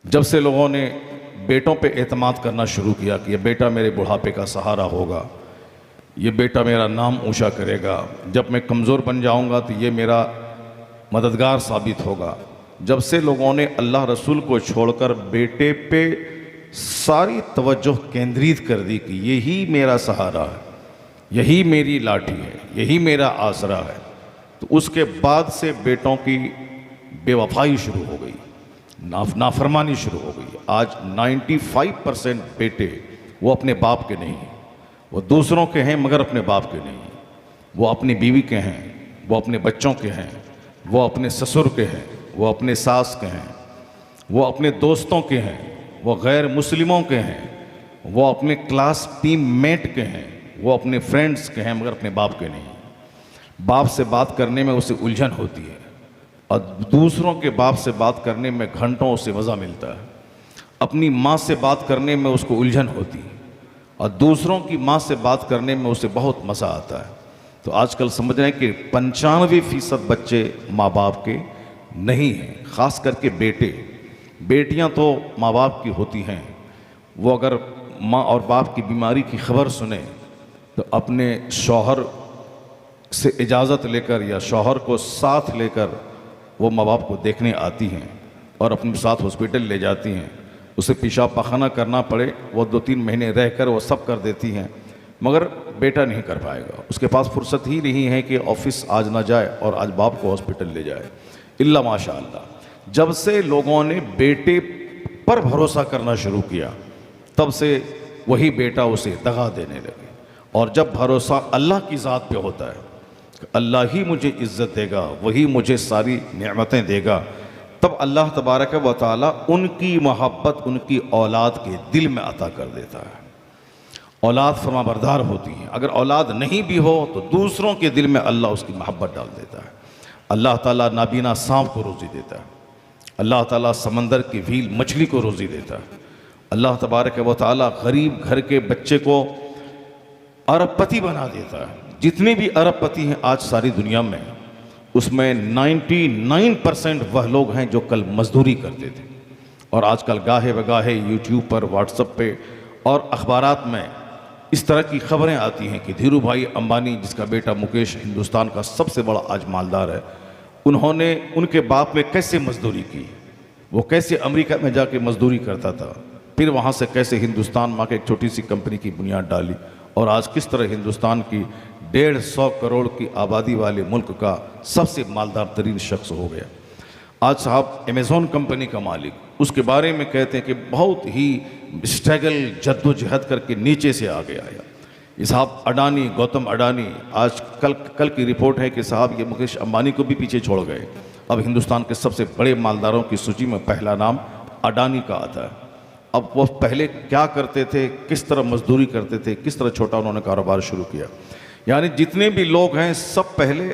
जब से लोगों ने बेटों पे एतमाद करना शुरू किया कि ये बेटा मेरे बुढ़ापे का सहारा होगा, ये बेटा मेरा नाम ऊंचा करेगा, जब मैं कमज़ोर बन जाऊंगा तो ये मेरा मददगार साबित होगा, जब से लोगों ने अल्लाह रसूल को छोड़कर बेटे पे सारी तवज्जो केंद्रित कर दी कि यही मेरा सहारा है, यही मेरी लाठी है, यही मेरा आसरा है, तो उसके बाद से बेटों की बेवफाई शुरू हो गई, नाफरमानी शुरू हो गई। आज 95% बेटे वो अपने बाप के नहीं हैं, वो दूसरों के हैं मगर अपने बाप के नहीं हैं। वो अपनी बीवी के हैं, वो अपने बच्चों के हैं, वो अपने ससुर के हैं, वो अपने सास के हैं, वो अपने दोस्तों के हैं, वो गैर मुस्लिमों के हैं, वो अपने क्लास टीम मेट के हैं, वो अपने फ्रेंड्स के हैं मगर अपने बाप के नहीं हैं। बाप से बात करने में उसे उलझन होती है और दूसरों के बाप से बात करने में घंटों उसे मज़ा मिलता है। अपनी माँ से बात करने में उसको उलझन होती है और दूसरों की माँ से बात करने में उसे बहुत मज़ा आता है। तो आजकल समझ रहे हैं कि 95% बच्चे माँ बाप के नहीं हैं, ख़ास करके बेटे। बेटियां तो माँ बाप की होती हैं, वो अगर माँ और बाप की बीमारी की खबर सुने तो अपने शौहर से इजाज़त लेकर या शौहर को साथ लेकर वो माँ बाप को देखने आती हैं और अपने साथ हॉस्पिटल ले जाती हैं। उसे पेशाब पाखाना करना पड़े वो 2-3 महीने रहकर वो सब कर देती हैं, मगर बेटा नहीं कर पाएगा। उसके पास फुर्सत ही नहीं है कि ऑफिस आज ना जाए और आज बाप को हॉस्पिटल ले जाए, इल्ला माशाअल्लाह। जब से लोगों ने बेटे पर भरोसा करना शुरू किया तब से वही बेटा उसे दगा देने लगे। और जब भरोसा अल्लाह की ज़ात पे होता है, अल्लाह ही मुझे इज़्ज़त देगा, वही मुझे सारी नेमतें देगा, तब अल्लाह तबारक व तआला उनकी मोहब्बत उनकी औलाद के दिल में अता कर देता है। औलाद फरमाबरदार होती है, अगर औलाद नहीं भी हो तो दूसरों के दिल में अल्लाह उसकी मोहब्बत डाल देता है। अल्लाह ताला नाबीना सांप को रोज़ी देता है, अल्लाह ताला समंदर की व्हील मछली को रोज़ी देता है, अल्लाह तबारक व तआला गरीब घर के बच्चे को अरबपति बना देता है। जितने भी अरबपति हैं आज सारी दुनिया में, उसमें 99% वह लोग हैं जो कल मजदूरी करते थे और आजकल गाहे बगाहे यूट्यूब पर, व्हाट्सएप पे और अखबारात में इस तरह की खबरें आती हैं कि धीरू भाई अंबानी, जिसका बेटा मुकेश हिंदुस्तान का सबसे बड़ा आज मालदार है, उन्होंने उनके बाप में कैसे मजदूरी की, वो कैसे अमेरिका में जाके मजदूरी करता था, फिर वहाँ से कैसे हिंदुस्तान माँ के एक छोटी सी कंपनी की बुनियाद डाली और आज किस तरह हिंदुस्तान की 150 करोड़ की आबादी वाले मुल्क का सबसे मालदार तरीन शख्स हो गया। आज साहब अमेज़ॉन कंपनी का मालिक, उसके बारे में कहते हैं कि बहुत ही स्ट्रगल जद्दोजहद करके नीचे से आगे आया। ये साहब अडानी, गौतम अडानी, आज कल की रिपोर्ट है कि साहब ये मुकेश अंबानी को भी पीछे छोड़ गए। अब हिंदुस्तान के सबसे बड़े मालदारों की सूची में पहला नाम अडानी का आता है। अब वो पहले क्या करते थे, किस तरह मजदूरी करते थे, किस तरह छोटा उन्होंने कारोबार शुरू किया। यानी जितने भी लोग हैं सब पहले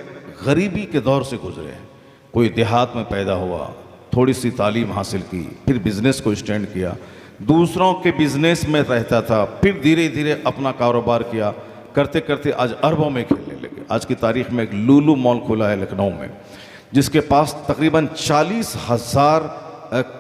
गरीबी के दौर से गुजरे हैं। कोई देहात में पैदा हुआ, थोड़ी सी तालीम हासिल की, फिर बिज़नेस को स्टैंड किया, दूसरों के बिज़नेस में रहता था, फिर धीरे धीरे अपना कारोबार किया, करते करते आज अरबों में खेलने लगे। आज की तारीख में एक लुलु मॉल खुला है लखनऊ में, जिसके पास तकरीबन 40,000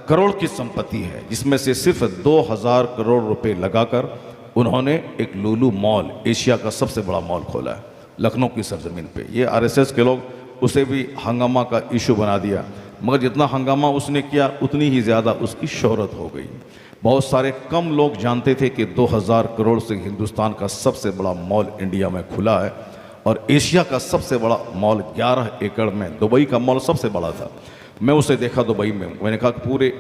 करोड़ की संपत्ति है, जिसमें से सिर्फ 2,000 करोड़ रुपए लगाकर उन्होंने एक लुलु मॉल, एशिया का सबसे बड़ा मॉल खोला है लखनऊ की सरजमीन पे। ये आरएसएस के लोग उसे भी हंगामा का इशू बना दिया, मगर जितना हंगामा उसने किया उतनी ही ज़्यादा उसकी शोहरत हो गई। बहुत सारे कम लोग जानते थे कि 2,000 करोड़ से हिंदुस्तान का सबसे बड़ा मॉल इंडिया में खुला है और एशिया का सबसे बड़ा मॉल 11 एकड़ में, दुबई का मॉल सबसे बड़ा था। मैं उसे देखा दुबई में, मैंने कहा कि पूरे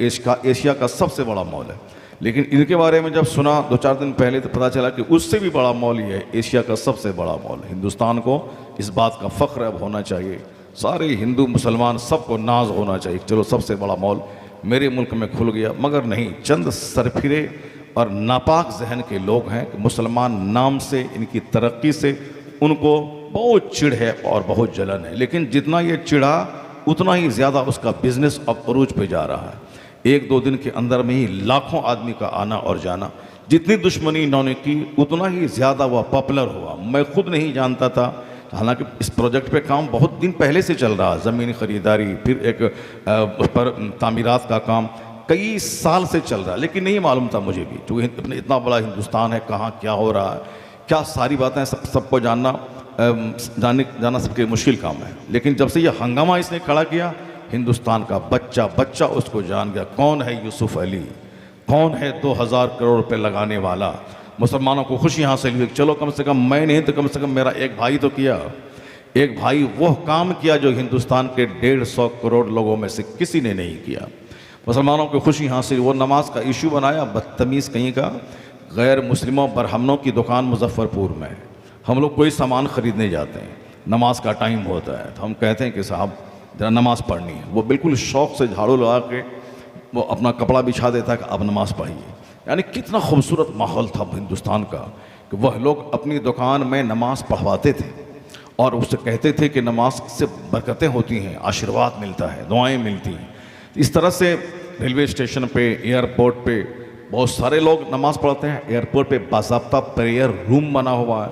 एशिया का सबसे बड़ा मॉल है। लेकिन इनके बारे में जब सुना 2-4 दिन पहले तो पता चला कि उससे भी बड़ा मॉल ही है, एशिया का सबसे बड़ा मॉल। हिंदुस्तान को इस बात का फ़ख्र अब होना चाहिए, सारे हिंदू मुसलमान सबको नाज होना चाहिए, चलो सबसे बड़ा मॉल मेरे मुल्क में खुल गया। मगर नहीं, चंद सरफिरे और नापाक जहन के लोग हैं कि मुसलमान नाम से, इनकी तरक्की से उनको बहुत चिढ़ है और बहुत जलन है। लेकिन जितना ये चिढ़ा उतना ही ज़्यादा उसका बिजनेस अब अरूज पे जा रहा है। 1-2 दिन के अंदर में ही लाखों आदमी का आना और जाना। जितनी दुश्मनी इन्होंने की उतना ही ज़्यादा वह पॉपुलर हुआ। मैं खुद नहीं जानता था, हालांकि इस प्रोजेक्ट पे काम बहुत दिन पहले से चल रहा, ज़मीन ख़रीदारी, फिर एक उस पर तामीरात का काम, कई साल से चल रहा है, लेकिन नहीं मालूम था मुझे भी, क्योंकि इतना बड़ा हिंदुस्तान है, कहाँ क्या हो रहा है, क्या सारी बातें सबको जाना सबके मुश्किल काम है। लेकिन जब से ये हंगामा इसने खड़ा किया, हिंदुस्तान का बच्चा बच्चा उसको जान गया कौन है यूसुफ अली, कौन है 2000 करोड़ रुपए लगाने वाला। मुसलमानों को खुशी हासिल हुई, चलो कम से कम मैं नहीं तो कम से कम मेरा एक भाई तो किया, एक भाई वो काम किया जो हिंदुस्तान के 150 करोड़ लोगों में से किसी ने नहीं किया। मुसलमानों को खुशी हासिल, वो नमाज का इशू बनाया, बदतमीज़ कहीं का। गैर मुस्लिमों बरहमनों की दुकान मुजफ्फरपुर में, हम लोग कोई सामान ख़रीदने जाते हैं, नमाज का टाइम होता है तो हम कहते हैं कि साहब जरा नमाज़ पढ़नी है। वो बिल्कुल शौक़ से झाड़ू लगा के वो अपना कपड़ा बिछा देता है कि अब नमाज़ पढ़िए। यानी कितना खूबसूरत माहौल था हिंदुस्तान का कि वह लोग अपनी दुकान में नमाज पढ़वाते थे और उससे कहते थे कि नमाज से बरकतें होती हैं, आशीर्वाद मिलता है, दुआएं मिलती हैं। इस तरह से रेलवे स्टेशन पे, एयरपोर्ट पे बहुत सारे लोग नमाज़ पढ़ते हैं। एयरपोर्ट पे बाज़ाब्ता प्रेयर रूम बना हुआ है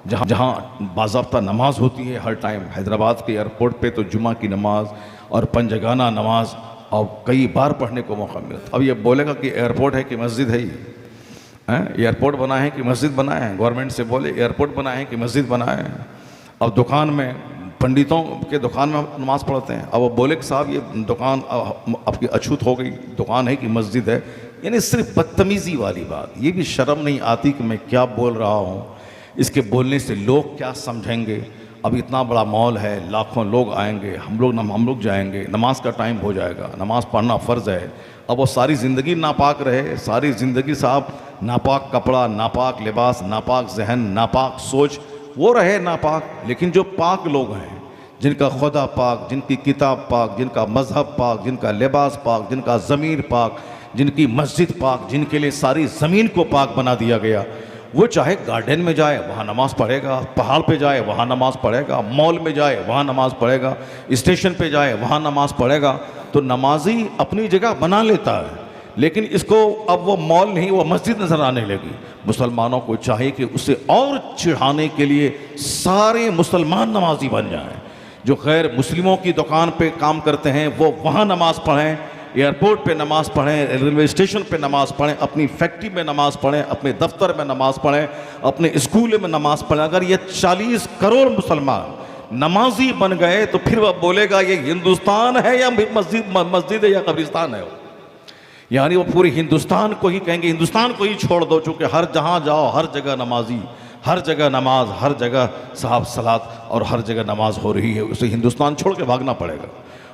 जहाँ बाज़ाब्ता नमाज होती है हर टाइम। हैदराबाद के एयरपोर्ट पे तो जुमा की नमाज और पंजगाना नमाज और कई बार पढ़ने को मौका मिलता। अब ये बोलेगा कि एयरपोर्ट है कि मस्जिद है, एयरपोर्ट बनाए हैं कि मस्जिद बनाए हैं, गवर्नमेंट से बोले एयरपोर्ट बनाए हैं कि मस्जिद बनाए हैं। अब दुकान में, पंडितों के दुकान में नमाज़ पढ़ते हैं, अब वो बोले कि साहब ये दुकान आपकी अछूत हो गई, दुकान है कि मस्जिद है। यानी सिर्फ बदतमीज़ी वाली बात, ये भी शर्म नहीं आती कि मैं क्या बोल रहा हूँ, इसके बोलने से लोग क्या समझेंगे। अब इतना बड़ा मॉल है, लाखों लोग आएंगे, हम लोग जाएंगे, नमाज का टाइम हो जाएगा, नमाज पढ़ना फ़र्ज़ है। अब वो सारी ज़िंदगी नापाक रहे, सारी ज़िंदगी साहब नापाक कपड़ा, नापाक लिबास, नापाक जहन, नापाक सोच, वो रहे नापाक। लेकिन जो पाक लोग हैं, जिनका खुदा पाक, जिनकी किताब पाक, जिनका मज़हब पाक, जिनका लिबास पाक, जिनका ज़मीर पाक, जिनकी मस्जिद पाक, जिनके लिए सारी ज़मीन को पाक बना दिया गया, वो चाहे गार्डन में जाए वहाँ नमाज़ पढ़ेगा, पहाड़ पे जाए वहाँ नमाज़ पढ़ेगा, मॉल में जाए वहाँ नमाज़ पढ़ेगा, स्टेशन पे जाए वहाँ नमाज़ पढ़ेगा। तो नमाजी अपनी जगह बना लेता है, लेकिन इसको अब वो मॉल नहीं, वो मस्जिद नज़र आने लगी। मुसलमानों को चाहिए कि उसे और चिढ़ाने के लिए सारे मुसलमान नमाजी बन जाएं। जो गैर मुस्लिमों की दुकान पे काम करते हैं वो वहाँ नमाज़ पढ़ें, एयरपोर्ट पे नमाज़ पढ़ें, रेलवे स्टेशन पे नमाज़ पढ़ें, अपनी फैक्ट्री में नमाज़ पढ़ें, अपने दफ्तर में नमाज़ पढ़ें, अपने स्कूल में नमाज़ पढ़ें। अगर ये 40 करोड़ मुसलमान नमाजी बन गए तो फिर वह बोलेगा ये हिंदुस्तान है या मस्जिद है या कब्रिस्तान है। यानी वो पूरे हिंदुस्तान को ही कहेंगे, हिंदुस्तान को ही छोड़ दो, चूँकि हर जहाँ जाओ हर जगह नमाजी, हर जगह नमाज, हर जगह साहब सलात और हर जगह नमाज हो रही है। उसे हिंदुस्तान छोड़ के भागना पड़ेगा,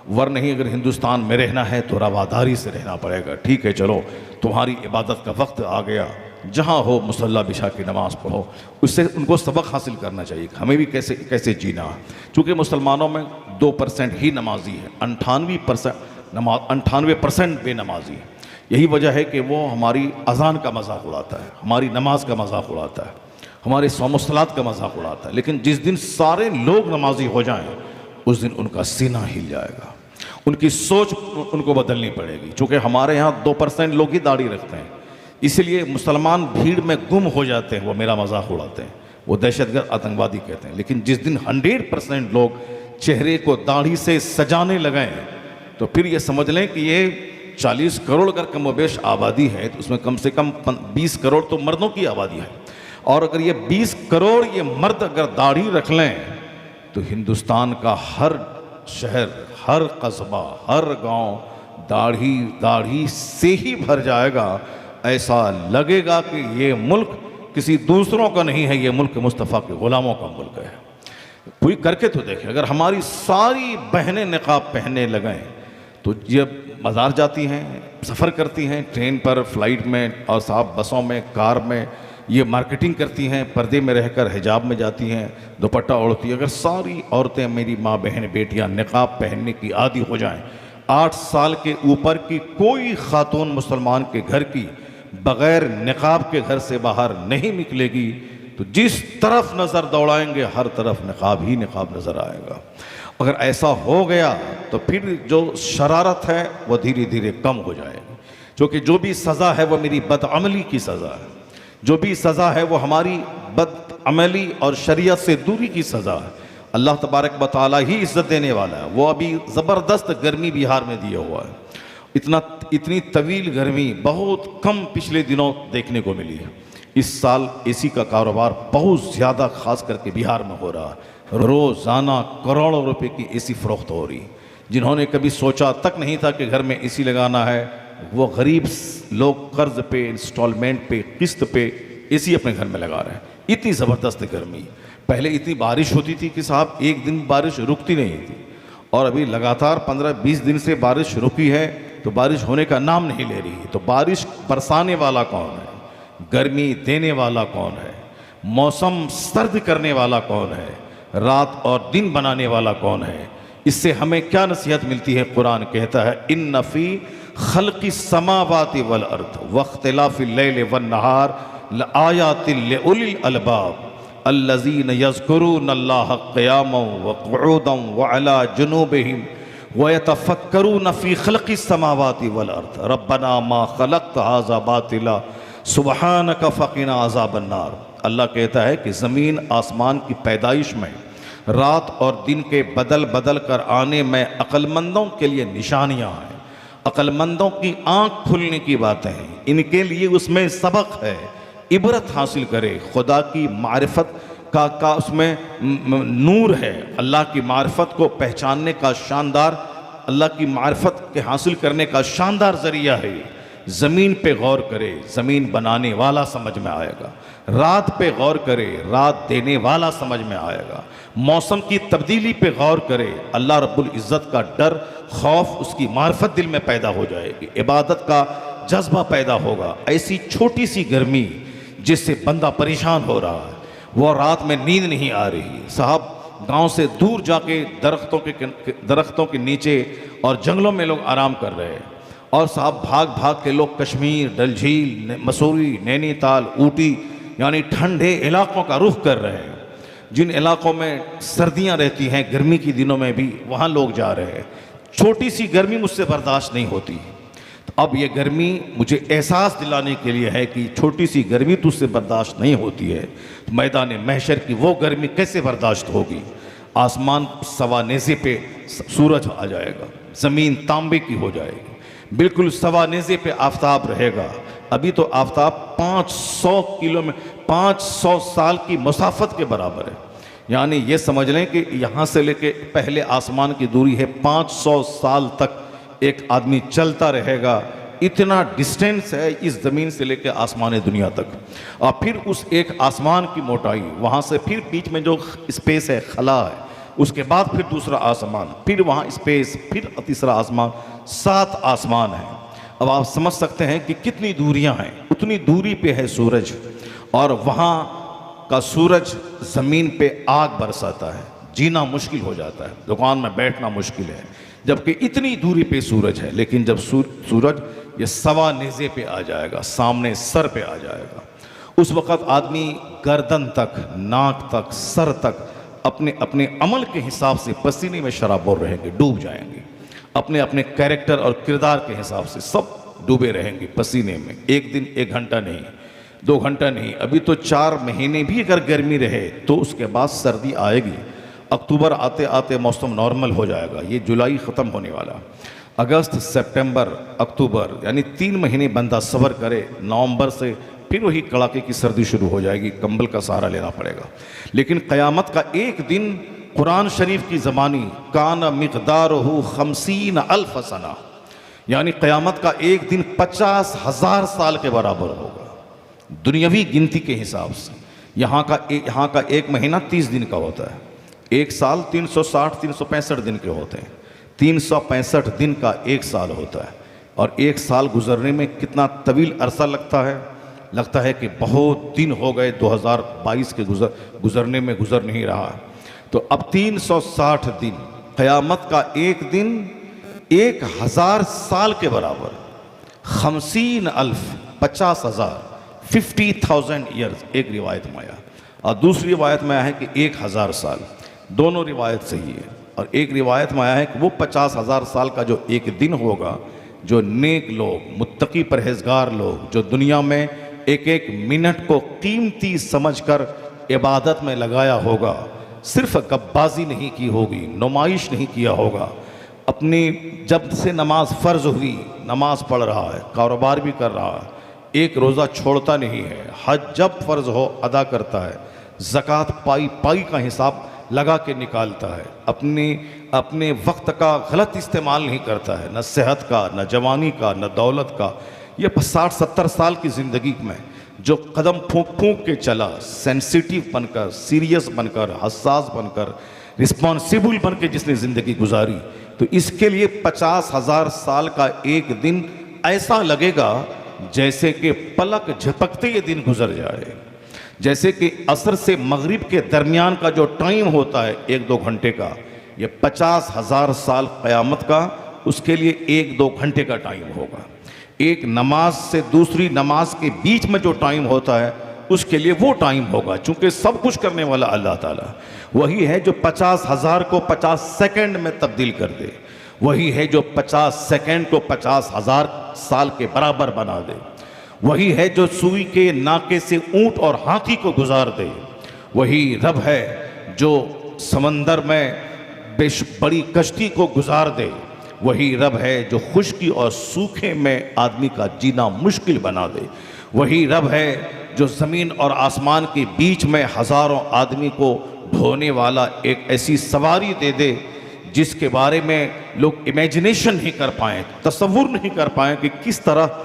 वरना नहीं अगर हिंदुस्तान में रहना है तो रवादारी से रहना पड़ेगा। ठीक है, चलो तुम्हारी इबादत का वक्त आ गया, जहाँ हो मुसल्ला बिछा के नमाज़ पढ़ो। उससे उनको सबक हासिल करना चाहिए कि हमें भी कैसे कैसे जीना है। चूँकि मुसलमानों में 2% ही नमाजी है, 98% बेनमाजी है। यही वजह है कि वो हमारी अज़ान का मजाक उड़ाता है, हमारी नमाज का मजाक उड़ाता है, हमारे सौमसलात का मजाक उड़ाता है। लेकिन जिस दिन सारे लोग नमाजी हो जाएं उस दिन उनका सीना हिल जाएगा, उनकी सोच उनको बदलनी पड़ेगी। चूँकि हमारे यहाँ 2% लोग ही दाढ़ी रखते हैं, इसलिए मुसलमान भीड़ में गुम हो जाते हैं, वो मेरा मजाक उड़ाते हैं, वो दहशतगर्द आतंकवादी कहते हैं। लेकिन जिस दिन 100% लोग चेहरे को दाढ़ी से सजाने लगें तो फिर ये समझ लें कि ये 40 करोड़ अगर कमोबेश आबादी है तो उसमें कम से कम 20 करोड़ तो मर्दों की आबादी है। और अगर ये 20 करोड़ ये मर्द अगर दाढ़ी रख लें तो हिंदुस्तान का हर शहर, हर कस्बा, हर गांव दाढ़ी से ही भर जाएगा। ऐसा लगेगा कि ये मुल्क किसी दूसरों का नहीं है, ये मुल्क मुस्तफ़ा के ग़ुलामों का मुल्क है। कोई करके तो देखे, अगर हमारी सारी बहनें निकाब पहनने लगें तो जब बाज़ार जाती हैं, सफ़र करती हैं, ट्रेन पर, फ्लाइट में और साहब बसों में, कार में, ये मार्केटिंग करती हैं, पर्दे में रहकर हिजाब में जाती हैं, दुपट्टा ओढ़ती हैं। अगर सारी औरतें, मेरी माँ बहन बेटियाँ निकाब पहनने की आदी हो जाएं, 8 साल के ऊपर की कोई खातून मुसलमान के घर की बग़ैर निकाब के घर से बाहर नहीं निकलेगी, तो जिस तरफ नज़र दौड़ाएंगे हर तरफ निकाब ही निकाब नज़र आएगा। अगर ऐसा हो गया तो फिर जो शरारत है वो धीरे धीरे कम हो जाएगी, क्योंकि जो भी सज़ा है वो मेरी बदअमली की सज़ा है, जो भी सज़ा है वो हमारी बदअमली और शरीयत से दूरी की सज़ा है। अल्लाह तबारक व तआला ही इज़्ज़त देने वाला है। वो अभी ज़बरदस्त गर्मी बिहार में दिया हुआ है इतनी तवील गर्मी बहुत कम पिछले दिनों देखने को मिली है। इस साल एसी का कारोबार बहुत ज़्यादा खास करके बिहार में हो रहा है। रोज़ाना करोड़ों रुपए की एसी फरोख्त हो रही। जिन्होंने कभी सोचा तक नहीं था कि घर में एसी लगाना है, वो गरीब लोग कर्ज पे, इंस्टॉलमेंट पे, किस्त पे एसी अपने घर में लगा रहे हैं। इतनी ज़बरदस्त गर्मी। पहले इतनी बारिश होती थी कि साहब एक दिन बारिश रुकती नहीं थी, और अभी लगातार 15-20 दिन से बारिश रुकी है तो बारिश होने का नाम नहीं ले रही। तो बारिश बरसाने वाला कौन है? गर्मी देने वाला कौन है? मौसम सर्द करने वाला कौन है? रात और दिन बनाने वाला कौन है? इससे हमें क्या नसीहत मिलती है? कुरान कहता है इन्न फी खल्क़ि समावाति वल अर्द वख्तिलाफ़िल लैलि वन नहार लआयातिल लिउलिल अलबाब अल्लज़ीन यज़्कुरूनल्लाह क़ियामन व क़ुऊदन व अला जुनूबिहिम व यतफ़क्करून फ़ी खल्क़ि समावाति वल अर्द रब्बना मा ख़लक़्त हाज़ा बातिला सुब्हानक फ़क़िना अज़ाबन्नार। अल्लाह कहता है कि ज़मीन आसमान की पैदाइश में रात और दिन के बदल बदल कर आने में अक्लमंदों के लिए निशानियाँ हैं, अक्लमंदों की आँख खुलने की बातें हैं, इनके लिए उसमें सबक है। इबरत हासिल करे, खुदा की मारिफत का उसमें नूर है। अल्लाह की मारिफत को पहचानने का शानदार, अल्लाह की मारिफत के हासिल करने का शानदार ज़रिया है। ज़मीन पे गौर करे, ज़मीन बनाने वाला समझ में आएगा। रात पे गौर करे, रात देने वाला समझ में आएगा। मौसम की तब्दीली पे गौर करे, अल्लाह रब्बुल इज़्ज़त का डर, खौफ, उसकी मारिफत दिल में पैदा हो जाएगी, इबादत का जज्बा पैदा होगा। ऐसी छोटी सी गर्मी जिससे बंदा परेशान हो रहा है, वो रात में नींद नहीं आ रही। साहब गांव से दूर जाके दरख्तों के नीचे और जंगलों में लोग आराम कर रहे हैं, और साहब भाग भाग के लोग कश्मीर, डल झील, मसूरी, नैनीताल, ऊटी यानी ठंडे इलाकों का रुख कर रहे हैं। जिन इलाकों में सर्दियां रहती हैं गर्मी के दिनों में भी, वहाँ लोग जा रहे हैं। छोटी सी गर्मी मुझसे बर्दाश्त नहीं होती। तो अब ये गर्मी मुझे एहसास दिलाने के लिए है कि छोटी सी गर्मी तुझसे बर्दाश्त नहीं होती है, तो मैदान महशर की वो गर्मी कैसे बर्दाश्त होगी? आसमान सवा नेज़े पे सूरज आ जाएगा, ज़मीन तांबे की हो जाएगी, बिल्कुल सवा नेज़े पे आफताब रहेगा। अभी तो आफताब 500 साल की मुसाफत के बराबर है। यानी ये समझ लें कि यहाँ से लेके पहले आसमान की दूरी है 500 साल तक एक आदमी चलता रहेगा। इतना डिस्टेंस है इस ज़मीन से लेकर आसमान दुनिया तक। और फिर उस एक आसमान की मोटाई, वहाँ से फिर बीच में जो स्पेस है, खला है, उसके बाद फिर दूसरा आसमान, फिर वहाँ स्पेस, फिर तीसरा आसमान, 7 आसमान हैं। अब आप समझ सकते हैं कि कितनी दूरियां हैं। उतनी दूरी पे है सूरज, और वहाँ का सूरज ज़मीन पे आग बरसाता है, जीना मुश्किल हो जाता है, दुकान में बैठना मुश्किल है, जबकि इतनी दूरी पे सूरज है। लेकिन जब सूरज ये सवा नेज़े पे आ जाएगा, सामने सर पे आ जाएगा, उस वक़्त आदमी गर्दन तक, नाक तक, सर तक अपने अपने अमल के हिसाब से पसीने में शराबोर रहेंगे, डूब जाएंगे। अपने अपने कैरेक्टर और किरदार के हिसाब से सब डूबे रहेंगे पसीने में। एक दिन 1 घंटा नहीं, 2 घंटा नहीं, अभी तो 4 महीने भी अगर गर्मी रहे तो उसके बाद सर्दी आएगी। अक्टूबर आते आते मौसम नॉर्मल हो जाएगा। ये जुलाई ख़त्म होने वाला, अगस्त, सितंबर, अक्टूबर यानी 3 महीने बंदा सब्र करे। नवंबर से फिर वही कड़ाके की सर्दी शुरू हो जाएगी, कंबल का सहारा लेना पड़ेगा। लेकिन क़यामत का एक दिन कुरान शरीफ की ज़बानी काना मिक़दारुहु 50,000 सना, यानी क़यामत का एक दिन 50,000 साल के बराबर होगा दुनियावी गिनती के हिसाब से। यहाँ का एक महीना 30 दिन का होता है, एक साल 360-365 दिन के होते हैं, 365 दिन का एक साल होता है। और एक साल गुजरने में कितना तवील अरसा लगता है कि बहुत दिन हो गए, 2022 के गुजरने में गुजर नहीं रहा। तो अब 360 दिन, क़यामत का एक दिन 1000 साल के बराबर, 50,000 50,000 ईयर्स एक रिवायत में आया, और दूसरी रिवायत में आया है कि 1000 साल। दोनों रिवायत सही है। और एक रिवायत में आया है कि वो 50,000 साल का जो एक दिन होगा, जो नेक लोग, मुत्तकी परहेजगार लोग, जो दुनिया में एक एक मिनट को कीमती समझकर इबादत में लगाया होगा, सिर्फ गब्बाजी नहीं की होगी, नुमाइश नहीं किया होगा, अपनी जब से नमाज फ़र्ज़ हुई नमाज पढ़ रहा है, कारोबार भी कर रहा है, एक रोज़ा छोड़ता नहीं है, हज जब फ़र्ज़ हो अदा करता है, ज़कात पाई पाई का हिसाब लगा के निकालता है, अपने वक्त का गलत इस्तेमाल नहीं करता है, न सेहत का, न जवानी का, न दौलत का। ये 60-70 साल की ज़िंदगी में जो कदम फूंक फूंक के चला, सेंसिटिव बनकर, सीरियस बनकर, हसास बनकर, रिस्पॉन्सिबल बन के जिसने ज़िंदगी गुजारी, तो इसके लिए 50,000 साल का एक दिन ऐसा लगेगा जैसे कि पलक झपकते ये दिन गुजर जाए। जैसे कि असर से मगरिब के दरमियान का जो टाइम होता है 1-2 घंटे का, ये 50,000 साल क़यामत का उसके लिए 1-2 घंटे का टाइम होगा। एक नमाज से दूसरी नमाज के बीच में जो टाइम होता है उसके लिए वो टाइम होगा, चूँकि सब कुछ करने वाला अल्लाह ताला वही है जो 50,000 को 50 सेकंड में तब्दील कर दे, वही है जो 50 सेकंड को 50,000 साल के बराबर बना दे, वही है जो सुई के नाके से ऊंट और हाथी को गुजार दे, वही रब है जो समंदर में बड़ी कश्ती को गुजार दे, वही रब है जो खुश्की और सूखे में आदमी का जीना मुश्किल बना दे, वही रब है जो ज़मीन और आसमान के बीच में हज़ारों आदमी को ढोने वाला एक ऐसी सवारी दे दे जिसके बारे में लोग इमेजिनेशन नहीं कर पाएँ, तसव्वुर नहीं कर पाएँ कि किस तरह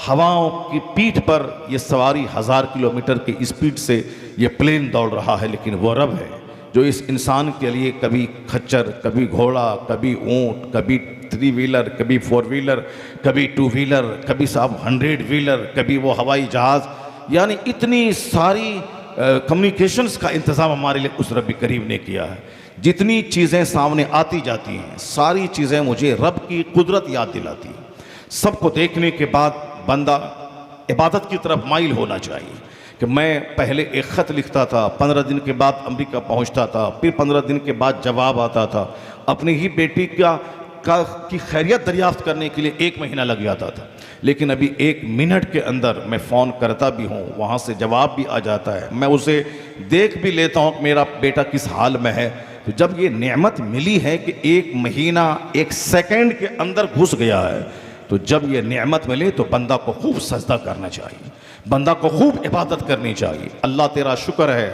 हवाओं की पीठ पर ये सवारी 1000 किलोमीटर की स्पीड से ये प्लेन दौड़ रहा है। लेकिन वो रब है जो इस इंसान के लिए कभी खच्चर, कभी घोड़ा, कभी ऊँट, कभी 3 व्हीलर, कभी 4 व्हीलर, कभी 2 व्हीलर, कभी साहब 100 व्हीलर, कभी वो हवाई जहाज़, यानी इतनी सारी कम्युनिकेशंस का इंतज़ाम हमारे लिए उस रब करीम ने किया है। जितनी चीज़ें सामने आती जाती हैं सारी चीज़ें मुझे रब की कुदरत याद दिलाती हैं। सबको देखने के बाद बंदा इबादत की तरफ माइल होना चाहिए कि मैं पहले एक ख़त लिखता था, 15 दिन के बाद अमेरिका पहुंचता था, फिर 15 दिन के बाद जवाब आता था, अपनी ही बेटी की खैरियत दरियाफ्त करने के लिए 1 महीना लग जाता था। लेकिन अभी 1 मिनट के अंदर मैं फ़ोन करता भी हूँ, वहाँ से जवाब भी आ जाता है, मैं उसे देख भी लेता हूँ कि मेरा बेटा किस हाल में है। तो जब ये नेमत मिली है कि 1 महीना 1 सेकंड के अंदर घुस गया है, तो जब ये नेमत मिले तो बंदा को खूब सजदा करना चाहिए, बंदा को खूब इबादत करनी चाहिए। अल्लाह तेरा शुक्र है,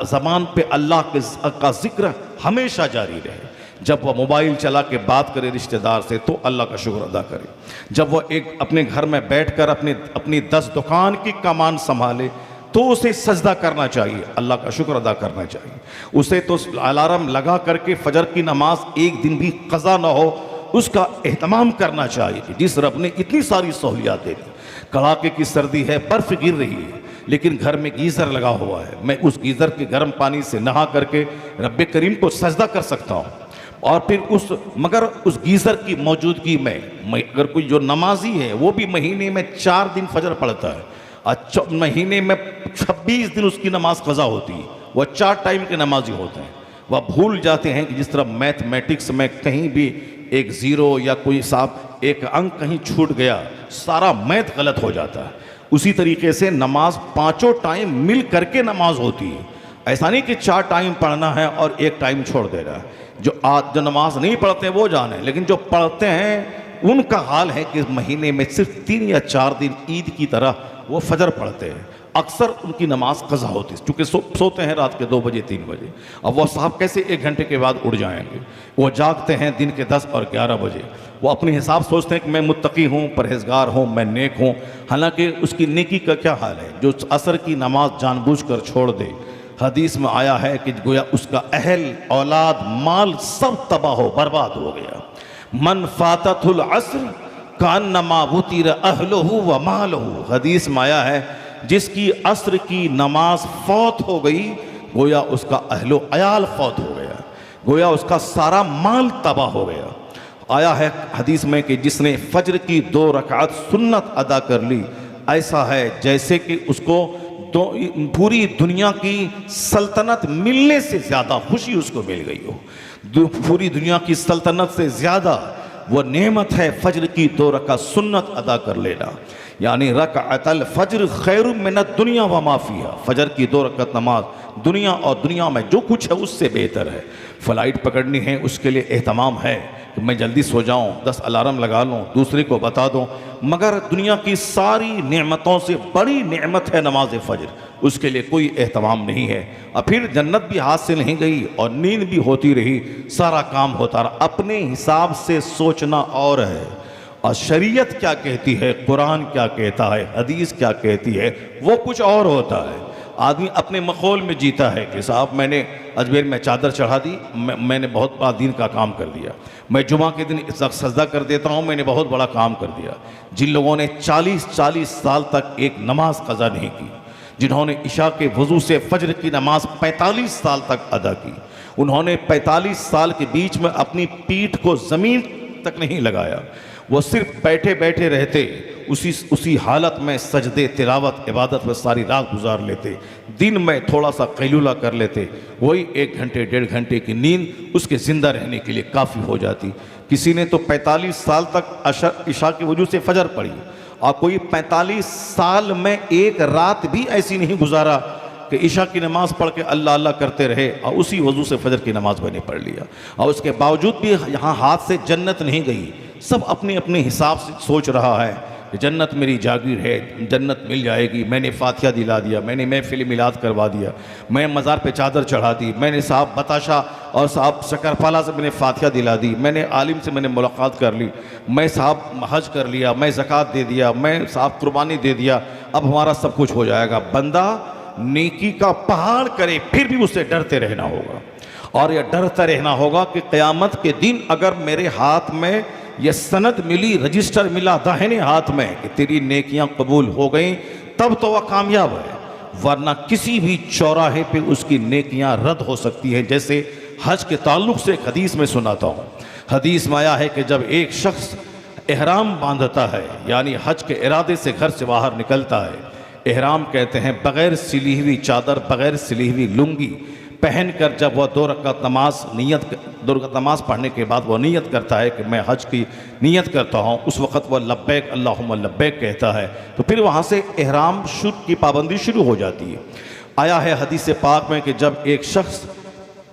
ज़बान पे अल्लाह का ज़िक्र हमेशा जारी रहे। जब वह मोबाइल चला के बात करे रिश्तेदार से तो अल्लाह का शुक्र अदा करे, जब वह एक अपने घर में बैठकर अपनी 10 दुकान की कमान संभाले तो उसे सजदा करना चाहिए, अल्लाह का शुक्र अदा करना चाहिए। उसे तो अलार्म लगा करके फजर की नमाज एक दिन भी क़ज़ा ना हो उसका एहतमाम करना चाहिए कि जिस रब ने इतनी सारी सहूलियात दे दी। कड़ाके की सर्दी है, बर्फ़ गिर रही है, लेकिन घर में गीज़र लगा हुआ है, मैं उस गीज़र के गर्म पानी से नहा करके रब करीम को सजदा कर सकता हूँ। और फिर मगर उस गीज़र की मौजूदगी में अगर कोई जो नमाजी है वो भी महीने में 4 दिन फजर पढ़ता है, महीने में 26 दिन उसकी नमाज क़ज़ा होती है, वह 4 टाइम के नमाजी होते हैं। वह भूल जाते हैं कि जिस तरह मैथमेटिक्स में कहीं भी एक 0 या कोई साहब एक अंक कहीं छूट गया सारा मैथ गलत हो जाता है, उसी तरीके से नमाज 5 टाइम मिल करके नमाज होती है। ऐसा नहीं कि 4 टाइम पढ़ना है और 1 टाइम छोड़ दे रहा है। जो नमाज नहीं पढ़ते वो जाने, लेकिन जो पढ़ते हैं उनका हाल है कि महीने में सिर्फ 3 या 4 दिन ईद की तरह वो फजर पढ़ते हैं, अक्सर उनकी नमाज क़ज़ा होती है क्योंकि सोते हैं रात के 2 बजे 3 बजे। अब वो साहब कैसे 1 घंटे के बाद उड़ जाएंगे? वो जागते हैं दिन के 10 और 11 बजे। वो अपने हिसाब सोचते हैं कि मैं मुत्तकी हूँ, परहेजगार हूँ, मैं नेक हूँ, हालांकि उसकी नेकी का क्या हाल है जो असर की नमाज जानबूझकर छोड़ दे। हदीस में आया है कि गोया उसका अहल, औलाद, माल सब तबाह हो बर्बाद हो गया। मन फाततुल असर कान्नमा वुतिर अहलुहु व मालुहु, हदीस में आया है जिसकी असर की नमाज फौत हो गई गोया उसका अहलो अयाल फौत हो गया, गोया उसका सारा माल तबाह हो गया। आया है हदीस में कि जिसने फजर की 2 रकात सुन्नत अदा कर ली ऐसा है जैसे कि उसको पूरी दुनिया की सल्तनत मिलने से ज़्यादा खुशी उसको मिल गई हो। पूरी दुनिया की सल्तनत से ज़्यादा वो नेमत है फजर की 2 रकात सुन्नत अदा कर लेना। यानी रकअतल फज्र खैरु मिनद दुनिया व मा फीहा, फजर की 2 रकअत नमाज दुनिया और दुनिया में जो कुछ है उससे बेहतर है। फ़्लाइट पकड़नी है उसके लिए एहतमाम है कि मैं जल्दी सो जाऊं, 10 अलार्म लगा लूं, दूसरे को बता दूं, मगर दुनिया की सारी नेमतों से बड़ी नेमत है नमाज फ़ज्र, उसके लिए कोई एहतमाम नहीं है। और फिर जन्नत भी हाथ से नहीं गई और नींद भी होती रही, सारा काम होता रहा। अपने हिसाब से सोचना और है और शरीयत क्या कहती है, कुरान क्या कहता है, हदीस क्या कहती है, वो कुछ और होता है। आदमी अपने मखौल में जीता है कि साहब मैंने अजमेर में चादर चढ़ा दी, मैंने बहुत बड़ा दीन का काम कर दिया, मैं जुमा के दिन सजदा कर देता हूँ, मैंने बहुत बड़ा काम कर दिया। जिन लोगों ने 40-40 साल तक एक नमाज कज़ा नहीं की, जिन्होंने इशा के वज़ू से फजर की नमाज 45 साल तक अदा की, उन्होंने 45 साल के बीच में अपनी पीठ को ज़मीन तक नहीं लगाया, वो सिर्फ बैठे बैठे रहते, उसी हालत में सजदे तिलावत इबादत में सारी रात गुजार लेते, दिन में थोड़ा सा कैलूला कर लेते, वही 1 घंटे 1.5 घंटे की नींद उसके ज़िंदा रहने के लिए काफ़ी हो जाती। किसी ने तो 45 साल तक इशा की वजह से फजर पढ़ी और कोई 45 साल में एक रात भी ऐसी नहीं गुजारा कि इशा की नमाज़ पढ़ के अल्लाह अल्लाह करते रहे और उसी वजू से फजर की नमाज़ मैंने पढ़ लिया, और उसके बावजूद भी यहाँ हाथ से जन्नत नहीं गई। सब अपने अपने हिसाब से सोच रहा है कि जन्नत मेरी जागीर है, जन्नत मिल जाएगी, मैंने फातिहा दिला दिया, मैंने महफिल मिलाद करवा दिया, मैं मज़ार पे चादर चढ़ा दी, मैंने साहब बताशा और साहब शकरपाला से मैंने फातिहा दिला दी, मैंने आलिम से मैंने मुलाकात कर ली, मैं साहब हज कर लिया, मैं ज़कात दे दिया, मैं साहब कुर्बानी दे दिया, अब हमारा सब कुछ हो जाएगा। बंदा नेकी का पहाड़ करे फिर भी उससे डरते रहना होगा, और यह डरता रहना होगा कि क़यामत के दिन अगर मेरे हाथ में यह सनद मिली, रजिस्टर मिला दाहिने हाथ में कि तेरी नेकियां कबूल हो गई, तब तो वह कामयाब है, वरना किसी भी चौराहे पे उसकी नेकियां रद्द हो सकती हैं। जैसे हज के ताल्लुक़ से एक हदीस में सुनाता हूँ। हदीस में आया है कि जब एक शख्स एहराम बांधता है, यानी हज के इरादे से घर से बाहर निकलता है, एहराम कहते हैं बग़ैर सिली हुई चादर, बग़ैर सिली हुई लुंगी पहनकर जब वह 2 रकात नमाज पढ़ने के बाद वह नियत करता है कि मैं हज की नियत करता हूँ, उस वक़्त वह लब्बैक अल्लाहुम्मा लब्बैक कहता है, तो फिर वहाँ से एहराम की पाबंदी शुरू हो जाती है। आया है हदीस पाक में कि जब एक शख्स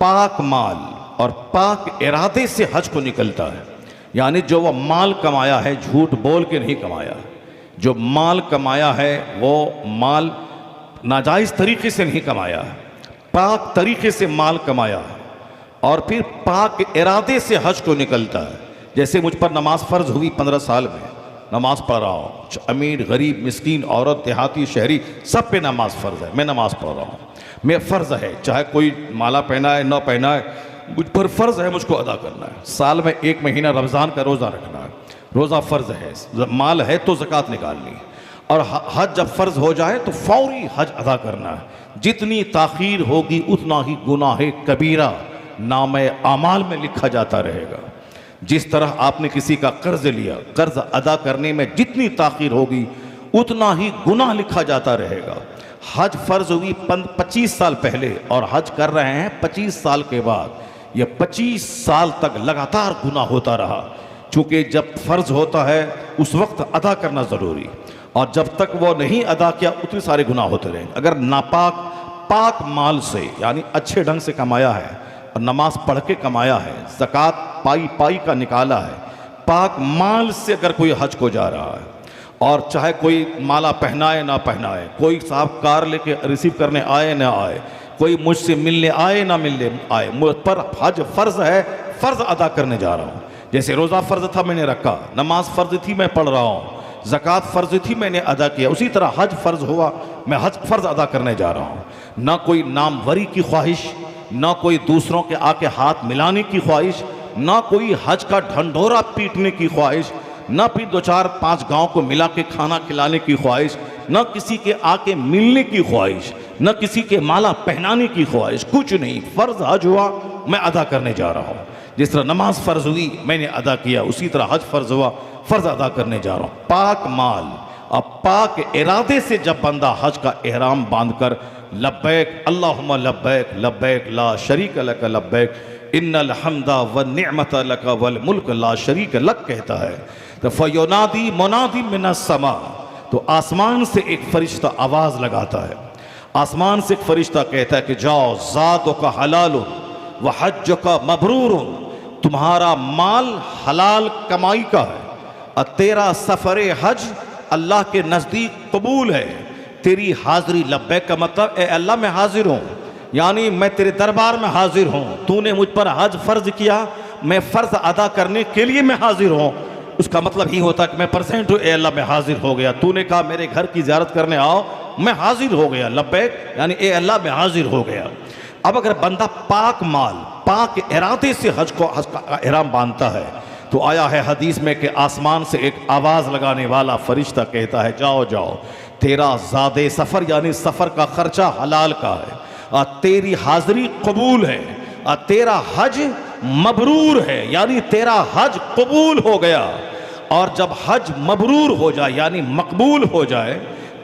पाक माल और पाक इरादे से हज को निकलता है, यानी जो वह माल कमाया है झूठ बोल के नहीं कमाया, जो माल कमाया है वो माल नाजायज़ तरीके से नहीं कमाया है, पाक तरीके से माल कमाया है, और फिर पाक इरादे से हज को निकलता है। जैसे मुझ पर नमाज फ़र्ज़ हुई 15 साल में, नमाज पढ़ रहा हूँ, अमीर गरीब मिस्कीन औरत देहाती शहरी सब पे नमाज फ़र्ज़ है, मैं नमाज़ पढ़ रहा हूँ, मैं फ़र्ज़ है, चाहे कोई माला पहना है ना पहना है, मुझ पर फ़र्ज़ है, मुझको अदा करना है। साल में 1 महीना रमज़ान का रोज़ा रखना है, रोज़ा फ़र्ज़ है, माल है तो ज़कात निकालनी है, और हज जब फ़र्ज़ हो जाए तो फ़ौरी हज अदा करना है। जितनी ताख़ीर होगी उतना ही गुनाह कबीरा नामे आमाल में लिखा जाता रहेगा। जिस तरह आपने किसी का कर्ज़ लिया, कर्ज़ अदा करने में जितनी ताख़ीर होगी उतना ही गुनाह लिखा जाता रहेगा। हज फ़र्ज़ हुई 25 साल पहले और हज कर रहे हैं 25 साल के बाद, यह 25 साल तक लगातार गुनाह होता रहा, चूँकि जब फ़र्ज़ होता है उस वक्त अदा करना ज़रूरी, और जब तक वो नहीं अदा किया उतने सारे गुनाह होते रहेंगे। अगर नापाक पाक माल से यानी अच्छे ढंग से कमाया है और नमाज पढ़ के कमाया है, ज़कात पाई का निकाला है, पाक माल से अगर कोई हज को जा रहा है, और चाहे कोई माला पहनाए ना पहनाए, कोई साहब कार लेके रिसीव करने आए ना आए, कोई मुझसे मिलने आए ना मिलने आए, मुझ पर हज फ़र्ज़ है, फ़र्ज़ अदा करने जा रहा हूँ। जैसे रोज़ा फ़र्ज़ था मैंने रखा, नमाज फ़र्ज़ थी मैं पढ़ रहा हूँ, ज़कात फ़र्ज़ थी मैंने अदा किया, उसी तरह हज फ़र्ज़ हुआ, मैं हज फ़र्ज़ अदा करने जा रहा हूँ। ना कोई नामवरी की ख्वाहिश, ना कोई दूसरों के आके हाथ मिलाने की ख्वाहिश, ना कोई हज का ढंढोरा पीटने की ख्वाहिश, ना फिर 2-4-5 गाँव को मिला के खाना खिलाने की ख्वाहिश, ना किसी के आके मिलने की ख्वाहिश, ना किसी के माला पहनाने की ख्वाहिश, कुछ नहीं। फ़र्ज़ हज हुआ, मैं अदा करने जा रहा हूँ। जिस तरह नमाज फ़र्ज़ हुई मैंने अदा किया, उसी तरह हज फ़र्ज़ हुआ, फ़र्ज़ अदा करने जा रहा हूँ। पाक माल और पाक इरादे से जब बंदा हज का एहराम बांधकर लब्बैक अल्लाहुम्मा लब्बैक लब्बैक ला शरीक लक लब्बैक इन्नल हम्दा व निअमत लक वल मुल्क ला शरीक लक कहता है, तो फयुनादी मुनादी मिनस समा, तो आसमान से एक फरिश्ता आवाज़ लगाता है, आसमान से एक फरिश्ता कहता है कि जाओ, ज़ादो का हलाल व हज का मबरूर, तुम्हारा माल हलाल कमाई का है और तेरा सफ़र हज अल्लाह के नज़दीक कबूल है। तेरी हाज़िरी लब्बैक का मतलब ए अल्लाह मैं हाजिर हूँ, यानी मैं तेरे दरबार में हाजिर हूँ। तूने मुझ पर हज फ़र्ज किया, मैं फ़र्ज अदा करने के लिए मैं हाजिर हूँ। उसका मतलब ही होता कि मैं परसेंट हूँ, ए अल्लाह मैं हाजिर हो गया। तूने कहा मेरे घर की ज़ियारत करने आओ, मैं हाजिर हो गया, लब्बैक यानी ए अल्लाह मैं हाजिर हो गया। अब अगर बंदा पाक माल पाक इरादे से हज का इहराम बांधता है तो आया है हदीस में कि आसमान से एक आवाज़ लगाने वाला फरिश्ता कहता है जाओ जाओ, तेरा ज़ादे सफ़र यानी सफ़र का खर्चा हलाल का है और तेरी हाज़िरी कबूल है और तेरा हज मबरूर है यानी तेरा हज कबूल हो गया। और जब हज मबरूर हो जाए यानी मकबूल हो जाए,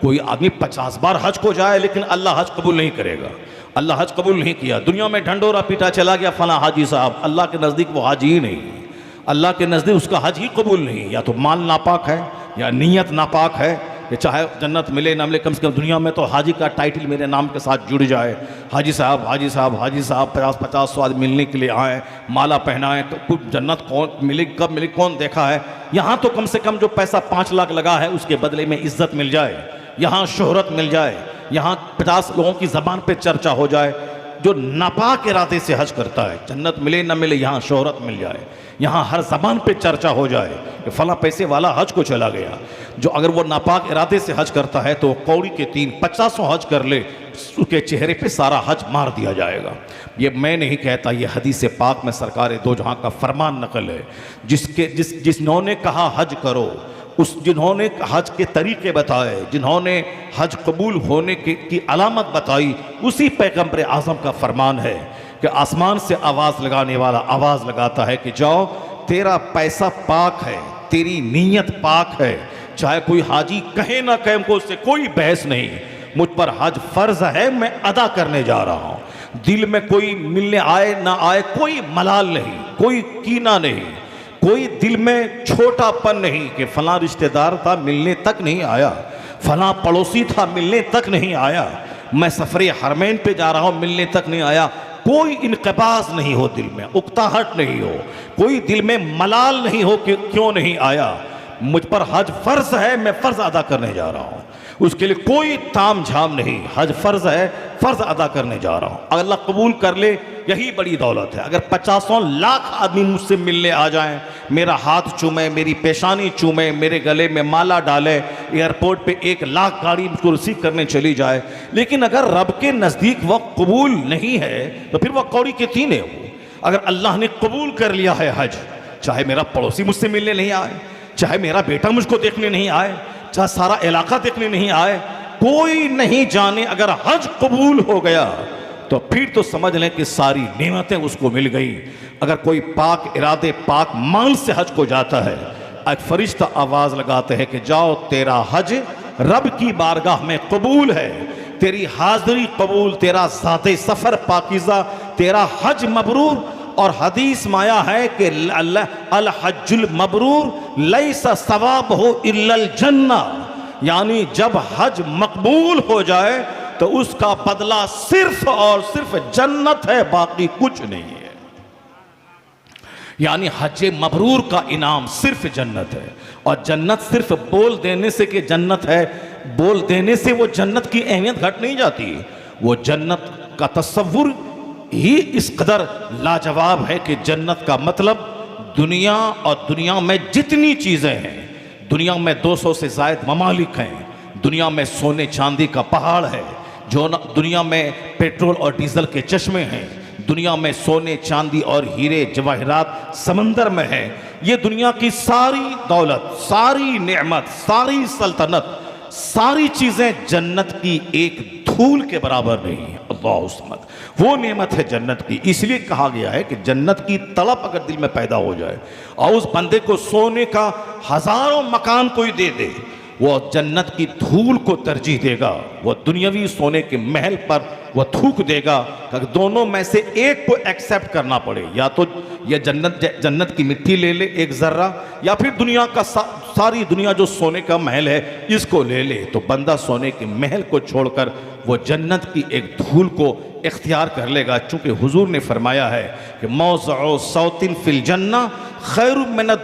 कोई आदमी 50 बार हज को जाए लेकिन अल्लाह हज कबूल नहीं करेगा, अल्लाह हज कबूल नहीं किया, दुनिया में ढंडोरा पीटा चला गया फला हाजी साहब, अल्लाह के नज़दीक वो हाजी ही नहीं, अल्लाह के नज़दीक उसका हज ही कबूल नहीं। या तो माल नापाक है या नीयत नापाक है, कि चाहे जन्नत मिले ना मिले कम से कम दुनिया में तो हाजी का टाइटल मेरे नाम के साथ जुड़ जाए। हाजी साहब हाजी साहब हाजी साहब 50-50 स्वाद मिलने के लिए आए, माला पहनाएं, तो कुछ जन्नत कौन मिले कब मिले कौन देखा है। यहाँ तो कम से कम जो पैसा 5 लाख लगा है उसके बदले में इज्जत मिल जाए, यहाँ शोहरत मिल जाए, यहाँ 50 लोगों की ज़बान पे चर्चा हो जाए। जो नापाक इरादे से हज करता है, जन्नत मिले न मिले यहाँ शोहरत मिल जाए, यहाँ हर ज़बान पे चर्चा हो जाए कि फला पैसे वाला हज को चला गया। जो अगर वो नापाक इरादे से हज करता है तो कौड़ी के 50 हज कर ले, उसके चेहरे पे सारा हज मार दिया जाएगा। ये मैं नहीं कहता, ये हदीस पाक में सरकार दो जहाँ का फरमान नकल है। जिन्होंने कहा हज करो, जिन्होंने हज के तरीके बताए, जिन्होंने हज कबूल होने की अलामत बताई, उसी पैगंबर आज़म का फरमान है कि आसमान से आवाज़ लगाने वाला आवाज़ लगाता है कि जाओ, तेरा पैसा पाक है, तेरी नीयत पाक है। चाहे कोई हाजी कहे ना कहे, हमको उससे कोई बहस नहीं, मुझ पर हज फ़र्ज है, मैं अदा करने जा रहा हूँ। दिल में कोई मिलने आए ना आए कोई मलाल नहीं, कोई कीना नहीं, कोई दिल में छोटापन नहीं कि फलां रिश्तेदार था मिलने तक नहीं आया, फलां पड़ोसी था मिलने तक नहीं आया, मैं सफ़रे हरमैन पे जा रहा हूँ मिलने तक नहीं आया। कोई इनक़बाज़ नहीं हो, दिल में उकताहट नहीं हो, कोई दिल में मलाल नहीं हो कि क्यों नहीं आया। मुझ पर हज फ़र्ज़ है, मैं फ़र्ज़ अदा करने जा रहा हूँ, उसके लिए कोई ताम झाम नहीं, हज फ़र्ज़ है, फ़र्ज़ अदा करने जा रहा हूँ। अल्लाह कबूल कर ले, यही बड़ी दौलत है। अगर 50 लाख आदमी मुझसे मिलने आ जाएं, मेरा हाथ चूमे, मेरी पेशानी चूमे, मेरे गले में माला डाले, एयरपोर्ट पे 1 लाख गाड़ी मुझको रिसीव करने चली जाए, लेकिन अगर रब के नज़दीक वह कबूल नहीं है तो फिर वह कौड़ी के 3 है। वो अगर अल्लाह ने कबूल कर लिया है हज, चाहे मेरा पड़ोसी मुझसे मिलने नहीं आए, चाहे मेरा बेटा मुझको देखने नहीं आए, चाहे सारा इलाका देखने नहीं आए, कोई नहीं जाने, अगर हज कबूल हो गया तो फिर तो समझ लें कि सारी नेमतें उसको मिल गई। अगर कोई पाक इरादे पाक माल से हज को जाता है, एक फरिश्ता आवाज़ लगाते हैं कि जाओ, तेरा हज रब की बारगाह में कबूल है, तेरी हाज़िरी कबूल, तेरा ज़ाते सफ़र पाकीज़ा, तेरा हज मबरूर। और हदीस माया है कि अल हज्जुल मबरूर लैसा सवाबहु इल्लल जन्ना, यानी जब हज मकबूल हो जाए तो उसका बदला सिर्फ और सिर्फ जन्नत है, बाकी कुछ नहीं है। यानी हज मबरूर का इनाम सिर्फ जन्नत है। और जन्नत सिर्फ बोल देने से कि जन्नत है, बोल देने से वो जन्नत की अहमियत घट नहीं जाती। वो जन्नत का तस्वुर ही इस कदर लाजवाब है कि जन्नत का मतलब दुनिया और दुनिया में जितनी चीज़ें हैं, दुनिया में 200 से ज़ायद ममालिक हैं, दुनिया में सोने चांदी का पहाड़ है, जो दुनिया में पेट्रोल और डीजल के चश्मे हैं, दुनिया में सोने चांदी और हीरे जवाहरात समंदर में है। ये दुनिया की सारी दौलत, सारी नेमत, सारी सल्तनत, सारी चीज़ें जन्नत की एक धूल के बराबर नहीं है। अल्लाह समद, वो नेमत है जन्नत की। इसलिए कहा गया है कि जन्नत की तड़प अगर दिल में पैदा हो जाए और उस बंदे को सोने का हज़ारों मकान कोई दे दे, वो जन्नत की धूल को तरजीह देगा, वो दुनियावी सोने के महल पर वो थूक देगा कि दोनों में से एक को एक्सेप्ट करना पड़े, या तो ये जन्नत की मिट्टी ले ले एक जर्रा, या फिर दुनिया का सारी दुनिया जो सोने का महल है इसको ले ले। तो बंदा सोने के महल को छोड़कर वो जन्नत की एक धूल को इख्तियार कर लेगा। चूंकि हुजूर ने फरमाया है कि मौज़अ सौतिन फिल जन्ना खैरुम मिन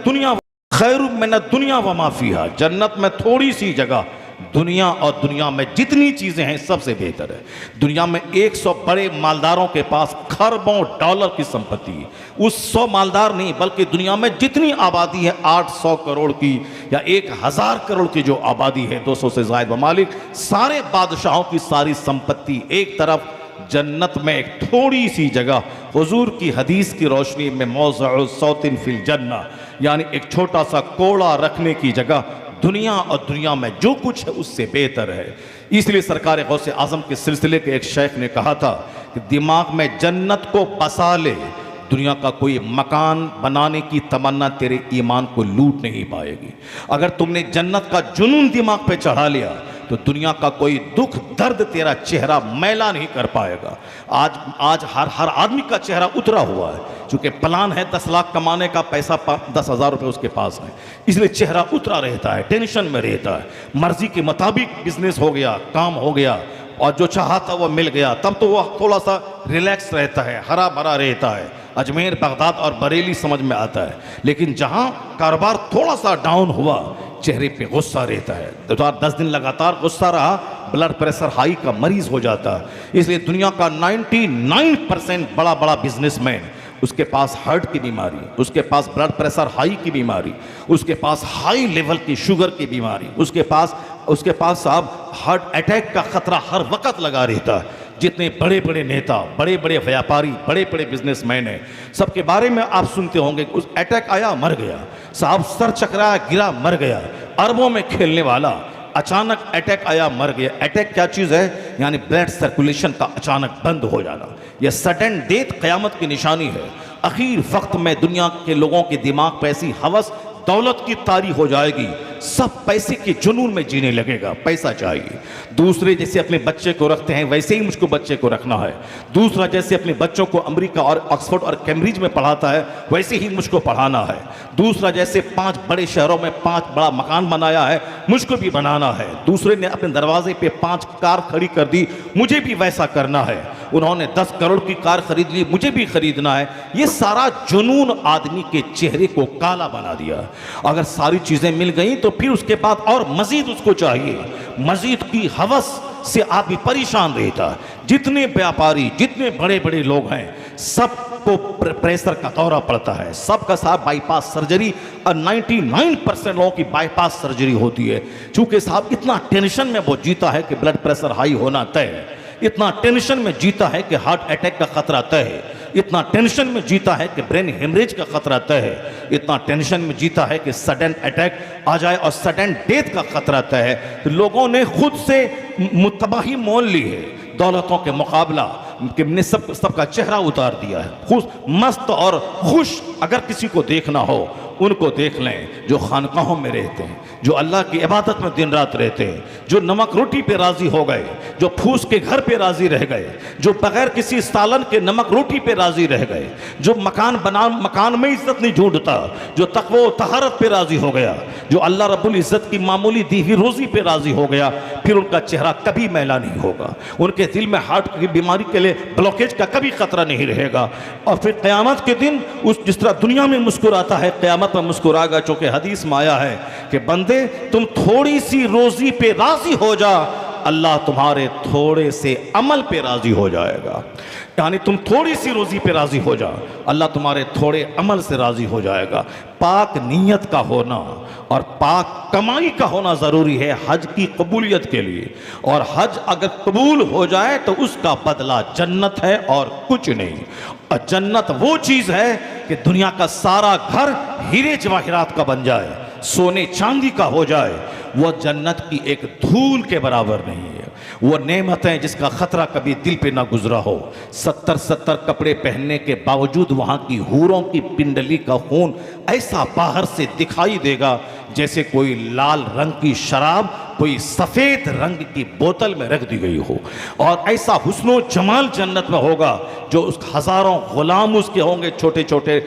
दुनिया व मा फीहा, जन्नत में थोड़ी सी जगह दुनिया और दुनिया में जितनी चीज़ें हैं सबसे बेहतर है। दुनिया में 100 बड़े मालदारों के पास खरबों डॉलर की संपत्ति है। उस 100 मालदार नहीं बल्कि दुनिया में जितनी आबादी है 800 करोड़ की या 1000 करोड़ की जो आबादी है, 200 से ज़ायद ममालिक, सारे बादशाहों की सारी संपत्ति एक तरफ, जन्नत में एक थोड़ी सी जगह। हुजूर की हदीस की रोशनी में मौज़अ सौतिन फिल जन्ना, यानी एक छोटा सा कोड़ा रखने की जगह दुनिया और दुनिया में जो कुछ है उससे बेहतर है। इसलिए सरकार गौसे आज़म के सिलसिले के एक शेख ने कहा था कि दिमाग में जन्नत को बसा ले, दुनिया का कोई मकान बनाने की तमन्ना तेरे ईमान को लूट नहीं पाएगी। अगर तुमने जन्नत का जुनून दिमाग पे चढ़ा लिया तो दुनिया का कोई दुख दर्द तेरा चेहरा मैला नहीं कर पाएगा। आज हर आदमी का चेहरा उतरा हुआ है, चूँकि प्लान है 10 लाख कमाने का, पैसा 10,000 रुपये उसके पास है, इसलिए चेहरा उतरा रहता है, टेंशन में रहता है। मर्जी के मुताबिक बिजनेस हो गया, काम हो गया और जो चाहा था वो मिल गया, तब तो वह थोड़ा सा रिलैक्स रहता है, हरा भरा रहता है। अजमेर, बगदाद और बरेली समझ में आता है। लेकिन जहाँ कारोबार थोड़ा सा डाउन हुआ, चेहरे पे गुस्सा रहता है। 10 दिन लगातार गुस्सा रहा, ब्लड प्रेशर हाई का मरीज हो जाता है। इसलिए दुनिया का 99% बड़ा बिजनेसमैन, उसके पास हार्ट की बीमारी, उसके पास ब्लड प्रेशर हाई की बीमारी, उसके पास हाई लेवल की शुगर की बीमारी, उसके पास साहब हार्ट अटैक का खतरा हर वक्त लगा रहता है। जितने बड़े बड़े नेता, बड़े बड़े व्यापारी, बड़े बड़े बिजनेसमैन हैं, सबके बारे में आप सुनते होंगे कि उस अटैक आया मर गया, साहब सर चकराया गिरा मर गया। अरबों में खेलने वाला अचानक अटैक आया मर गया। अटैक क्या चीज़ है? यानी ब्लड सर्कुलेशन का अचानक बंद हो जाना। यह सडन डेथ क़यामत की निशानी है। आखिर वक्त में दुनिया के लोगों के दिमाग पे ऐसी हवस दौलत की तारी हो जाएगी, सब पैसे के जुनून में जीने लगेगा। पैसा चाहिए। दूसरे जैसे अपने बच्चे को रखते हैं वैसे ही मुझको बच्चे को रखना है। दूसरा जैसे अपने बच्चों को अमेरिका और ऑक्सफोर्ड और कैम्ब्रिज में पढ़ाता है वैसे ही मुझको पढ़ाना है। दूसरा जैसे 5 बड़े शहरों में 5 बड़ा मकान बनाया है, मुझको भी बनाना है। दूसरे ने अपने दरवाजे पे 5 कार खड़ी कर दी, मुझे भी वैसा करना है। उन्होंने 10 करोड़ की कार खरीद ली, मुझे भी खरीदना है। ये सारा जुनून आदमी के चेहरे को काला बना दिया। अगर सारी चीजें मिल गई तो फिर उसके बाद और मजीद उसको चाहिए। मजीद की हवस से आदमी परेशान रहता है। जितने व्यापारी, जितने बड़े बड़े लोग हैं, सबको प्रेशर का दौरा पड़ता है। सबका साहब बाईपास सर्जरी, और 99% लोगों की बाईपास सर्जरी होती है। चूंकि साहब इतना टेंशन में वो जीता है कि ब्लड प्रेशर हाई होना तय है, इतना टेंशन में जीता है कि हार्ट अटैक का खतरा तय है, इतना टेंशन में जीता है कि ब्रेन हेमरेज का खतरा तय है, इतना टेंशन में जीता है कि सडन अटैक आ जाए और सडन डेथ का खतरा तय है। तो लोगों ने खुद से तबाही मोल ली है। दौलतों के मुकाबला ने सबका चेहरा उतार दिया है। खुश, मस्त और खुश अगर किसी को देखना हो उनको देख लें जो खानकाहों में रहते हैं, जो अल्लाह की इबादत में दिन रात रहते हैं, जो नमक रोटी पे राजी हो गए, जो फूस के घर पे राजी रह गए, जो बगैर किसी सालन के नमक रोटी पे राजी रह गए, जो मकान में इज्जत नहीं ढूंढता, जो तक़वा तहारत पे राजी हो गया, जो अल्लाह रब्बुल इज़्ज़त की मामूली दी हुई रोज़ी पे राजी हो गया, फिर उनका चेहरा कभी मैला नहीं होगा। उनके दिल में हार्ट की बीमारी के लिए ब्लॉकेज का कभी खतरा नहीं रहेगा। और फिर क़यामत के दिन उस जिस तरह दुनिया में मुस्कुराता है क़यामत में मुस्कुराएगा। चूंकि हदीस में आया है कि बंदे तुम थोड़ी सी रोजी पे राजी हो जा, अल्लाह तुम्हारे थोड़े से अमल पे राजी हो जाएगा। यानी तुम थोड़ी सी रोजी पे राजी हो जा, अल्लाह तुम्हारे थोड़े अमल से राजी हो जाएगा। पाक नीयत का होना और पाक कमाई का होना ज़रूरी है हज की कबूलियत के लिए। और हज अगर कबूल हो जाए तो उसका बदला जन्नत है और कुछ नहीं। और जन्नत वो चीज़ है कि दुनिया का सारा घर हीरे जवाहिरात का बन जाए, सोने चांदी का हो जाए, वह जन्नत की एक धूल के बराबर नहीं है। वो नेमतें जिसका खतरा कभी दिल पे ना गुजरा हो। 70 कपड़े पहनने के बावजूद वहाँ की हूरों की पिंडली का खून ऐसा बाहर से दिखाई देगा जैसे कोई लाल रंग की शराब कोई सफ़ेद रंग की बोतल में रख दी गई हो। और ऐसा हुस्नो जमाल जन्नत में होगा जो उस हज़ारों गुलाम उसके होंगे, छोटे छोटे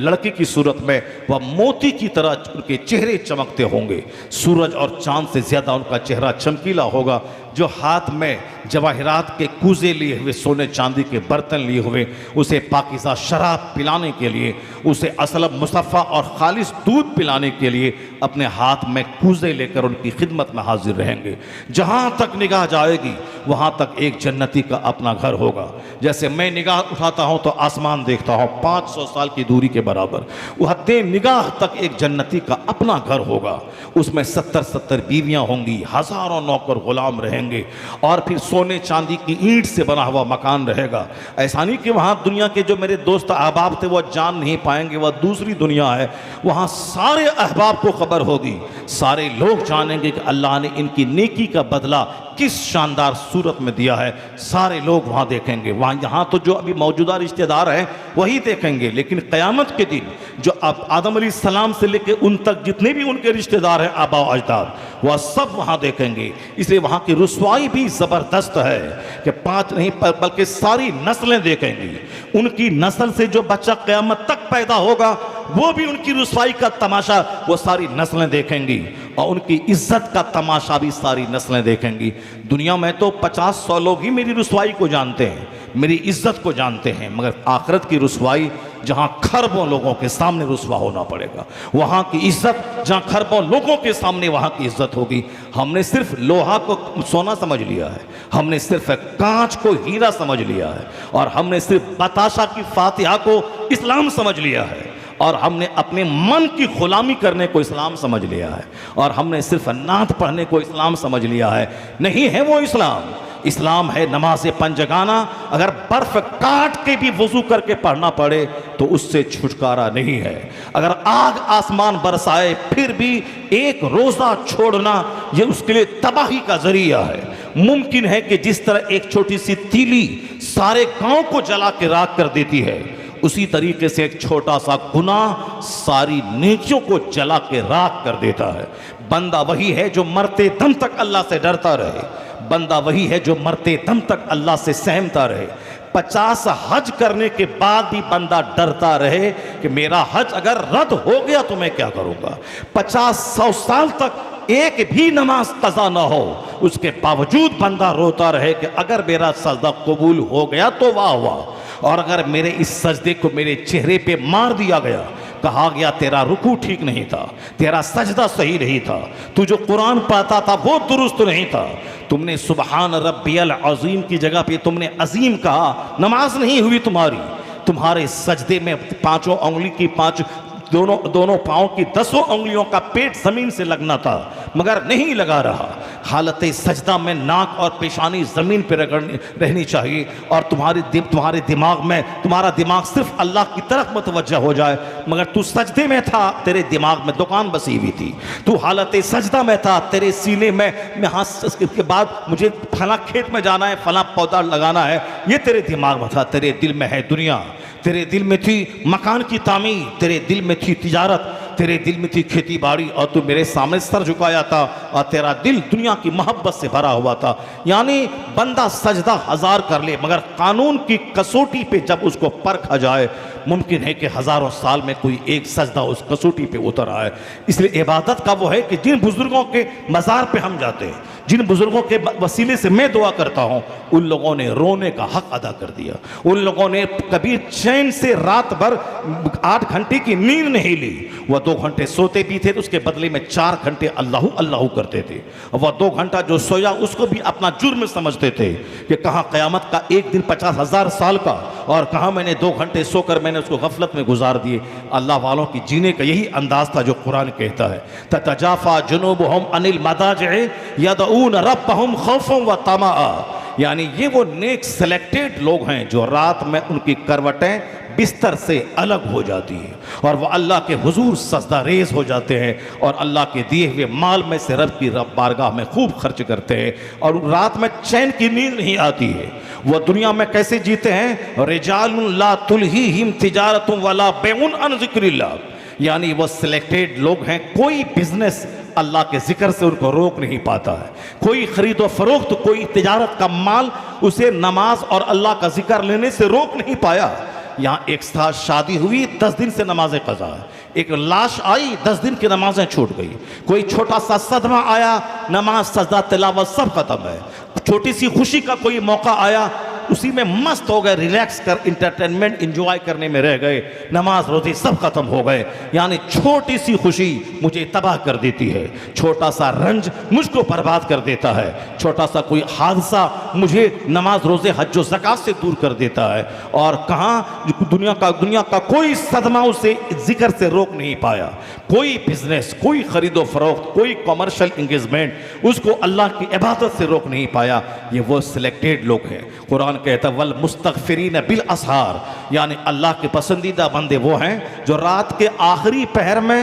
लड़के की सूरत में, वह मोती की तरह उनके चेहरे चमकते होंगे। सूरज और चांद से ज़्यादा उनका चेहरा चमकीला होगा। जो हाथ में जवाहरात के कूजे लिए हुए, सोने चांदी के बर्तन लिए हुए, उसे पाकीज़ा शराब पिलाने के लिए, उसे असलब मुसफ़ा और खालिस दूध पिलाने के लिए अपने हाथ में कूजे लेकर उनकी खिदमत में हाजिर रहेंगे। जहाँ तक निगाह जाएगी वहाँ तक एक जन्नती का अपना घर होगा। जैसे मैं निगाह उठाता हूँ तो आसमान देखता हूँ 500 साल की दूरी के बराबर, वह निगाह तक एक जन्नती का अपना घर होगा। उसमें 70 बीवियाँ होंगी, हज़ारों नौकर गुलाम रहेंगे और फिर सोने चांदी की ईंट से बना हुआ मकान रहेगा। ऐसा नहीं कि वहाँ दुनिया के जो मेरे दोस्त अहबाब थे वो जान नहीं पाएंगे, वह दूसरी दुनिया है। वहाँ सारे अहबाब को खबर होगी, सारे लोग जानेंगे कि अल्लाह ने इनकी नेकी का बदला किस शानदार सूरत में दिया है। सारे लोग वहाँ देखेंगे। वहाँ यहाँ तो जो अभी मौजूदा रिश्तेदार हैं वही देखेंगे, लेकिन क़यामत के दिन जो अब आदम अलैहिस्सलाम से लेकर उन तक जितने भी उनके रिश्तेदार हैं, आबा व अजदाद, वह सब वहाँ देखेंगे। इसलिए वहाँ की रुसवाई भी ज़बरदस्त है कि 5 नहीं बल्कि सारी नस्लें देखेंगी। उनकी नस्ल से जो बच्चा क़यामत तक पैदा होगा वो भी उनकी रुसवाई का तमाशा वो सारी नस्लें देखेंगी, और उनकी इज्जत का तमाशा भी सारी नस्लें देखेंगी। दुनिया में तो 50-100 लोग ही मेरी रुसवाई को जानते हैं, मेरी इज्जत को जानते हैं, मगर आखिरत की रुसवाई जहाँ खरबों लोगों के सामने रुसवा होना पड़ेगा, वहाँ की इज्जत जहाँ खरबों लोगों के सामने वहाँ की इज्जत होगी। हमने सिर्फ लोहा को सोना समझ लिया है, हमने सिर्फ कांच को हीरा समझ लिया है, और हमने सिर्फ बताशा की फातिहा को इस्लाम समझ लिया है, और हमने अपने मन की गुलामी करने को इस्लाम समझ लिया है, और हमने सिर्फ नात पढ़ने को इस्लाम समझ लिया है। नहीं है वो इस्लाम। इस्लाम है नमाज पंजगाना। अगर बर्फ काट के भी वजू करके पढ़ना पड़े तो उससे छुटकारा नहीं है। अगर आग आसमान बरसाए फिर भी एक रोज़ा छोड़ना ये उसके लिए तबाही का जरिया है। मुमकिन है कि जिस तरह एक छोटी सी तीली सारे गांव को जला के राख कर देती है, उसी तरीके से एक छोटा सा गुनाह सारी नेकियों को जला के राख कर देता है। बंदा वही है जो मरते दम तक अल्लाह से डरता रहे, बंदा वही है जो मरते दम तक अल्लाह से सहमता रहे। 50 हज करने के बाद भी बंदा डरता रहे कि मेरा हज अगर रद्द हो गया तो मैं क्या करूंगा। 50-100 साल तक एक भी नमाज कज़ा ना हो, उसके बावजूद बंदा रोता रहे कि अगर मेरा सजदा कबूल हो गया तो वाह वाह, और अगर मेरे इस सजदे को मेरे चेहरे पे मार दिया गया, कहा गया तेरा रुकू ठीक नहीं था, तेरा सजदा सही नहीं था, तू जो कुरान पढ़ता था वो दुरुस्त नहीं था, तुमने सुबहान रब्बियल अज़ीम की जगह पे तुमने अजीम कहा, नमाज नहीं हुई तुम्हारी। तुम्हारे सजदे में 5 उंगली की 5 दोनों पाँव की 10 उंगलियों का पेट जमीन से लगना था, मगर नहीं लगा रहा। हालत सजदा में नाक और पेशानी जमीन पर रहनी चाहिए, और तुम्हारे दिमाग में तुम्हारा दिमाग सिर्फ अल्लाह की तरफ मुतवज्जह हो जाए, मगर तू सजदे में था, तेरे दिमाग में दुकान बसी हुई थी। तू हालत सजदा में था, तेरे सीने में हाँ इसके बाद मुझे फला खेत में जाना है, फला पौधा लगाना है, ये तेरे दिमाग में था। तेरे दिल में है दुनिया, तेरे दिल में थी मकान की तामीर, तेरे दिल में थी तिजारत, तेरे दिल में थी खेती बाड़ी, और तू मेरे सामने सर झुकाया था, और तेरा दिल दुनिया की मोहब्बत से भरा हुआ था। यानी बंदा सजदा 1000 कर ले, मगर कानून की कसौटी पे जब उसको परखा जाए, मुमकिन है कि हज़ारों साल में कोई एक सजदा उस कसौटी पे उतर आए। इसलिए इबादत का वो है कि जिन बुजुर्गों के मज़ार पे हम जाते हैं, जिन बुजुर्गों के वसीले से मैं दुआ करता हूँ, उन लोगों ने रोने का हक अदा कर दिया। उन लोगों ने कभी चैन से रात भर 8 घंटे की नींद नहीं ली, वह 2 घंटे सोते भी थे तो उसके बदले में 4 घंटे अल्लाहू अल्लाहू करते थे। वह 2 घंटा जो सोया उसको भी अपना जुर्म समझते थे कि कहाँ क़यामत का एक दिन 50,000 साल का, और कहाँ मैंने 2 घंटे सोकर मैंने उसको गफलत में गुजार दिए। अल्लाह वालों की जीने का यही अंदाज था जो कुरान कहता है, ततजाफा जुनूबुहुम अनिल मदाजिअ यदऊन रब्बहुम खौफन व तमा। यानी ये वो नेक सेलेक्टेड लोग हैं जो रात में उनकी करवटें बिस्तर से अलग हो जाती हैं और वह अल्लाह के हुजूर सजदा रेज हो जाते हैं और अल्लाह के दिए हुए माल में से रब की बारगाह में खूब खर्च करते हैं और रात में चैन की नींद नहीं आती है। वह दुनिया में कैसे जीते हैं? रिजालुन ला तुल्हीहिम तिजारतुन वला बैउन अन ज़िक्रिल्लाह, यानी वह सिलेक्टेड लोग हैं, कोई बिजनेस अल्लाह के जिक्र से उनको रोक नहीं पाता है, कोई खरीद और फरोख्त, कोई तिजारत का माल उसे नमाज और अल्लाह का जिक्र लेने से रोक नहीं पाया। यहाँ एक साथ शादी हुई, 10 दिन से नमाजें कज़ा है, एक लाश आई, 10 दिन की नमाजें छूट गई, कोई छोटा सा सदमा आया, नमाज सजदा तिलावत सब खत्म है, छोटी सी खुशी का कोई मौका आया, उसी में मस्त हो गए, रिलैक्स कर इंटरटेनमेंट इंजॉय करने में रह गए, नमाज रोज़े सब खत्म हो गए। यानी छोटी सी खुशी मुझे तबाह कर देती है, छोटा सा रंज मुझको बर्बाद कर देता है, छोटा सा कोई हादसा मुझे नमाज रोज़े हज व ज़कात से दूर कर देता है। और कहाँ दुनिया का कोई सदमा उसे जिक्र से रोक नहीं पाया, कोई बिजनेस, कोई खरीदो फरोख्त, कोई कॉमर्शियल इंगेजमेंट उसको अल्लाह की इबादत से रोक नहीं पाया। ये वो सिलेक्टेड लोग हैं। कुरान कहता है वल मुस्तगफिरीन बिल असहार, यानी अल्लाह के पसंदीदा बंदे वो हैं जो रात के आखिरी पहर में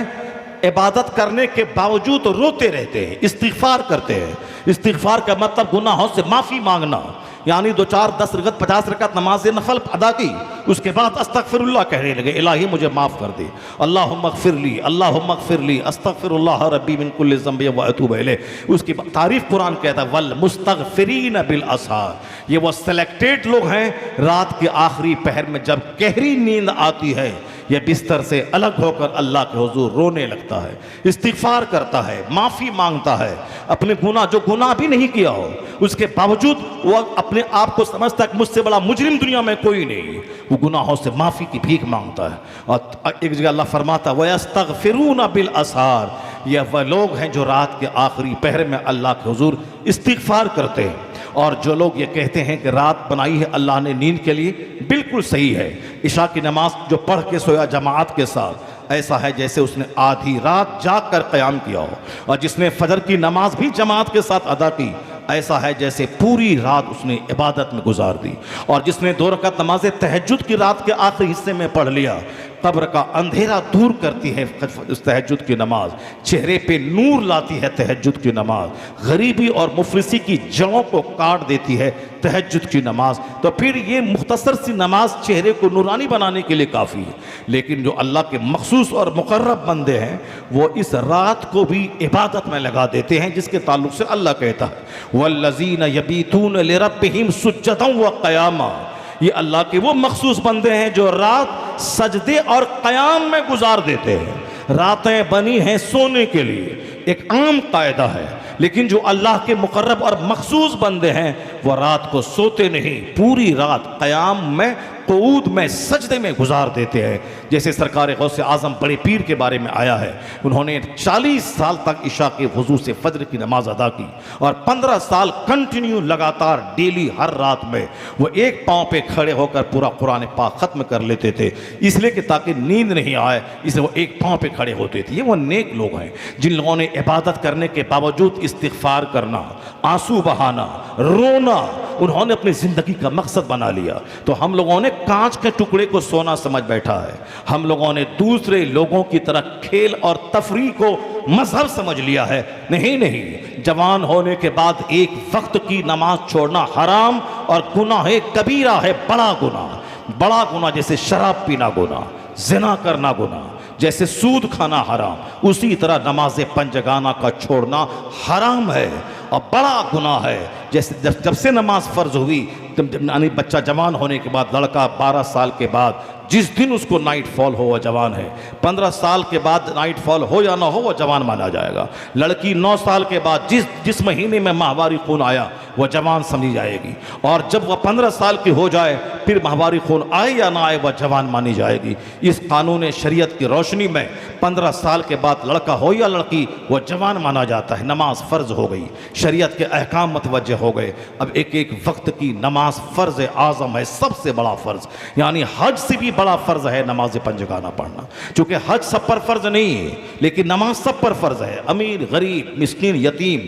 इबादत करने के बावजूद रोते रहते हैं, इस्तिगफार करते हैं। इस्तिगफार का मतलब गुनाहों से माफ़ी मांगना, यानी 2 4 10 रकत 50 रकत नमाज नफल अदा की, उसके बाद अस्तगफिरुल्लाह कहने लगे, इलाही मुझे माफ़ कर दे, अल्लाहुम्मा अग़फ़िरली, अल्लाहुम्मा अग़फ़िरली, अस्तगफिरुल्लाह रब्बी मिन कुल्लि ज़ंबि व अतूबु इलैह। उसकी तारीफ़ कुरान कहता है वल मुस्तगफिरीन बिल असहार, ये वो सेलेक्टेड लोग हैं रात के आखिरी पहर में जब गहरी नींद आती है, यह बिस्तर से अलग होकर अल्लाह के हुजूर रोने लगता है, इस्तिगफार करता है, माफ़ी मांगता है, अपने जो गुनाह भी नहीं किया हो उसके बावजूद वह अपने आप को समझता है कि मुझसे बड़ा मुजरिम दुनिया में कोई नहीं, वो गुनाहों से माफ़ी की भीख मांगता है। और एक जगह अल्लाह फरमाता है वयस्तगफिरून बिल असहार, यह वह लोग हैं जो रात के आखिरी पहर में अल्लाह के हुजूर इस्तिगफार करते हैं। और जो लोग ये कहते हैं कि रात बनाई है अल्लाह ने नींद के लिए, बिल्कुल सही है। इशा की नमाज जो पढ़ के सोया जमात के साथ, ऐसा है जैसे उसने आधी रात जाग कर क़याम किया हो, और जिसने फजर की नमाज भी जमात के साथ अदा की, ऐसा है जैसे पूरी रात उसने इबादत में गुजार दी। और जिसने 2 रकात नमाज तहज्जुद की रात के आखिरी हिस्से में पढ़ लिया, कब्र का अंधेरा दूर करती है उस तहज्जुद की नमाज, चेहरे पे नूर लाती है तहज्जुद की नमाज, गरीबी और मुफलिसी की जड़ों को काट देती है तहज्जुद की नमाज। तो फिर ये मुख्तसर सी नमाज चेहरे को नूरानी बनाने के लिए काफ़ी है। लेकिन जो अल्लाह के मखसूस और मुकर्रब बंदे हैं वो इस रात को भी इबादत में लगा देते हैं, जिसके ताल्लुक से अल्लाह कहता है वल्लज़ीना यबीतून लिरब्बिहिम सुज्जदन व क़यामा, ये अल्लाह के वो मखसूस बंदे हैं जो रात सजदे और क़याम में गुजार देते हैं। रातें बनी हैं सोने के लिए, एक आम कायदा है, लेकिन जो अल्लाह के मुकर्रब और मखसूस बंदे हैं वह रात को सोते नहीं, पूरी रात क़याम में, क़ुऊद में, सजदे में गुजार देते हैं। जैसे सरकार गौसे आज़म बड़े पीर के बारे में आया है, उन्होंने 40 साल तक इशा के वज़ू से फजर की नमाज अदा की और 15 साल कंटिन्यू लगातार डेली हर रात में वो एक पाँव पे खड़े होकर पूरा कुरान पाक ख़त्म कर लेते थे, इसलिए कि ताकि नींद नहीं आए, इसलिए वो एक पाँव पे खड़े होते थे। ये वो नेक लोग हैं जिन लोगों ने इबादत करने के बावजूद इस्तिग़फ़ार करना, आंसू बहाना, रोना उन्होंने अपनी ज़िंदगी का मकसद बना लिया। तो हम लोगों ने कांच के टुकड़े को सोना समझ बैठा है, हम लोगों ने दूसरे लोगों की तरह खेल और तफरीह को मजहब समझ लिया है। नहीं नहीं, जवान होने के बाद एक वक्त की नमाज छोड़ना हराम और गुनाह कबीरा है, बड़ा गुनाह, जैसे शराब पीना गुनाह, जिना करना गुनाह, जैसे सूद खाना हराम, उसी तरह नमाज पंजगाना का छोड़ना हराम है और बड़ा गुनाह है। जैसे जब से नमाज फ़र्ज हुई, यानी बच्चा जवान होने के बाद, लड़का 12 साल के बाद जिस दिन उसको नाइट फॉल हो वह जवान है, 15 साल के बाद नाइट फॉल हो या ना हो वह जवान माना जाएगा। लड़की 9 साल के बाद जिस महीने में माहवारी खून आया वह जवान समझी जाएगी, और जब वह 15 साल की हो जाए फिर माहवारी खून आए या ना आए वह जवान मानी जाएगी। इस कानून शरीयत की रोशनी में 15 साल के बाद लड़का हो या लड़की वह जवान माना जाता है। नमाज फ़र्ज हो गई, शरीयत के अहकाम मतवज्जे हो गए। अब एक एक वक्त की नमाज फ़र्ज आज़म है, सबसे बड़ा फ़र्ज, यानी हज से भी बड़ा फ़र्ज़ है नमाज पंजगाना पढ़ना। चूँकि हज सब पर फ़र्ज़ नहीं है, लेकिन नमाज सब पर फ़र्ज़ है। अमीर गरीब मिस्कीन यतीम,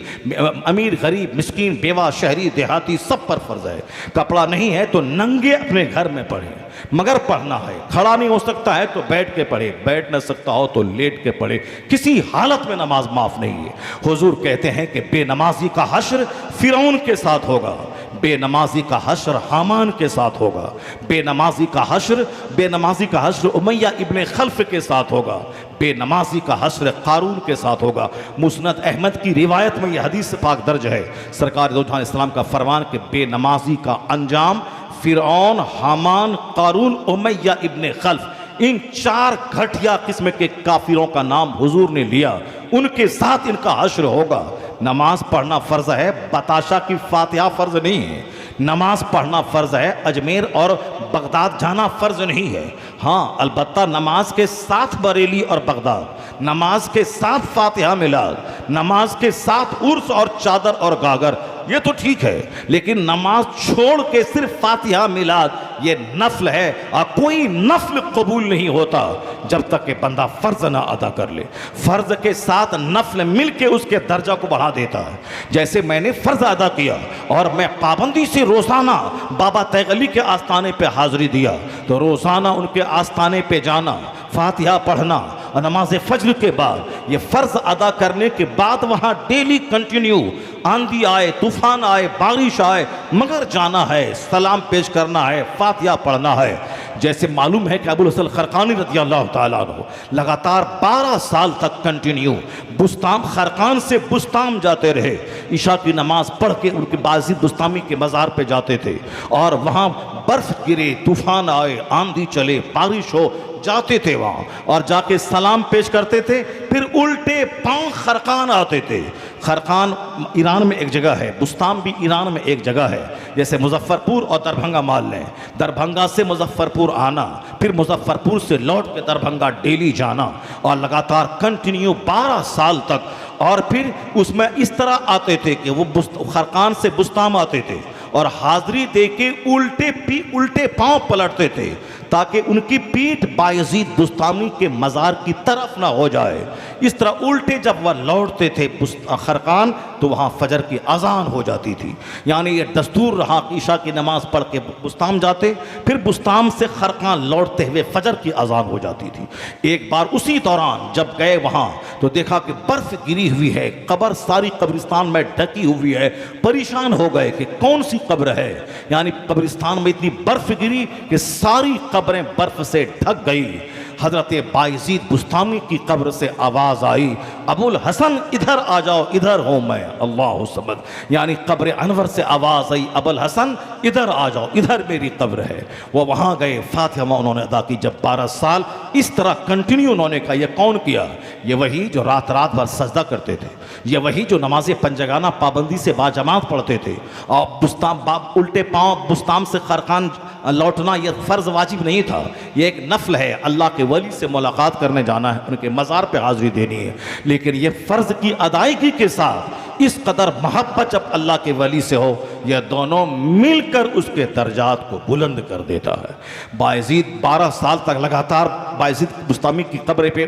अमीर गरीब मिस्कीन बेवा शहरी देहाती सब पर फ़र्ज़ है। कपड़ा नहीं है तो नंगे अपने घर में पढ़े, मगर पढ़ना है। खड़ा नहीं हो सकता है तो बैठ के पढ़े, बैठ न सकता हो तो लेट के पढ़े, किसी हालत में नमाज माफ़ नहीं है। हुजूर कहते हैं कि बेनमाजी का हश्र फिरौन के साथ होगा, बेनमाजी का हश्र हामान के साथ होगा, बेनमाजी का हश्र उमैया इब्ने खल्फ के साथ होगा, बेनमाजी का हश्र कारून के साथ होगा। मुस्नद अहमद की रिवायत में यह हदीस पाक दर्ज है, सरकार दो जहां इस्लाम का फरमान कि बेनमाजी का अंजाम फिरौन, हामान, कारून, उमैया इब्ने खल्फ, इन चार घटिया किस्म के काफिरों का नाम हुजूर ने लिया, उनके साथ इनका हश्र होगा। नमाज पढ़ना फ़र्ज़ है, बताशा की फातिहा फ़र्ज़ नहीं है। नमाज पढ़ना फ़र्ज़ है, अजमेर और बगदाद जाना फ़र्ज़ नहीं है। हाँ, अलबत्ता नमाज के साथ बरेली और बगदाद, नमाज के साथ फातिहा मिलाद, नमाज के साथ उर्स और चादर और गागर, ये तो ठीक है। लेकिन नमाज छोड़ के सिर्फ फातिहा मिलाद ये नफल है, और कोई नफल कबूल नहीं होता जब तक कि बंदा फ़र्ज़ ना अदा कर ले। फ़र्ज़ के साथ नफल मिल के उसके दर्जा को बढ़ा देता है। जैसे मैंने फ़र्ज़ अदा किया और मैं पाबंदी से रोज़ाना बाबा तैगली के आस्थाने पे हाज़िरी दिया, तो रोज़ाना उनके आस्थाने पे जाना, फातिहा पढ़ना और नमाज फज्र के बाद ये फ़र्ज़ अदा करने के बाद वहाँ डेली कंटिन्यू, आंधी आए तूफ़ान आए बारिश आए, मगर जाना है, सलाम पेश करना है, फातिहा पढ़ना है। जैसे मालूम है कि अबुल हसन खरकानी रज़ी अल्लाह ताला अन्हु लगातार 12 साल तक कंटिन्यू बुस्ताम, खरकान से बुस्ताम जाते रहे, ईशा की नमाज पढ़ के उनके बाज़िद बुस्तामी के मज़ार पे जाते थे, और वहाँ बर्फ़ गिरे, तूफ़ान आए, आंधी चले, बारिश हो, जाते थे वहाँ और जाके सलाम पेश करते थे, फिर उल्टे पांव खरकान आते थे। खरकान ईरान में एक जगह है, बुस्ताम भी ईरान में एक जगह है। जैसे मुजफ्फरपुर और दरभंगा मान लें, दरभंगा से मुजफ्फरपुर आना, फिर मुजफ्फरपुर से लौट के दरभंगा डेली जाना, और लगातार कंटिन्यू 12 साल तक। और फिर उसमें इस तरह आते थे कि वो खरकान से बुस्ताम आते थे और हाज़िरी दे के उल्टे पांव पलटते थे, ताकि उनकी पीठ बायजीद बुस्तामी के मज़ार की तरफ ना हो जाए। इस तरह उल्टे जब वह लौटते थे खरकान, तो वहाँ फजर की अजान हो जाती थी। यानी ये दस्तूर रहा कि ईशा की नमाज़ पढ़ के बुस्ताम जाते, फिर बुस्ताम से खरकान लौटते हुए फजर की अजान हो जाती थी। एक बार उसी दौरान जब गए वहाँ, तो देखा कि बर्फ़ गिरी हुई है, कब्र सारी कब्रिस्तान में ढकी हुई है। परेशान हो गए कि कौन सी कब्र है, यानी कब्रिस्तान में इतनी बर्फ़ गिरी कि सारी कब्रें बर्फ़ से ढक गई। हज़रत बायज़ीद बुस्तामी की कब्र से आवाज़ आई, अबुल हसन इधर आ जाओ, इधर हूँ मैं, अल्लाह समद। यानी कब्र अनवर से आवाज़ आई, अबुल हसन इधर आ जाओ, इधर मेरी कब्र है। वो वहाँ गए, फातिहा उन्होंने अदा की। जब 12 साल इस तरह कंटिन्यू उन्होंने कहा। ये कौन किया? ये वही जो रात रात भर सजदा करते थे, ये वही जो नमाज पंजगाना पाबंदी से बाजमात पढ़ते थे, और बुस्ताम उल्टे पाँव बुस्ताम से खरकान लौटना यह फ़र्ज़ वाजिब नहीं था, ये एक नफल है। अल्लाह के वली से मुलाकात करने जाना है, उनके मज़ार पे हाज़िरी देनी है। लेकिन ये फ़र्ज़ की अदायगी के साथ इस कदर मोहब्बत जब अल्लाह के वली से हो, यह दोनों मिलकर उसके दर्जात को बुलंद कर देता है। बायज़ीद 12 साल तक लगातार बायज़ीद बुस्तामी की कब्र पे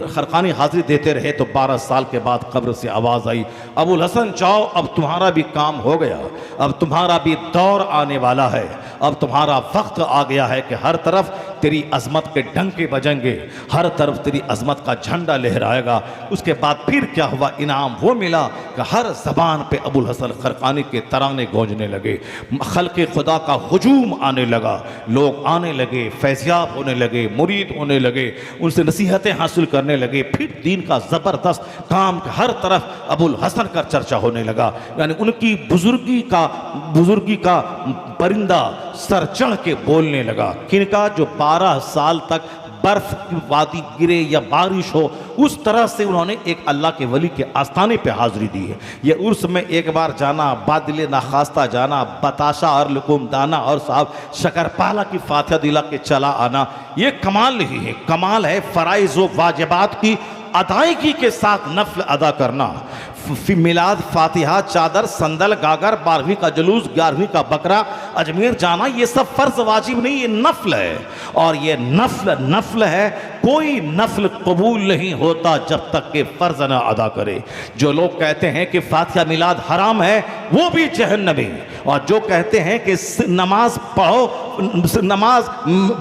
खरकानी हाज़िरी देते रहे, तो 12 साल के बाद कब्र से आवाज़ आई, अबुल हसन जाओ, अब तुम्हारा भी काम हो गया, अब तुम्हारा भी दौर आने वाला है, अब तुम्हारा वक्त आ गया है कि हर तरफ तेरी अज़मत के डंके बजेंगे, हर तरफ तेरी अज़मत का झंडा लहराएगा। उसके बाद फिर क्या हुआ? इनाम वो मिला कि हर ज़बान पे अबुल हसन खरकानी के तराने गूंजने लगे, खल्क़े खुदा का हुजूम आने लगा, लोग आने लगे, फैज़याब होने लगे, मुरीद होने लगे, उनसे नसीहतें हासिल करने लगे। फिर दीन का ज़बरदस्त काम, हर तरफ अबुल हसन का चर्चा होने लगा। यानी उनकी बुजुर्गी का परिंदा सर चढ़ के बोलने लगा। किनका? जो 12 साल तक बर्फ की वादी गिरे या बारिश हो, उस तरह से उन्होंने एक अल्लाह के वली के आस्थाने पे हाज़िरी दी है। ये उर्स में एक बार जाना, बादिल नाखास्ता जाना, बताशा और लुकुम दाना और साहब शक्करपारा की फातिहा दिला के चला आना, ये कमाल नहीं है। कमाल है फ़राइज़ व वाजिबात की अदायगी के साथ नफल अदा करना, मिलाद, फातिहा, चादर, संदल, गागर, 12वीं का जुलूस, 11वीं का बकरा, अजमेर जाना, ये सब फर्ज वाजिब नहीं, ये नफल है। और ये नफल है। कोई नफल कबूल नहीं होता जब तक कि फर्ज ना अदा करे। जो लोग कहते हैं कि फातिहा मिलाद हराम है, वो भी जहन्नमी। और जो कहते हैं कि नमाज पढ़ो, नमाज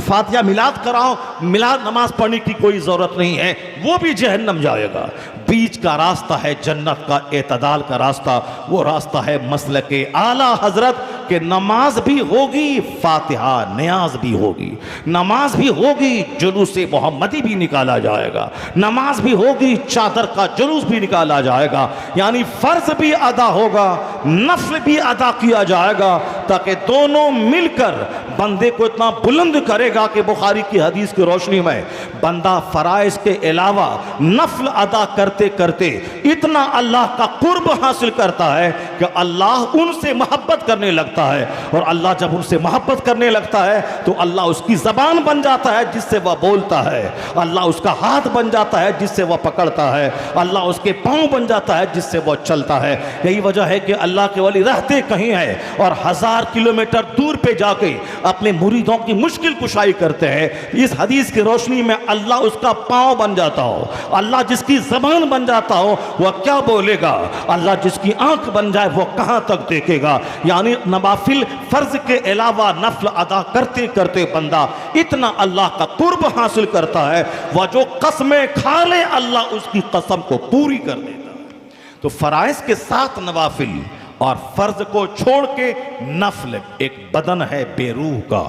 फातिहा मिलाद कराओ, मिलाद नमाज पढ़ने की कोई ज़रूरत नहीं है, वो भी जहन्नम जाएगा। बीच का रास्ता है जन्नत का, एतदाल का रास्ता, वो रास्ता है मसलके आला हजरत के नमाज भी होगी, फातिहा नियाज भी होगी, नमाज भी होगी, जुलूस मोहम्मदी भी निकाला जाएगा, नमाज भी होगी, चादर का जुलूस भी निकाला जाएगा। यानी फर्ज भी अदा होगा, नफल भी अदा किया जाएगा, ताकि दोनों मिलकर बंदे को इतना बुलंद करेगा कि बुखारी की हदीस की रोशनी में बंदा फराइज के अलावा नफल अदा करते करते इतना अल्लाह का कुर्ब हासिल करता है कि अल्लाह उनसे मोहब्बत करने लगता है। और अल्लाह जब उनसे मोहब्बत करने लगता है तो अल्लाह उसकी ज़बान बन जाता है जिससे वह बोलता है, अल्लाह उसका हाथ बन जाता है जिससे वह पकड़ता है, अल्लाह उसके पाँव बन जाता है जिससे वह चलता है। यही वजह है कि अल्लाह के वली रहते कहीं हैं और 1000 किलोमीटर दूर पे जाके अपने मुरीदों की मुश्किल कुशाई करते हैं। इस हदीस की रोशनी में अल्लाह उसका पाँव बन जाता हो, अल्लाह जिसकी ज़बान बन जाता हो, वह क्या बोलेगा, अल्लाह जिसकी आंख बन जाए वो कहां तक देखेगा। यानी नवाफिल फर्ज के अलावा नफल अदा करते करते बंदा इतना अल्लाह का कुर्ब हासिल करता है, वह जो कसमें खा ले अल्लाह उसकी कसम को पूरी कर देता है। तो फराइज के साथ नवाफिल और फर्ज को छोड़ के नफल एक बदन है बेरूह का,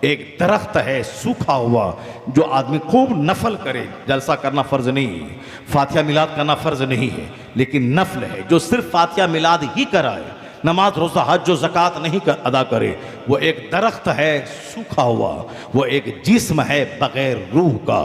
एक दरख्त है सूखा हुआ। जो आदमी खूब नफल करे, जलसा करना फ़र्ज नहीं है, फातिहा मिलाद करना फ़र्ज नहीं है, लेकिन नफल है। जो सिर्फ फातिहा मिलाद ही कराए, नमाज, रोज़ा, हज, जो ज़कात नहीं अदा करे, वो एक दरख्त है सूखा हुआ, वो एक जिस्म है बग़ैर रूह का।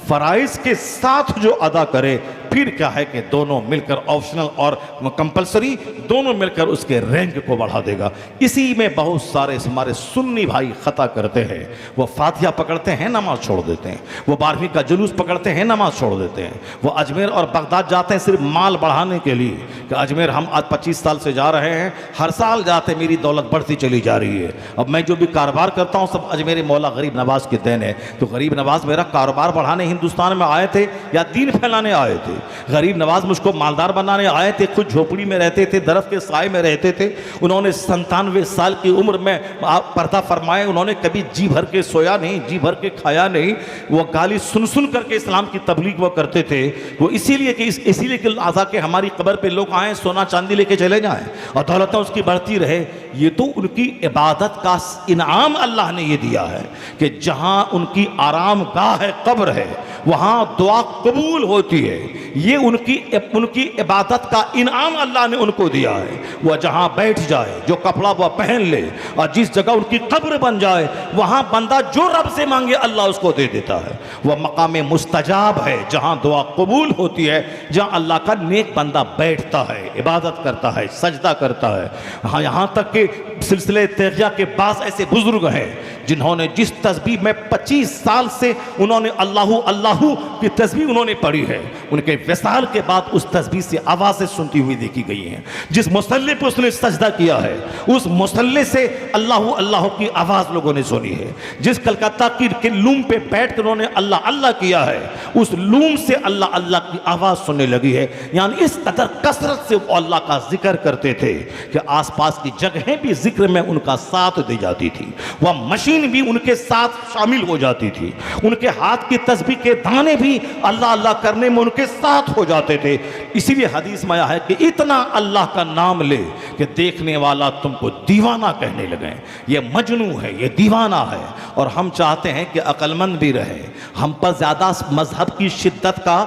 फ़राइज़ के साथ जो अदा करे, फिर क्या है कि दोनों मिलकर, ऑप्शनल और कंपलसरी दोनों मिलकर उसके रैंक को बढ़ा देगा। इसी में बहुत सारे हमारे सुन्नी भाई ख़ता करते हैं। वो फातिहा पकड़ते हैं, नमाज छोड़ देते हैं, वो 12वीं का जुलूस पकड़ते हैं, नमाज छोड़ देते हैं, वो अजमेर और बगदाद जाते हैं सिर्फ माल बढ़ाने के लिए कि अजमेर हम आज 25 साल से जा रहे हैं, हर साल जाते, मेरी दौलत बढ़ती चली जा रही है। अब मैं जो भी कारोबार करता हूँ सब अजमेर मौला गरीब नवाज के देन है। तो गरीब नवाज मेरा कारोबार बढ़ाने हिंदुस्तान में आए थे या दीन फैलाने आए थे? गरीब नवाज मुझको मालदार बनाने आए थे। खुद झोपड़ी में रहते थे, दरख्त के साए में रहते थे। उन्होंने 97 साल की उम्र में पर्दा फरमाए। उन्होंने कभी जी भर के सोया नहीं, जी भर के खाया नहीं। वो गाली सुन सुन करके इस्लाम की तबलीग वो करते थे। वो इसीलिए कि आज़ा के हमारी कब्र पे लोग आए, सोना चांदी लेके चले जाएं और दौलतें उसकी बढ़ती रहे। ये तो उनकी इबादत का इनाम अल्लाह ने ये दिया है कि जहाँ उनकी आराम गाह है, कब्र है, वहाँ दुआ कबूल होती है। ये उनकी इबादत का इनाम अल्लाह ने उनको दिया है। वह जहाँ बैठ जाए, जो कपड़ा वह पहन ले, और जिस जगह उनकी कब्र बन जाए, वहाँ बंदा जो रब से मांगे अल्लाह उसको दे देता है। वह मकाम मुस्तजाब है, जहाँ दुआ कबूल होती है, जहाँ अल्लाह का नेक बंदा बैठता है, इबादत करता है, सजदा करता है। हाँ, यहाँ तक कि सिलसिले तैगिया के पास ऐसे बुजुर्ग हैं जिन्होंने जिस तस्बीह में 25 साल से उन्होंने अल्लाहू अल्लाहू की तस्बीह उन्होंने पढ़ी है, उनके विसाल के बाद उस तस्बीह से आवाज़ें सुनती हुई देखी गई हैं। जिस मुसल्ले पर उसने सजदा किया है, उस मुसल्ले से अल्लाहू अल्लाहू की आवाज़ लोगों ने सुनी है। जिस कलकत्ता के लूम पे बैठ कर उन्होंने अल्लाह अल्लाह किया है, उस लूम से अल्लाह अल्लाह की आवाज़ सुनने लगी है। यानी इस कदर कसरत से वो अल्लाह का जिक्र करते थे कि आसपास की जगहें भी जिक्र में उनका साथ दी जाती थी। वह मशीन भी उनके साथ शामिल हो जाती थी। उनके हाथ की तस्बीह के दाने भी अल्लाह अल्लाह करने में उनके साथ हो जाते थे। इसीलिए हदीस में आया है कि इतना अल्लाह का नाम ले कि देखने वाला तुमको दीवाना कहने लगे। ये मजनू है, ये दीवाना है। और हम चाहते हैं कि अक्लमंद भी रहे, हम पर ज़्यादा मजहब की शिद्दत का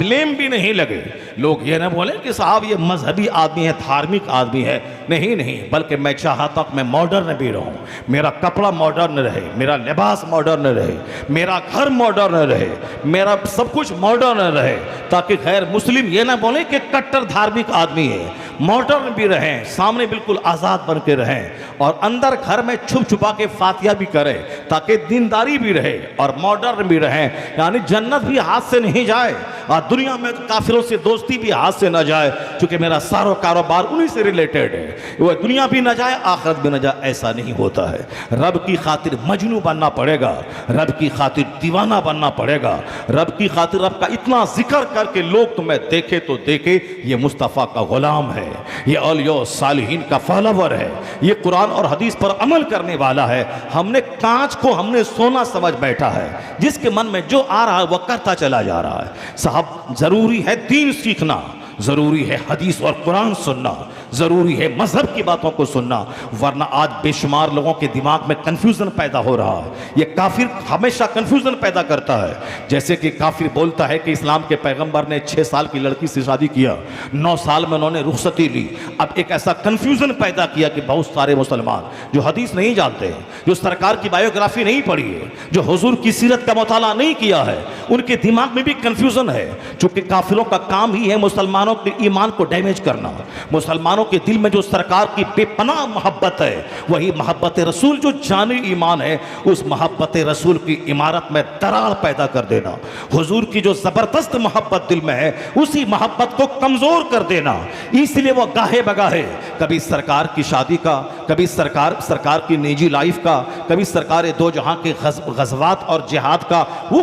ब्लेम भी नहीं लगे। लोग ये ना बोले कि साहब ये मजहबी आदमी है, धार्मिक आदमी है। नहीं नहीं, बल्कि मैं चाहता कि मैं मॉडर्न भी रहूं, मेरा कपड़ा मॉडर्न रहे, मेरा लिबास मॉडर्न रहे, मेरा घर मॉडर्न रहे, मेरा सब कुछ मॉडर्न रहे, ताकि गैर मुस्लिम ये ना बोले कि कट्टर धार्मिक आदमी है। मॉडर्न भी रहें, सामने बिल्कुल आज़ाद बन के रहें, और अंदर घर में छुप छुपा के फातिहा भी करें, ताकि दीनदारी भी रहे और मॉडर्न भी रहें। यानी जन्नत भी हाथ से नहीं जाए और दुनिया में काफिरों से दोस्ती भी हाथ से न जाए, क्योंकि मेरा सारा कारोबार उन्हीं से रिलेटेड है, वो दुनिया भी न जाए आखिरत भी न जाए। ऐसा नहीं होता है। रब की खातिर मजनू बनना पड़ेगा, रब की खातिर दीवाना बनना पड़ेगा, रब की खातिर रब का इतना जिक्र करके लोग तुम्हें देखे तो देखे ये मुस्तफ़ा का गुलाम है, ये औलिया सालिहीन का फॉलोवर है, ये कुरान और हदीस पर अमल करने वाला है। हमने कांच को हमने सोना समझ बैठा है, जिसके मन में जो आ रहा है वह करता चला जा रहा है। साहब, जरूरी है दीन सीखना, जरूरी है हदीस और कुरान सुनना, जरूरी है मजहब की बातों को सुनना, वरना आज बेशुमार लोगों के दिमाग में कंफ्यूजन पैदा हो रहा है। ये काफिर हमेशा कंफ्यूजन पैदा करता है। जैसे कि काफिर बोलता है कि इस्लाम के पैगंबर ने 6 साल की लड़की से शादी किया, 9 साल में उन्होंने रुखसती ली। अब एक ऐसा कंफ्यूजन पैदा किया कि बहुत सारे मुसलमान जो हदीस नहीं जानते हैं, जो सरकार की बायोग्राफी नहीं पढ़ी है, जो हुजूर की सीरत का मुताला नहीं किया है, उनके दिमाग में भी कंफ्यूजन है। चूंकि काफिरों का काम ही है मुसलमानों के ईमान को डैमेज करना। मुसलमानों के दिल में जो सरकार की बेपनाह मोहब्बत है, वही मोहब्बत रसूल जो जानी ईमान है, उस मोहब्बत रसूल की इमारत में दरार पैदा कर देना। हुजूर की जो जबरदस्त मोहब्बत दिल में है, उसी मोहब्बत को कमजोर कर देना। इसलिए वो गाहे बगाहे कभी सरकार की शादी का, कभी सरकार की निजी लाइफ का, कभी सरकार दो जहां के गज़वात और जिहाद का, वो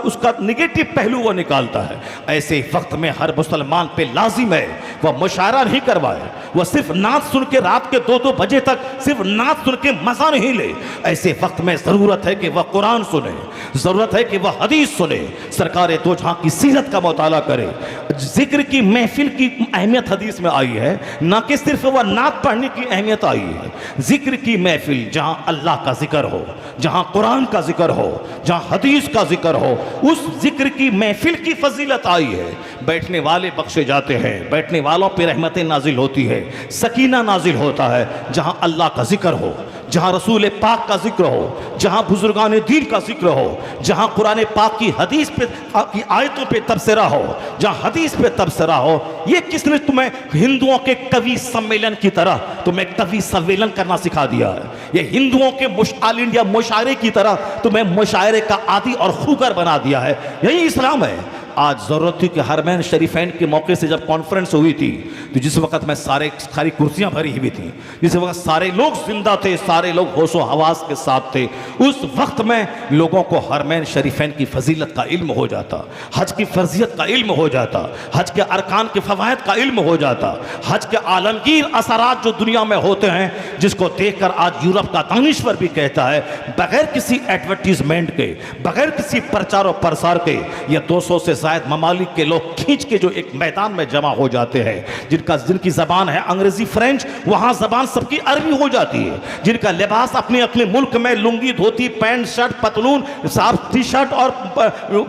उसका निगेटिव पहलू वो निकालता है। ऐसे वक्त में हर मुसलमान पे लाजिम है वह मुशायरा नहीं करवाए, वह सिर्फ नात सुन के रात के 2-2 बजे तक सिर्फ नात सुन के मजा नहीं ले। ऐसे वक्त में जरूरत है कि वह कुरान सुने, जरूरत है कि वह हदीस सुने, सरकार दो जहां की सीरत का मुताला करे। जिक्र की महफिल की अहमियत हदीस में आई है, ना कि सिर्फ वह नात पढ़ने की अहमियत आई है। जिक्र की महफिल जहां अल्लाह का जिक्र हो, जहां कुरान का जिक्र हो, जहां हदीस का जिक्र हो, उस जिक्र की महफिल की फजीलत आई है। बैठने वाले बख्शे जाते हैं, बैठने वालों पर रहमतें नाजिल होती है, सकीना नाजिल होता है। जहां अल्लाह का जिक्र हो, जहां रसूल पाक का जिक्र हो, जहां बुजुर्गान दीन का जिक्र हो, जहां कुरान पाक की हदीस पे की आयतों पे तबसरा हो, जहां हदीस पे तबसरा हो। ये किसने तुम्हें हिंदुओं के कवि सम्मेलन की तरह तुम्हें कवि सम्मेलन करना सिखा दिया है? ये हिंदुओं के ऑल इंडिया मुशायरे की तरह तुम्हें मुशायरे का आदी और खूगर बना दिया है। यही इस्लाम है। आज ज़रूरत थी कि हरमैन शरीफैन के मौके से जब कॉन्फ्रेंस हुई थी, तो जिस वक्त में सारी कुर्सियां भरी हुई थी, जिस वक्त सारे लोग जिंदा थे, सारे लोग होशो हवास के साथ थे, उस वक्त में लोगों को हरमैन शरीफैन की फजीलत का इल्म हो जाता, हज की फर्जियत का इल्म हो जाता, हज के अरकान के फवायद का इल्म हो जाता, हज के आलमगीर असरात जो दुनिया में होते हैं, जिसको देखकर आज यूरोप का दानिश्वर भी कहता है, बगैर किसी एडवर्टीजमेंट के, बगैर किसी प्रचार और प्रसार के, ये 200 से शायद ममालिक के लोग खींच के जो एक मैदान में जमा हो जाते हैं, जिनकी जबान है अंग्रेजी फ्रेंच, वहां जबान सबकी अरबी हो जाती है, जिनका लिबास अपने अपने मुल्क में लुंगी धोती पैंट शर्ट पतलून साफ टी शर्ट और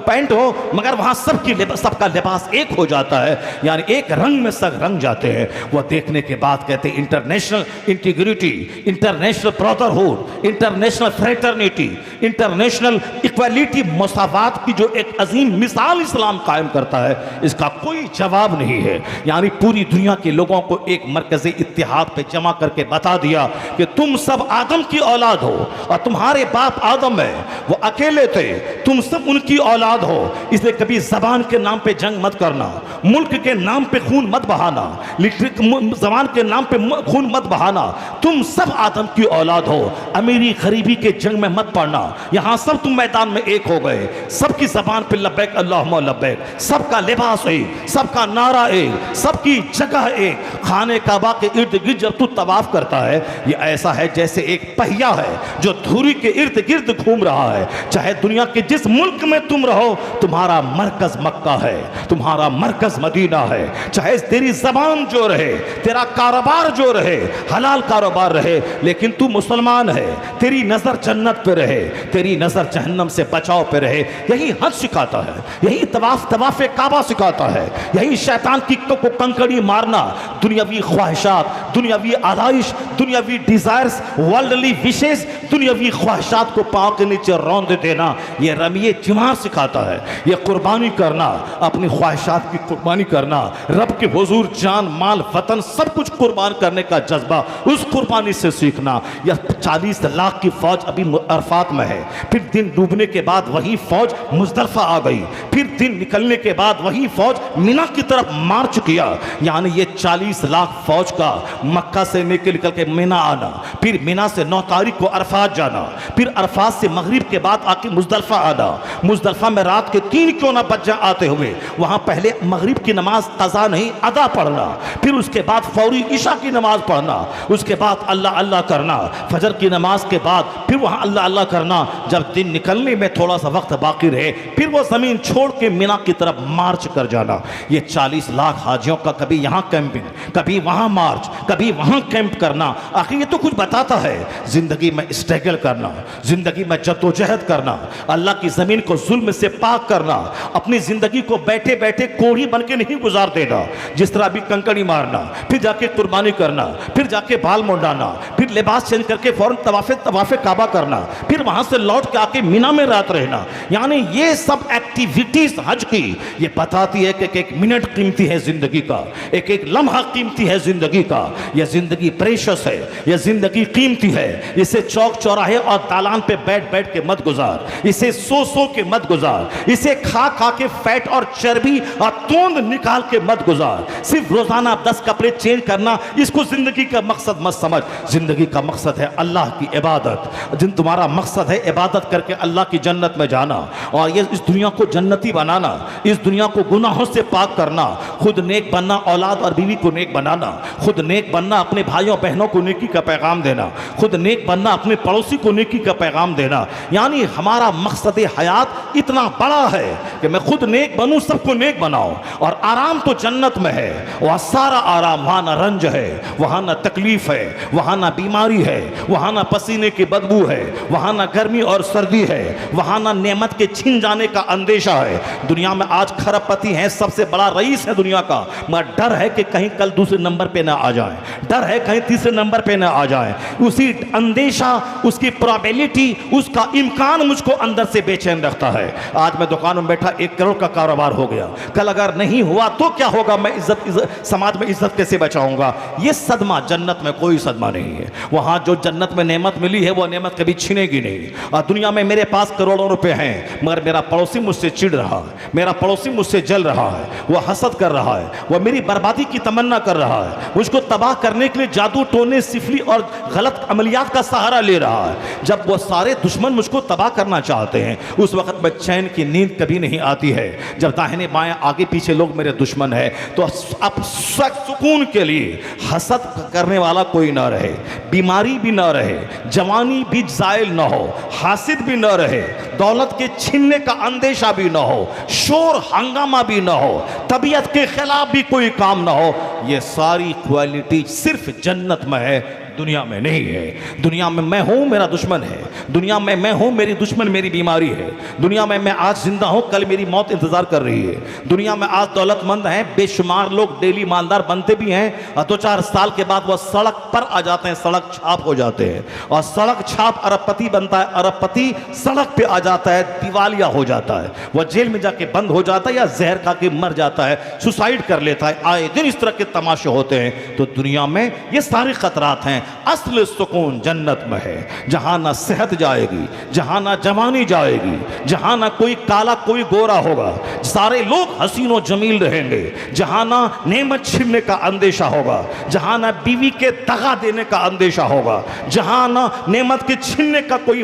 पैंट हो, मगर वहां सबका लिबास एक हो जाता है, यानी एक रंग में सब रंग जाते हैं। वह देखने के बाद कहते हैं international integrity, international brotherhood, international fraternity, international equality, मसावात की जो एक अजीम मिसाल इस्लाम कायम करता है, इसका कोई जवाब नहीं है। यानी पूरी दुनिया के लोगों को एक मरकज़ी इत्तेहाद पे जमा करके बता दिया कि तुम सब आदम की औलाद हो और तुम्हारे बाप आदम है, वो अकेले थे, तुम सब उनकी औलाद हो। इसलिए कभी जबान के नाम पे जंग मत करना, मुल्क के नाम पे खून मत बहाना, जबान के नाम पे खून मत बहाना। तुम सब आदम की औलाद हो, अमीरी गरीबी के जंग में मत पड़ना। यहां सब तुम मैदान में एक हो गए, सबकी जबान पे लब्बैक अल्लाहुम्मा लब्बैक, सबका लिबास एक, सबका नारा एक, सबकी जगह एक। खाने काबा के इर्द गिर्द जब तू तवाफ करता है, ये ऐसा है जैसे एक पहिया है जो धुरी के इर्द गिर्द घूम रहा है। चाहे दुनिया के जिस मुल्क में तुम रहो, तुम्हारा मरकज मक्का है, तुम्हारा मरकज मदीना है। चाहे तेरी जबान जो रहे, तेरा कारोबार जो रहे, हलाल कारोबार रहे, लेकिन तू मुसलमान है, तेरी नजर जन्नत पे रहे, तेरी नजर जहन्नम से बचाव पे रहे। यही हज सिखाता है, यही तवाफ़े काबा सिखाता है, यही शैतान की को कंकड़ी मारना, दुनियावी ख्वाहिशात, दुनियावी आलाइश, दुनियावी डिजायर्स, वर्ल्डली विशेष, दुनियावी ख्वाहिशात को पाँव के नीचे रौंद देना, ये रमिए जिमा सिखाता है। ये कुर्बानी करना, अपनी ख्वाहिशात की कुर्बानी करना, रब के हुजूर जान माल वतन सब कुछ कुर्बान करने का जज्बा, उस कुर्बानी से सीखना। यह 40 लाख की फौज अभी अरफात में है, फिर दिन डूबने के बाद वही फौज मुजदलफा आ गई, फिर दिन दिन निकलने के बाद वही फौज मिना की तरफ मार्च किया। यानी ये 40 लाख फौज का मक्का से निकल के मिना आना, फिर मिना से 9 तारीख को अरफात जाना, फिर अरफात से मगरिब के बाद आके मुजदलफा आना, मुजदलफा में रात के 3 क्यों ना बज जा आते हुए वहां पहले मगरिब की नमाज कज़ा नहीं अदा पढ़ना, फिर उसके बाद फौरी ईशा की नमाज पढ़ना, उसके बाद अल्लाह अल्लाह करना, फजर की नमाज के बाद फिर वहां अल्लाह अल्लाह करना। जब दिन निकलने में थोड़ा सा वक्त बाकी रहे फिर वो जमीन छोड़ के मिना की तरफ मार्च कर जाना। ये 40 लाख हाजियों का कभी यहां कैंपिंग, कभी वहां मार्च, कभी वहां कैंप करना, आखिर ये तो कुछ बताता है। जिंदगी में स्ट्रगल करना, जिंदगी में जद्दोजहद करना, अल्लाह की जमीन को जुल्म से पाक करना, अपनी जिंदगी को बैठे बैठे कोढ़ी बन के नहीं गुजार देना। जिस तरह अभी कंकड़ी मारना, फिर जाके कुर्बानी करना, फिर जाके बाल मुंडाना, फिर लिबास चेंज करके फौरन तवाफे काबा करना, फिर वहां से लौट के आके मीना में रात रहना। यानी ये सब एक्टिविटीज हज की ये बताती है कि एक मिनट कीमती है जिंदगी का, एक एक लम्हा कीमती है जिंदगी का। यह जिंदगी प्रेशस है, यह जिंदगी कीमती है। इसे चौक चौराहे और दालान पे बैठ बैठ के मत गुजार, इसे सो सो के मत गुजार, इसे खा खा के फैट और चर्बी और तोंद निकाल के मत गुजार। सिर्फ रोजाना 10 कपड़े चेंज करना इसको जिंदगी का मकसद मत समझ। जिंदगी का मकसद है अल्लाह की इबादत। जिन तुम्हारा मकसद है इबादत करके अल्लाह की जन्नत में जाना और ये इस दुनिया को जन्नती बनाना, इस दुनिया को गुनाहों से पाक करना, खुद नेक बनना, औलाद और बीवी को नेक बनाना, खुद नेक बनना, अपने भाइयों बहनों को नेकी का पैगाम देना, खुद नेक बनना, अपने पड़ोसी को नेकी का पैगाम देना। यानी हमारा मकसद हयात इतना बड़ा है कि मैं खुद नेक बनूं, सबको नेक बनाऊं। और आराम तो जन्नत में है, वह सारा आराम, वहां ना रंज है, वहां ना तकलीफ है, वहां ना बीमारी है, वहां ना पसीने की बदबू है, वहां ना गर्मी और सर्दी है, वहां ना नेमत के छिन जाने का अंदेशा है। दुनिया में आज खरबपति हैं, सबसे बड़ा रईस है दुनिया का, मगर डर है कि कहीं कल दूसरे नंबर पे ना आ जाए, डर है कहीं तीसरे नंबर पे ना आ जाए। उसी अंदेशा, उसकी प्रोबेबिलिटी, उसका इम्कान मुझको अंदर से बेचैन रखता है। आज मैं दुकान में बैठा 1 करोड़ का कारोबार हो गया, कल अगर नहीं हुआ तो क्या होगा, मैं समाज में इज्जत कैसे बचाऊंगा। ये सदमा, जन्नत में कोई सदमा नहीं है। वहां जो जन्नत में नेमत मिली है वो नेमत कभी छीनेगी नहीं। और दुनिया में मेरे पास करोड़ों रुपए हैं मगर मेरा पड़ोसी मुझसे चिढ़ रहा है, मेरा पड़ोसी मुझसे जल रहा है, वह हसद कर रहा है, वह मेरी बर्बादी की तमन्ना कर रहा है, मुझको तबाह करने के लिए जादू टोने, सिफली और गलत अमलियात का सहारा ले रहा है। जब वो सारे दुश्मन मुझको तबाह करना चाहते हैं उस वक्त में चैन की नींद कभी नहीं आती है। जब दाहिने बाएं आगे पीछे लोग मेरे दुश्मन है तो अब सुकून के लिए हसद करने वाला कोई ना रहे, बीमारी भी ना रहे, जवानी भी जायल ना हो, हासिद भी ना रहे, दौलत के छीनने का अंदेशा भी ना हो, शोर हंगामा भी ना हो, तबीयत के खिलाफ भी कोई काम ना हो। ये सारी क्वालिटी सिर्फ जन्नत में है, दुनिया में नहीं है। दुनिया में मैं हूं, मेरा दुश्मन है, दुनिया में मैं हूं, मेरी दुश्मन मेरी बीमारी है, दुनिया में मैं आज जिंदा हूं, कल मेरी मौत इंतजार कर रही है, दुनिया में आज दौलतमंद हैं, बेशुमार लोग डेली मालदार बनते भी हैं और 2-4 साल के बाद वह सड़क पर आ जाते हैं, सड़क छाप हो जाते हैं और सड़क छाप अरबपति बनता है, अरबपति सड़क पे आ जाता है, दिवालिया हो जाता है, वह जेल में जाके बंद हो जाता है या जहर खा के मर जाता है, सुसाइड कर लेता है। आए दिन इस तरह के तमाशे होते हैं। तो दुनिया में ये सारे खतरात हैं। असल सुकून जन्नत में है, जहां ना सेहत जाएगी, जहां ना जवानी जाएगी, जहां ना कोई काला कोई गोरा होगा, सारे लोग हसीनो जमील रहेंगे, जहां ना नेमत छीनने का अंदेशा होगा, जहां ना बीवी के दगा देने का अंदेशा होगा, जहां ना नेमत के छीनने का कोई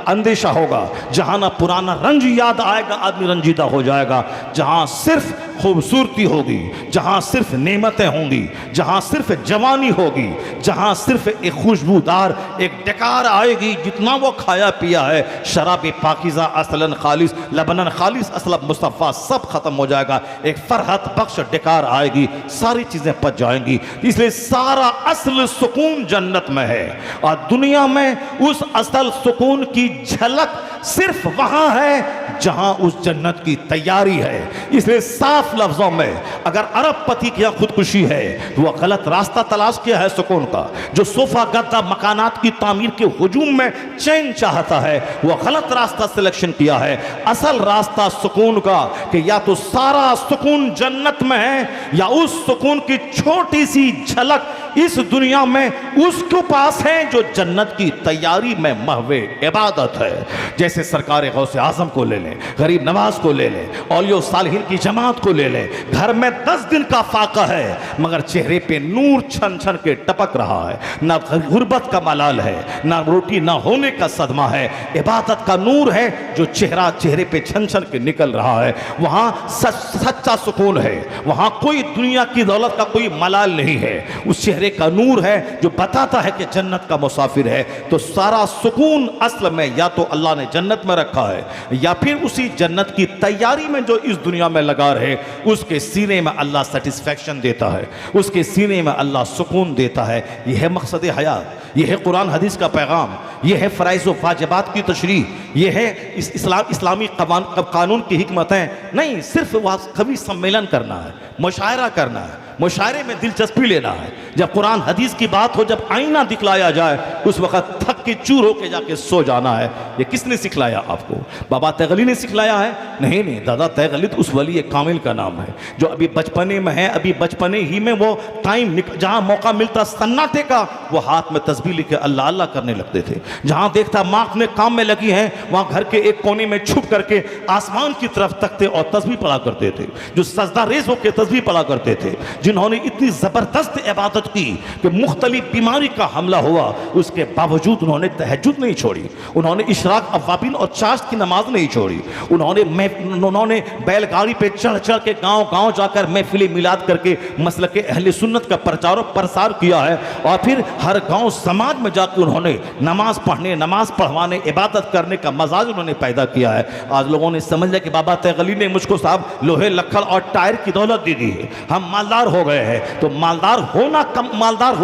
अंदेशा होगा, जहां ना पुराना रंज याद आएगा, आदमी रंजीदा हो जाएगा, जहां सिर्फ खूबसूरती होगी, जहां सिर्फ नेमतें होंगी, जहां सिर्फ जवानी होगी, जहां सिर्फ एक खुशबूदार एक डकार आएगी, जितना वो खाया पिया है, शराब पाकीज़ा असलन खालिस, लबनन खालिस, असलब मुस्तफ़ा, सब खत्म हो जाएगा। एक फरहत बख्श डकार आएगी, सारी चीजें पच जाएंगी। इसलिए सारा असल सुकून जन्नत में है और दुनिया में उस असल सुकून की झलक सिर्फ वहां है जहां उस जन्नत की तैयारी है। इसलिए साफ लफ्जों में अगर अरबपति की खुदकुशी है तो वह गलत रास्ता तलाश किया है सुकून का। जो सोफा गद्दा मकानात की तामीर के हुजूम में चैन चाहता है वह गलत रास्ता सिलेक्शन किया है। असल रास्ता सुकून का कि या तो सारा सुकून जन्नत में है या उस सुकून की छोटी सी झलक इस दुनिया में उसके पास है जो जन्नत की तैयारी में महवे इबादत है। जैसे सरकार गौसे आजम को ले लें, गरीब नवाज को ले लें, औलिया सालिहीन की जमात को ले लें, घर में 10 दिन का फाका है मगर चेहरे पे नूर छन छन के टपक रहा है, ना गुर्बत का मलाल है, ना रोटी ना होने का सदमा है, इबादत का नूर है जो चेहरे पे छन छन के निकल रहा है। वहां सच्चा सुकून है, वहां कोई दुनिया की दौलत का कोई मलाल नहीं है, उस चेहरे का नूर है जो बताता है कि जन्नत का मुसाफिर है। तो सारा सुकून असल में या तो अल्लाह ने जन्नत में रखा है या फिर उसी जन्नत की तैयारी में जो इस दुनिया में लगा रहे उसके सीने में अल्लाह सेटिस्फैक्शन देता है, उसके सीने में अल्लाह सुकून देता है। यह है मकसद हयात, यह है कुरान हदीस का पैगाम, यह है फ़राइज़ व वाजिबात की तशरीह, यह है इस्लामी कानून की हिकमतें। नहीं सिर्फ वह कवि सम्मेलन करना है, मुशायरा करना है, मुशायरे में दिलचस्पी लेना है। जब कुरान हदीस की बात हो, जब आईना दिखलाया जाए उस वक्त थक के चूर होके जाके सो जाना है। ये किसने सिखलाया आपको? बाबा तैगली ने सिखलाया है? नहीं नहीं, दादा तैगली तो उस वली कामिल का नाम है जो अभी बचपने में है, अभी बचपने ही में वो टाइम जहाँ मौका मिलता सन्नाटे का वो हाथ में तस्बीह लेके अल्लाह अल्लाह करने लगते थे। जहाँ देखता माँ अपने काम में लगी है वहाँ घर के एक कोने में छुप करके आसमान की तरफ तकते और तस्बीह पढ़ा करते थे। जो सजदा रेज होकर तस्बीह पढ़ा करते थे, जिन्होंने इतनी ज़बरदस्त इबादत की कि मुख्तलिफ बीमारी का हमला हुआ, उसके बावजूद उन्होंने तहज्जुद नहीं छोड़ी, उन्होंने इशराक अवाबिन और चाश्त की नमाज नहीं छोड़ी, उन्होंने बैलगाड़ी पे चढ़ चढ़ के गांव गांव जाकर महफिल मिलाद करके मसलक अहले सुन्नत का प्रचार और प्रसार किया है। और फिर हर गांव समाज में जाकर उन्होंने नमाज पढ़ने, नमाज पढ़वाने, इबादत करने का मजाज उन्होंने पैदा किया है। आज लोगों ने समझ लिया कि बाबा तैगली ने मुझको साहब लोहे लक्कड़ और टायर की दौलत दे दी है, हम मालदार हो गए हैं। तो मालदार होना मालदार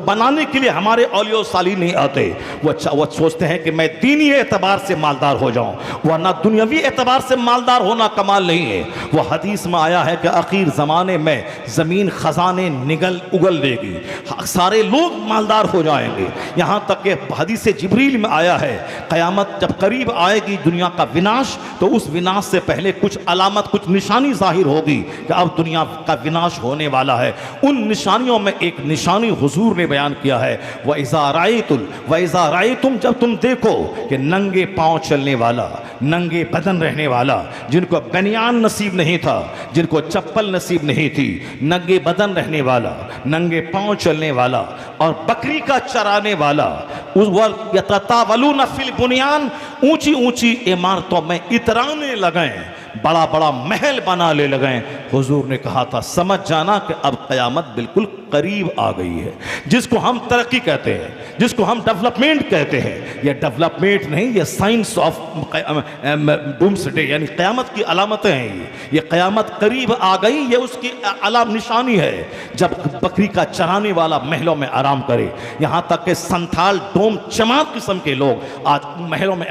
बनाने के लिए हमारे औलिया साली नहीं आते। वो सोचते हैं कि मैं दीनी एतबार से मालदार हो जाऊं, वरना दुनियावी एतबार से मालदार होना कमाल नहीं है। वो हदीस में आया है कि आखिर ज़माने में ज़मीन खजाने निगल उगल देगी, सारे लोग मालदार हो जाएंगे। यहाँ तक कि हदीस जिब्रील में आया है क़यामत जब करीब आएगी दुनिया का विनाश, तो उस विनाश से पहले कुछ अलामत, कुछ निशानी जाहिर होगी कि अब दुनिया का विनाश होने वाला है। उन निशानियों में एक निशानी हुजूर ने बयान किया है, व इज़ा रायतुम, जब तुम देखो कि नंगे पांव चलने वाला, नंगे बदन रहने वाला, जिनको बनियान नसीब नहीं था, जिनको चप्पल नसीब नहीं थी, नंगे बदन रहने वाला, नंगे पांव चलने वाला और बकरी का चराने वाला, उस वक्त यततावलून फिल बुनियान, ऊंची ऊंची इमारतों में इतराने लगे, बड़ा बड़ा महल बना ले लगे। हुजूर ने कहा था समझ जाना कि अब क़यामत बिल्कुल करीब आ गई है। जिसको हम तरक्की कहते हैं, जिसको हम डेवलपमेंट कहते हैं, यह डेवलपमेंट नहीं, यह साइंस ऑफ डूम्सडे यानी क़यामत की अलामतें हैं। ये क़यामत करीब आ गई, ये उसकी अलाम निशानी है। जब बकरी का चराने वाला महलों में आराम करे, यहाँ तक कि संथाल डोम चमात किस्म के लोग आज महलों में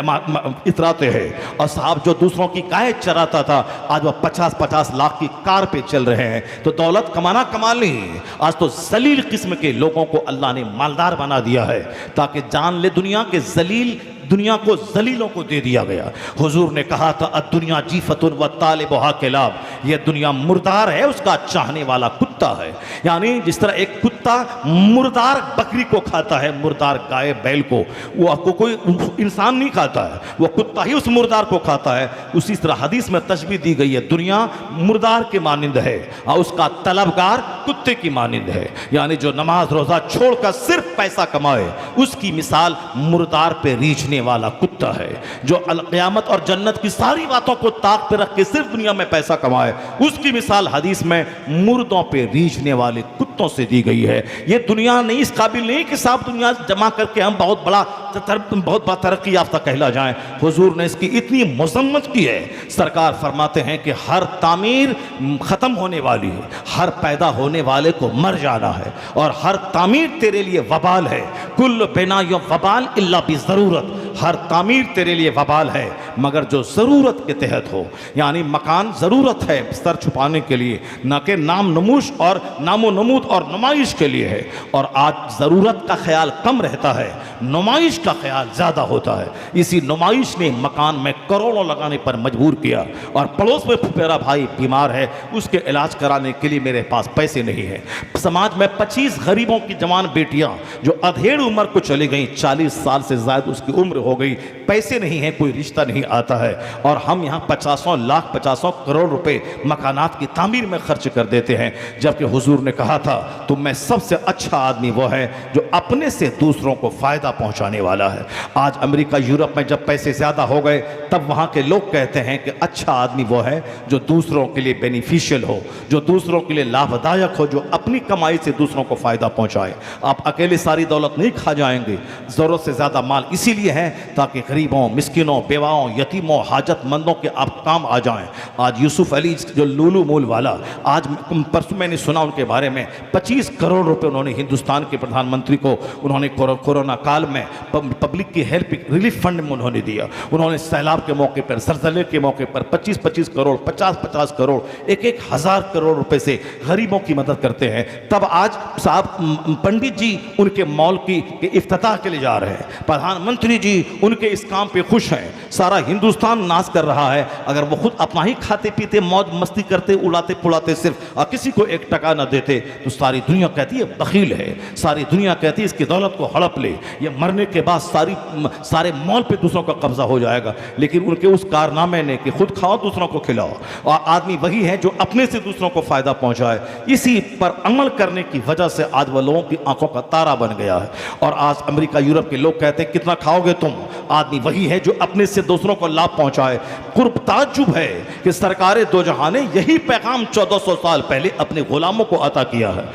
इतराते हैं। और साहब जो दूसरों की गाय चराता था आज वह 50-50 लाख की कार पे चल रहे हैं। तो दौलत कमाना कमाल नहीं है, आज तो जलील किस्म के लोगों को अल्लाह ने मालदार बना दिया है ताकि जान ले दुनिया के जलील, दुनिया को जलीलों को दे दिया गया। हुजूर ने कहा था अद्दुनिया जीफतुन व तालिबुहा किलाब, यह दुनिया मुर्दार है, उसका चाहने वाला कुत्ता है। यानी जिस तरह एक कुत्ता मुर्दार बकरी को खाता है, मुर्दार गाय बैल को, वो आपको कोई इंसान नहीं खाता है, वो कुत्ता ही उस मुर्दार को खाता है। उसी तरह हदीस में तशबीह दी गई है, दुनिया मुर्दार के मानिंद है और उसका तलबगार कुत्ते की मानिंद है। यानी जो नमाज रोज़ा छोड़कर सिर्फ पैसा कमाए, उसकी मिसाल मुर्दार पे रीछने वाला कुत्ता है। जो क़यामत और जन्नत की सारी बातों को ताक पे रख के सिर्फ दुनिया में पैसा कमाए, उसकी मिसाल हदीस में मुर्दों पे रीझने वाले कुत्तों से दी गई है। ये दुनिया नहीं, इस काबिल नहीं कि साहब दुनिया जमा करके हम बहुत बड़ा तरक्की याफ्ता कहला जाएं। हुजूर ने इसकी इतनी मज़म्मत की है, सरकार फरमाते हैं कि हर तामीर ख़त्म होने वाली है, हर पैदा होने वाले को मर जाना है और हर तामीर तेरे लिए वबाल है। कुल बिना यो वबाल इल्ला बि ज़रूरत, हर तामीर तेरे लिए वबाल है मगर जो ज़रूरत के तहत हो। यानी मकान ज़रूरत है सर छुपाने के लिए, न कि नाम नमूश और नामो नमूद और नुमाइश के लिए है। और आज ज़रूरत का ख्याल कम रहता है, नुमाइश का ख्याल ज़्यादा होता है। इसी नुमाइश ने मकान में करोड़ों लगाने पर मजबूर किया, और पड़ोस में मेरा भाई बीमार है, उसके इलाज कराने के लिए मेरे पास पैसे नहीं है। समाज में 25 गरीबों की जवान बेटियां जो अधेड़ उम्र को चली गई, 40 साल से ज़्यादा उसकी उम्र हो गई, पैसे नहीं है, कोई रिश्ता नहीं आता है, और हम यहाँ 50 लाख 50 करोड़ रुपए मकानात की तामीर में खर्च कर देते हैं। जबकि हुजूर ने कहा था तुम में सबसे अच्छा आदमी वो है जो अपने से दूसरों को फायदा पहुंचाने वाला है। आज अमेरिका यूरोप में जब पैसे ज्यादा हो गए, तब वहां के लोग कहते हैं कि अच्छा आदमी वो है जो दूसरों के लिए बेनिफिशियल हो, जो दूसरों के लिए लाभदायक हो, जो अपनी कमाई से दूसरों को फायदा पहुंचाए। आप अकेले सारी दौलत नहीं खा जाएंगे, जरूरत से ज्यादा माल इसीलिए है ताकि गरीबों, मिस्किनों, बेवाओं, यतीमों, हाजतमंदों के आप काम आ जाएं। आज यूसुफ अली जो लूलू मूल वाला, आज परसों मैंने सुना उनके बारे में 25 करोड़ रुपए उन्होंने हिंदुस्तान के प्रधानमंत्री को उन्होंने कोरोना काल में पब्लिक की हेल्प रिलीफ फंड में उन्होंने दिया। उन्होंने सैलाब के मौके पर, ज़लज़ले के मौके पर 25-25 करोड़, 50-50 करोड़, 1-1 हज़ार करोड़ रुपए से गरीबों की मदद करते हैं। तब आज साहब पंडित जी उनके मॉल की इफ्तिताह के लिए जा रहे हैं, प्रधानमंत्री जी उनके इस काम पे खुश हैं, सारा हिंदुस्तान नाच कर रहा है। अगर वो खुद अपना ही खाते पीते मौज मस्ती करते, उड़ाते पुड़ाते सिर्फ और किसी को 1 टका न देते, तो सारी दुनिया कहती है बखील है, सारी दुनिया कहती है इसकी दौलत को हड़प ले, ये मरने के बाद सारे मॉल पे दूसरों का कब्जा हो जाएगा। लेकिन उनके उस कारनामे ने कि खुद खाओ दूसरों को खिलाओ, और आदमी वही है जो अपने से दूसरों को फायदा पहुंचाए, इसी पर अमल करने की वजह से आज वह लोगों की आंखों का तारा बन गया है। और आज अमेरिका यूरोप के लोग कहते हैं कितना खाओगे तुम, आदमी वही है जो अपने से दूसरों को लाभ पहुंचाए। कुर्ब ताज्जुब है कि सरकारे दो जहां ने यही पैगाम 1400 साल पहले अपने गुलामों को अता किया है।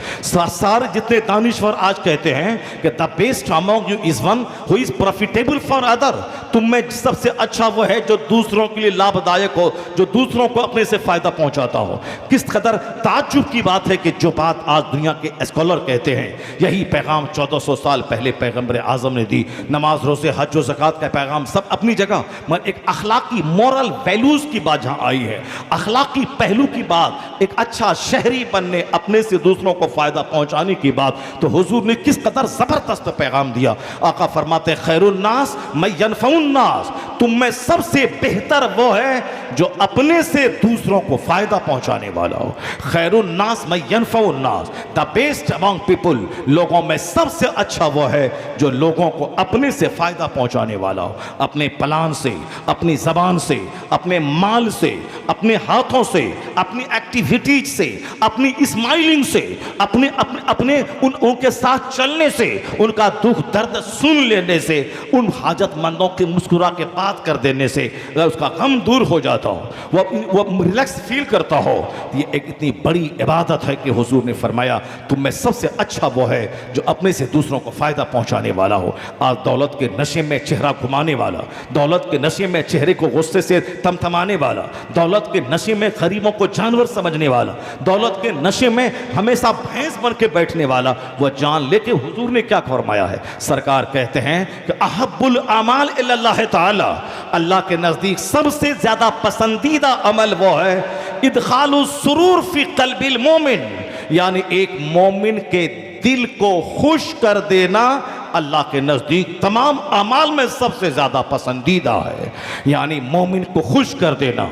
सारे जितने दानिश्वर आज कहते हैं कि the best among you is one who is profitable for other, तुम में सबसे अच्छा वो है जो दूसरों के लिए लाभदायक हो, जो दूसरों को अपने से फायदा पहुंचाता हो। किस कदर ताज्जुब की बात है कि जो बात आज दुनिया के स्कॉलर कहते हैं, यही पैगाम 1400 साल पहले पैगंबर आजम ने दी। नमाज, रोज़े, हज और ज़कात का पैगाम सब अपनी जगह, मगर एक अखलाकी मॉरल वैल्यूज़ की बात जहाँ आई है, अखलाकी पहलू की बात, एक अच्छा शहरी बनने, अपने से दूसरों को फ़ायदा पहुँचाने की बात, तो हुजूर ने किस कदर ज़बरदस्त पैगाम दिया। आका फरमाते खैरुन्नास मैं यनफउन्नास, तुम में सबसे बेहतर वो है जो अपने से दूसरों को फ़ायदा पहुँचाने वाला हो। खैरुन्नास मैं यनफउन्नास, द बेस्ट अमंग पीपुल, लोगों में सबसे अच्छा वो है जो लोगों को अपने से फ़ायदा पहुँचाने वाला हो, अपने प्लान से, अपनी ज़बान से, अपने माल से, अपने हाथों से, अपनी एक्टिविटीज से, अपनी स्माइलिंग से, अपने अपने अपने उनके साथ चलने से, उनका दुख दर्द सुन लेने से, उन हाजतमंदों के मुस्कुरा के बात कर देने से अगर उसका गम दूर हो जाता हो, वो रिलैक्स फील करता हो, तो ये एक इतनी बड़ी इबादत है कि हुजूर ने फरमाया तुम में सबसे अच्छा वो है जो अपने से दूसरों को फ़ायदा पहुँचाने वाला हो। आज दौलत के नशे में चेहरा घुमाने वाला, दौलत के नशे में चेहरे को गुस्से से थमथमाने वाला, दौलत के नशे में गरीबों को जानवर समझने वाला, दौलत के नशे में हमेशा भैंस बन के बैठने वाला, वह जान लेके हुजूर ने क्या फरमाया है। सरकार कहते हैं कि अहब्बुल अमाल इल्लल्लाह ताला, अल्लाह के नज़दीक सबसे ज़्यादा पसंदीदा अमल वो है इदखालुस सुरूर फी क़ल्बिल मोमिन, यानी एक मोमिन के दिल को खुश कर देना अल्लाह के नज़दीक तमाम अमाल में सबसे ज़्यादा पसंदीदा है। यानी मोमिन को खुश कर देना,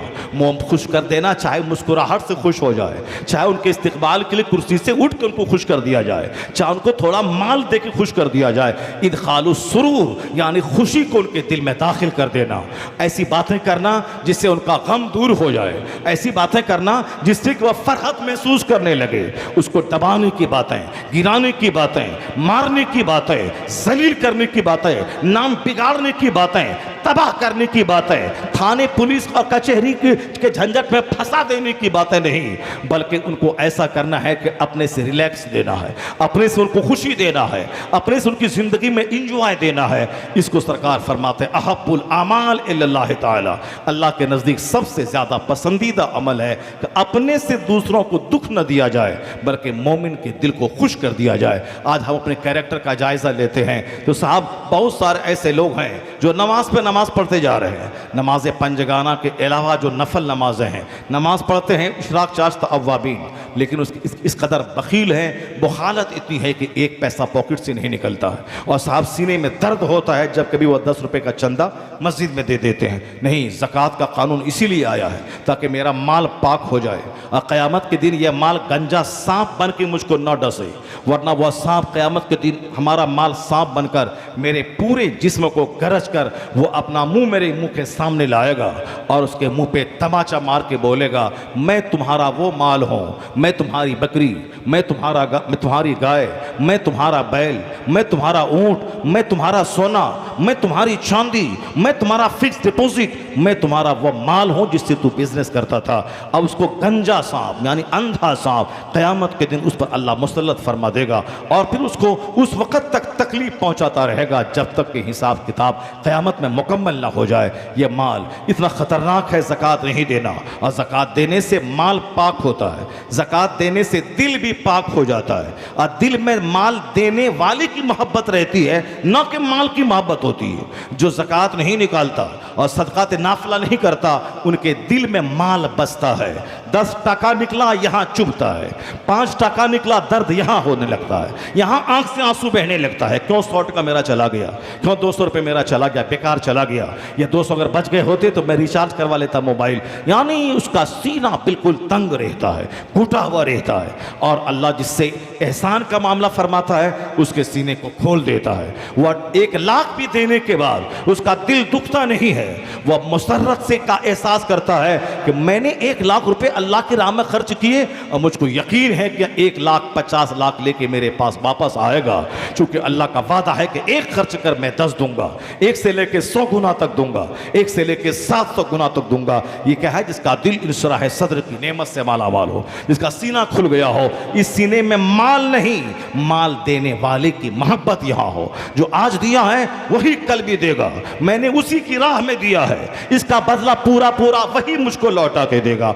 खुश कर देना, चाहे मुस्कुराहट से खुश हो जाए, चाहे उनके इस्तकबाल के लिए कुर्सी से उठ कर उनको खुश कर दिया जाए, चाहे उनको थोड़ा माल दे के खुश कर दिया जाए। इदखालुस सुरूर यानी खुशी को उनके दिल में दाखिल कर देना, ऐसी बातें करना जिससे उनका गम दूर हो जाए, ऐसी बातें करना जिससे कि वह फरहत महसूस करने लगे। उसको दबाने की बातें, गिराने की बातें, मारने की बातें, जलील करने की बातें, नाम बिगाड़ने की बातें, तबाह करने की बातें, थाने पुलिस और कचहरी के झंझट में फंसा देने की बातें नहीं, बल्कि उनको ऐसा करना है कि अपने से रिलैक्स देना है, अपने से उनको खुशी देना है, अपने से उनकी ज़िंदगी में इंजॉय देना है। इसको सरकार फरमाते अहब्बुल अमाल इल्लल्लाह ताला, अल्लाह के नज़दीक सबसे ज़्यादा पसंदीदा अमल है कि अपने से दूसरों को दुख न दिया जाए बल्कि मोमिन के दिल को खुश कर दिया जाए। आज हम अपने कैरेक्टर का जायज़ा लेते हैं तो साहब बहुत सारे ऐसे लोग हैं जो नमाज पे नमाज पढ़ते जा रहे हैं, नमाज़ें पंजगाना के अलावा जो नफल नमाजें हैं, नमाज पढ़ते हैं इशराक चाश्त अव्वाबीन, लेकिन इस कदर बखील हैं, बुखालत इतनी है कि एक पैसा पॉकेट से नहीं निकलता है। और साहब सीने में दर्द होता है जब कभी वो 10 रुपये का चंदा मस्जिद में दे देते हैं। नहीं, ज़कात का कानून इसीलिए आया है ताकि मेरा माल पाक हो जाए और क़यामत के दिन यह माल गंजा सांप बन के मुझको न डसे, वरना वह सांप क़यामत के दिन हमारा माल सांप बनकर मेरे पूरे जिस्म को गरज कर वो अपना मुंह मेरे मुंह के सामने लाएगा और उसके मुंह पे तमाचा मार के बोलेगा, मैं तुम्हारा वो माल हूँ, मैं तुम्हारी बकरी, मैं तुम्हारी गाय, मैं तुम्हारा बैल, मैं तुम्हारा ऊंट, मैं तुम्हारा सोना, मैं तुम्हारी चांदी, मैं तुम्हारा फिक्स डिपॉजिट, मैं तुम्हारा वो माल हूँ जिससे तू बिजनेस करता था। अब उसको गंजा सांप यानी अंधा सांप क़यामत के दिन उस पर अल्लाह मुसल्लत फरमा देगा और फिर उसको उस वक़्त तक तकलीफ पहुँचाता रहेगा जब तक कि हिसाब किताब क़यामत में मुकम्मल ना हो जाए। ये माल इतना ख़तरनाक है, ज़कात नहीं देना। और ज़कात देने से माल पाक होता है, ज़कात देने से दिल भी पाक हो जाता है और दिल में माल देने वाले की मोहब्बत रहती है, न कि माल की मोहब्बत होती है। जो ज़कात नहीं निकालता और सदक़ात नाफिला नहीं करता, उनके दिल में माल बसता है। 10 टका निकला यहाँ चुभता है, 5 टका निकला दर्द यहाँ होने लगता है, यहाँ आंख से आंसू बहने लगता है। क्यों 100 टका मेरा चला गया, क्यों 200 रुपये मेरा चला गया, बेकार चला गया। ये 200 अगर बच गए होते तो मैं रिचार्ज करवा लेता मोबाइल। यानी उसका सीना बिल्कुल तंग रहता है, घुटा हुआ रहता है। और अल्लाह जिससे एहसान का मामला फरमाता है उसके सीने को खोल देता है। वह 1 लाख भी देने के बाद उसका दिल दुखता नहीं है, वह मुसर्रत से का एहसास करता है कि मैंने 1 लाख रुपए अल्लाह की राह में खर्च किए और मुझको यकीन है कि 1 लाख 50 लाख लेके मेरे पास वापस आएगा, क्योंकि अल्लाह का वादा है कि 1 खर्च कर मैं 10 दूंगा, 1 से लेके 100 गुना तक दूंगा, 1 से लेके 700 गुना तक दूंगा। ये क्या है? जिसका दिल इंशराह सद्र की नेमत से मालामाल हो, जिसका सीना खुल गया हो। इस सीने में माल नहीं, माल देने वाले की मोहब्बत यहाँ हो। जो आज दिया है वही कल भी देगा, मैंने उसी की राह में दिया है, इसका बदला पूरा पूरा वही मुझको लौटा के देगा।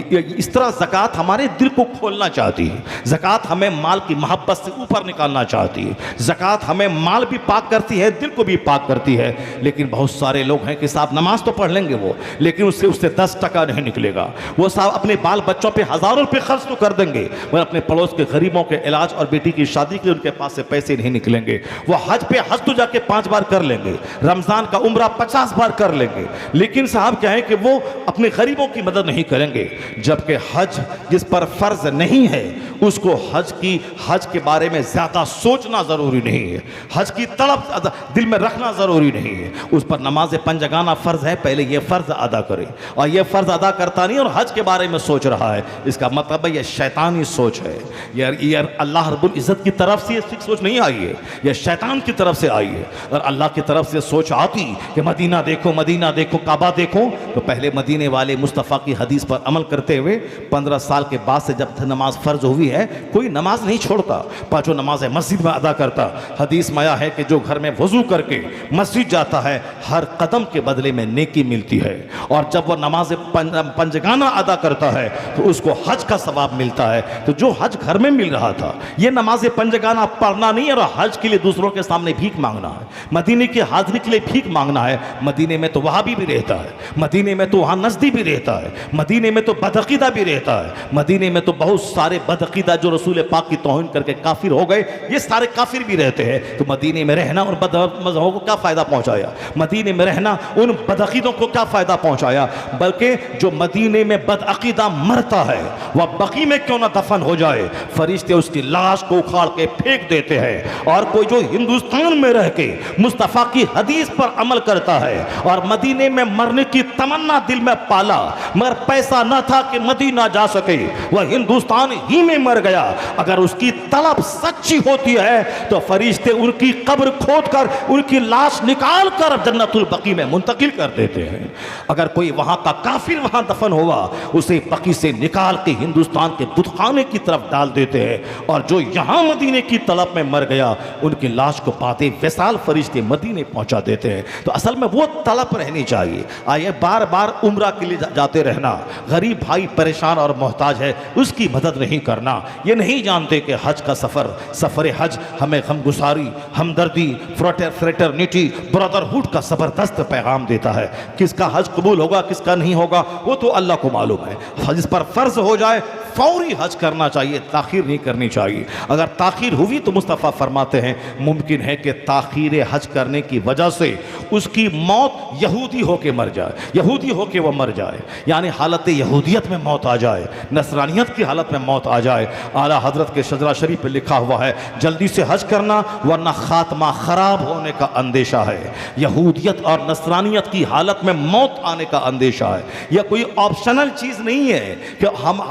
इस तरह ज़कात हमारे दिल को खोलना चाहती है, ज़कात हमें माल की मोहब्बत से ऊपर निकालना चाहती है। ज़कात हमें माल भी पाक करती है, दिल को भी पाक करती है। लेकिन बहुत सारे लोग हैं कि साहब नमाज तो पढ़ लेंगे वो, लेकिन उससे 10 टका नहीं निकलेगा। वो साहब अपने बाल बच्चों पे हज़ारों रुपये खर्च तो कर देंगे, मगर अपने पड़ोस के गरीबों के इलाज और बेटी की शादी के लिए उनके पास से पैसे नहीं निकलेंगे। वो हज पे हज तो जाके 5 बार कर लेंगे, रमज़ान का उम्रा 50 बार कर लेंगे, लेकिन साहब क्या है कि वो अपने गरीबों की मदद नहीं करेंगे। जबकि हज जिस पर फ़र्ज नहीं है उसको हज के बारे में ज़्यादा सोचना ज़रूरी नहीं है, हज की तड़प दिल में रखना ज़रूरी नहीं है। उस पर नमाज पंजगाना फ़र्ज़ है, पहले ये फ़र्ज़ अदा करे, और ये फ़र्ज़ अदा करता नहीं और हज के बारे में सोच रहा है, इसका मतलब है यह शैतानी सोच है। यह अल्लाह रब्बुल इज़्ज़त की तरफ से ये सोच नहीं आई है, यह शैतान की तरफ से आई है। और अल्लाह की तरफ से सोच आती कि मदीना देखो, मदीना देखो, काबा देखो, तो पहले मदीने वाले मुस्तफ़ा की हदीस पर अमल करते हुए 15 साल के बाद से जब नमाज फ़र्ज हुई है, कोई नमाज नहीं छोड़ता, पांचों नमाजें मस्जिद में अदा करता। हदीस में आया है कि जो घर में वज़ू करके मस्जिद जाता है हर कदम के बदले में नेकी मिलती है, और जब वह नमाज पंजगाना अदा करता है तो उसको हज का सवाब मिलता है। तो जो हज घर में मिल रहा था, यह नमाज पंजगाना पढ़ना नहीं है और हज के लिए दूसरों के सामने भीख मांगना है, मदीने की हाजिरी के लिए भीख मांगना है। मदीने में तो वहाबी भी रहता है, मदीने में तो वहाँ नजदी भी रहता है, मदीने में तो बदअकीदा भी रहता है, मदीने में तो बहुत सारे बदअकीदा जो रसूल पाक की तौहीन करके काफिर हो गए, ये सारे काफिर भी रहते हैं। तो मदीने में रहना उन बदमज़हबों को क्या फ़ायदा पहुँचाया, मदीने में रहना उन बदअकीदों को क्या फ़ायदा पहुँचाया। बल्कि जो मदीने में बदअकीदा मरता है वह बकी में क्यों ना दफन हो जाए, फरिश्ते उसकी लाश को उखाड़ के फेंक देते हैं। और कोई जो हिंदुस्तान में रह के मुस्तफ़ा की हदीस पर अमल करता है और मदीने में मरने की तमन्ना दिल में पाला, मगर पैसा न था कि मदीना जा सके, वह हिंदुस्तान ही में मर गया। अगर उसकी तलब सच्ची होती है तो फरिश्ते उनकी कब्र खोद कर उनकी लाश निकाल कर जन्नतुल बकी में मुंतकिल कर देते हैं। अगर कोई वहां का काफिर वहां दफन हुआ, उसे बकी से निकाल के हिंदुस्तान के बुतखाने की तरफ डाल देते हैं। और जो यहां मदीने की तलब में मर गया, उनकी लाश को पाते विशाल फरिश्ते मदीने पहुंचा देते हैं। तो असल में वो तलब रहनी चाहिए। आइए बार बार उम्रा के लिए जाते रहना, गरीब भाई परेशान और मोहताज है उसकी मदद नहीं करना, करना, ये नहीं जानते कि हज का सफ़र हज हमें गमगुसारी, हमदर्दी, फ्रेटरनिटी, ब्रदरहुड का ज़बरदस्त पैगाम देता है। किसका हज कबूल होगा, किसका नहीं होगा, वो तो अल्लाह को मालूम है। जिस पर फ़र्ज़ हो जाए फौरी हज करना चाहिए, ताख़ीर नहीं करनी चाहिए। अगर ताख़ीर हुई तो मुस्तफ़ा फरमाते हैं मुमकिन है कि ताख़ीर हज करने की वजह से उसकी मौत यहूदी होके मर जाए, यहूदी होके वो मर जाए, यानी हालत यहूदियत में मौत आ जाए, नसरानियत की हालत में मौत आ जाए। आला हज़रत के शजरा शरीफ पे लिखा हुआ है जल्दी से हज करना वरना खात्मा ख़राब होने का अंदेशा है। यहूदियत और नसरानियत की हालत में मौत आने का अंदेशा है। यह कोई ऑप्शनल चीज़ नहीं है कि हम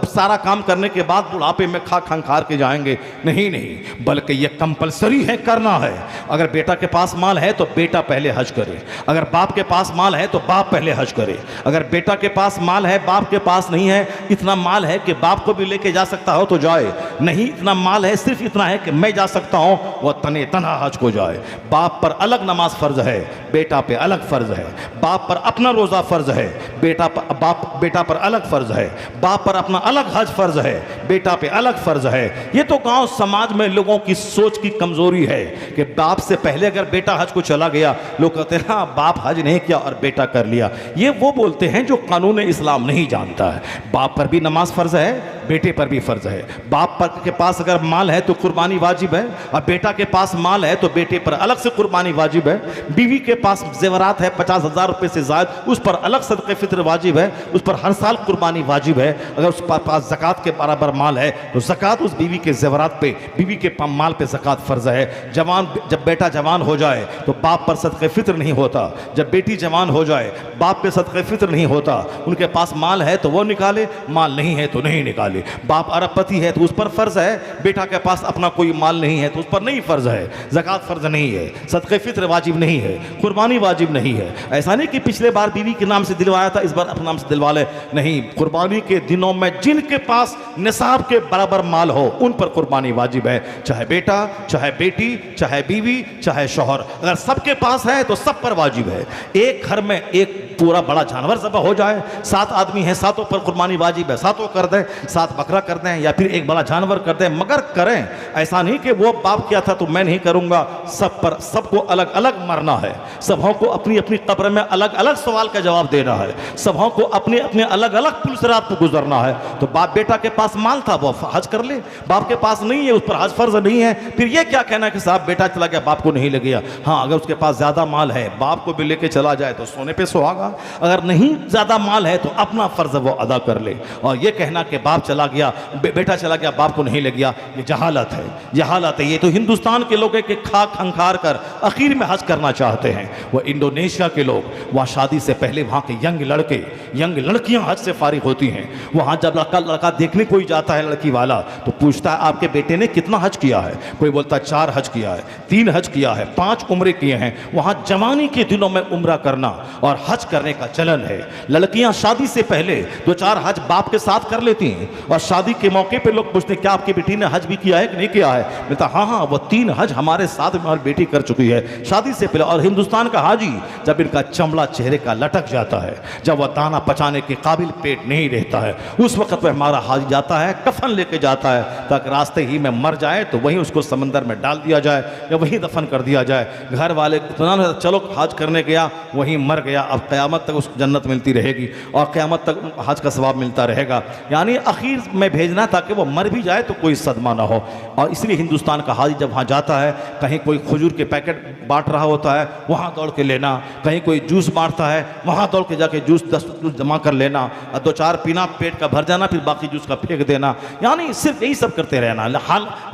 सारा काम करने के बाद बुढ़ापे में खा खंखार के जाएंगे, नहीं नहीं, बल्कि यह कंपलसरी है, करना है। अगर बेटा के पास माल है तो बेटा पहले हज करे, अगर बाप के पास माल है तो बाप पहले हज करे। अगर बेटा के पास माल है, बाप के पास नहीं है, इतना माल है कि बाप को भी लेके जा सकता हो तो जाए, नहीं इतना माल है सिर्फ इतना है कि मैं जा सकता हूं, वह तने तना हज को जाए। बाप पर अलग नमाज फ़र्ज है, बेटा पे अलग फ़र्ज है। बाप पर अपना रोज़ा फ़र्ज है, बेटा पर अलग फ़र्ज है। बाप पर अपना अलग हज फ़र्ज है, बेटा पे अलग फ़र्ज है। ये तो गांव समाज में लोगों की सोच की कमज़ोरी है कि बाप से पहले अगर बेटा हज को चला गया, लोग कहते हैं हाँ बाप हज नहीं किया और बेटा कर लिया। ये वो बोलते हैं जो कानून इस्लाम नहीं जानता है। बाप पर भी नमाज फ़र्ज है, बेटे पर भी फ़र्ज है। बाप पर के पास अगर माल है तो कुर्बानी वाजिब है, और बेटा के पास माल है तो बेटे पर अलग से कुर्बानी वाजिब है। बीवी के पास जेवरात है 50,000 रुपये से ज़ायद, उस पर अलग सदक़े फ़ित्र वाजिब है, उस पर हर साल कुर्बानी वाजिब है। अगर उस पास ज़कात के बराबर माल है तो ज़कात उस बीवी के जेवरात पे, बीवी के माल पे ज़कात फ़र्ज है। जब बेटा जवान हो जाए तो बाप पर सदक़े फ़ित्र नहीं होता, जब बेटी जवान हो जाए बाप पे सदक़े फ़ित्र नहीं होता। उनके पास माल है तो वो निकाले, माल नहीं है तो नहीं निकाले। बाप अरबपति है तो उस पर फ़र्ज है, बेटा के पास अपना कोई माल नहीं है तो उस पर नहीं फ़र्ज है। ज़कात फ़र्ज नहीं है, सदक़े फ़ित्र वाजिब नहीं है, कुर्बानी वाजिब नहीं है। ऐसा नहीं कि पिछले बार बीवी के नाम से दिलवाया था इस बार अपने नाम से दिलवा ले, नहीं। कुर्बानी के दिनों में जिनके पास निसाब के बराबर माल हो उन पर कुर्बानी वाजिब है, चाहे बेटा, चाहे बेटी, चाहे बीवी, चाहे शौहर। अगर सबके पास है तो सब पर वाजिब है। एक घर में एक पूरा बड़ा जानवर ज़बह हो जाए, 7 आदमी हैं, 7 पर कुर्बानी वाजिब है, 7 कर दें, 7 बकरा कर दें या फिर एक बड़ा जानवर कर दें, मगर करें। ऐसा नहीं कि वो बाप किया था तो मैं नहीं करूँगा। सब पर सबको अलग अलग मरना है, सबों को अपनी अपनी कब्र में अलग अलग सवाल का जवाब देना है, सबों को अपने अपने अलग अलग पुलसरात को गुजरना है। तो बाप बेटा के पास माल था वो हज कर ले, बाप के पास नहीं है उस पर हज फ़र्ज नहीं है। फिर ये क्या कहना कि साहब बेटा चला गया बाप को नहीं ले गया। हाँ, अगर उसके पास ज़्यादा माल है, बाप को भी लेके चला जाए तो सोने पे सुहागा। अगर नहीं ज़्यादा माल है तो अपना फ़र्ज वो अदा कर ले। और ये कहना कि बाप चला गया, बेटा चला गया, बाप को नहीं ले गया, ये जहालत है, जहालत है। ये तो हिंदुस्तान के लोग के खा खंखार कर आखिर में हज करना चाहते हैं। वो इंडोनेशिया के लोग, वहाँ शादी से पहले वहाँ के यंग लड़के, यंग लड़कियाँ हज से फारिग होती हैं। वहाँ जब लड़का देखने कोई जाता है लड़की वाला तो पूछता है आपके बेटे ने कितना हज किया है। कोई बोलता है 4 हज किया है, 3 हज किया है, 5 उम्रे किए हैं। वहाँ जवानी के दिनों में उम्रा करना और हज करने का चलन है। लड़कियाँ शादी से पहले 2-4 हज बाप के साथ कर लेती हैं और शादी के मौके पे लोग पूछते हैं क्या आपकी बेटी ने हज भी किया है कि नहीं किया है। बोलता हाँ वो 3 हज हमारे साथ हमारी बेटी कर चुकी है शादी से पहले। और हिंदुस्तान का हाजी जब इनका चमड़ा चेहरे का लटक जाता है, जब वह दाना पचाने के काबिल पेट नहीं रहता है, उस वक्त पर हमारा हाजी जाता है, कफन लेके जाता है ताकि रास्ते ही में मर जाए तो वहीं उसको समंदर में डाल दिया जाए या वहीं दफन कर दिया जाए। घर वाले इतना चलो हज करने गया वहीं मर गया, अब क़यामत तक उसको जन्नत मिलती रहेगी और क़यामत तक हज का सवाब मिलता रहेगा। यानी आखिर में भेजना ताकि वो मर भी जाए तो कोई सदमा ना हो। और इसलिए हिंदुस्तान का हाजी जब वहाँ जाता है, कहीं कोई खजूर के पैकेट बांट रहा होता है वहाँ दौड़ के लेना, कहीं कोई जूस बांटता है वहाँ दौड़ के जाके जूस 10 जूस जमा कर लेना और 2-4 पीना, पेट का भर जाना, फिर बाकी जूस का फेंक देना। यानी सिर्फ यही सब करते रहना,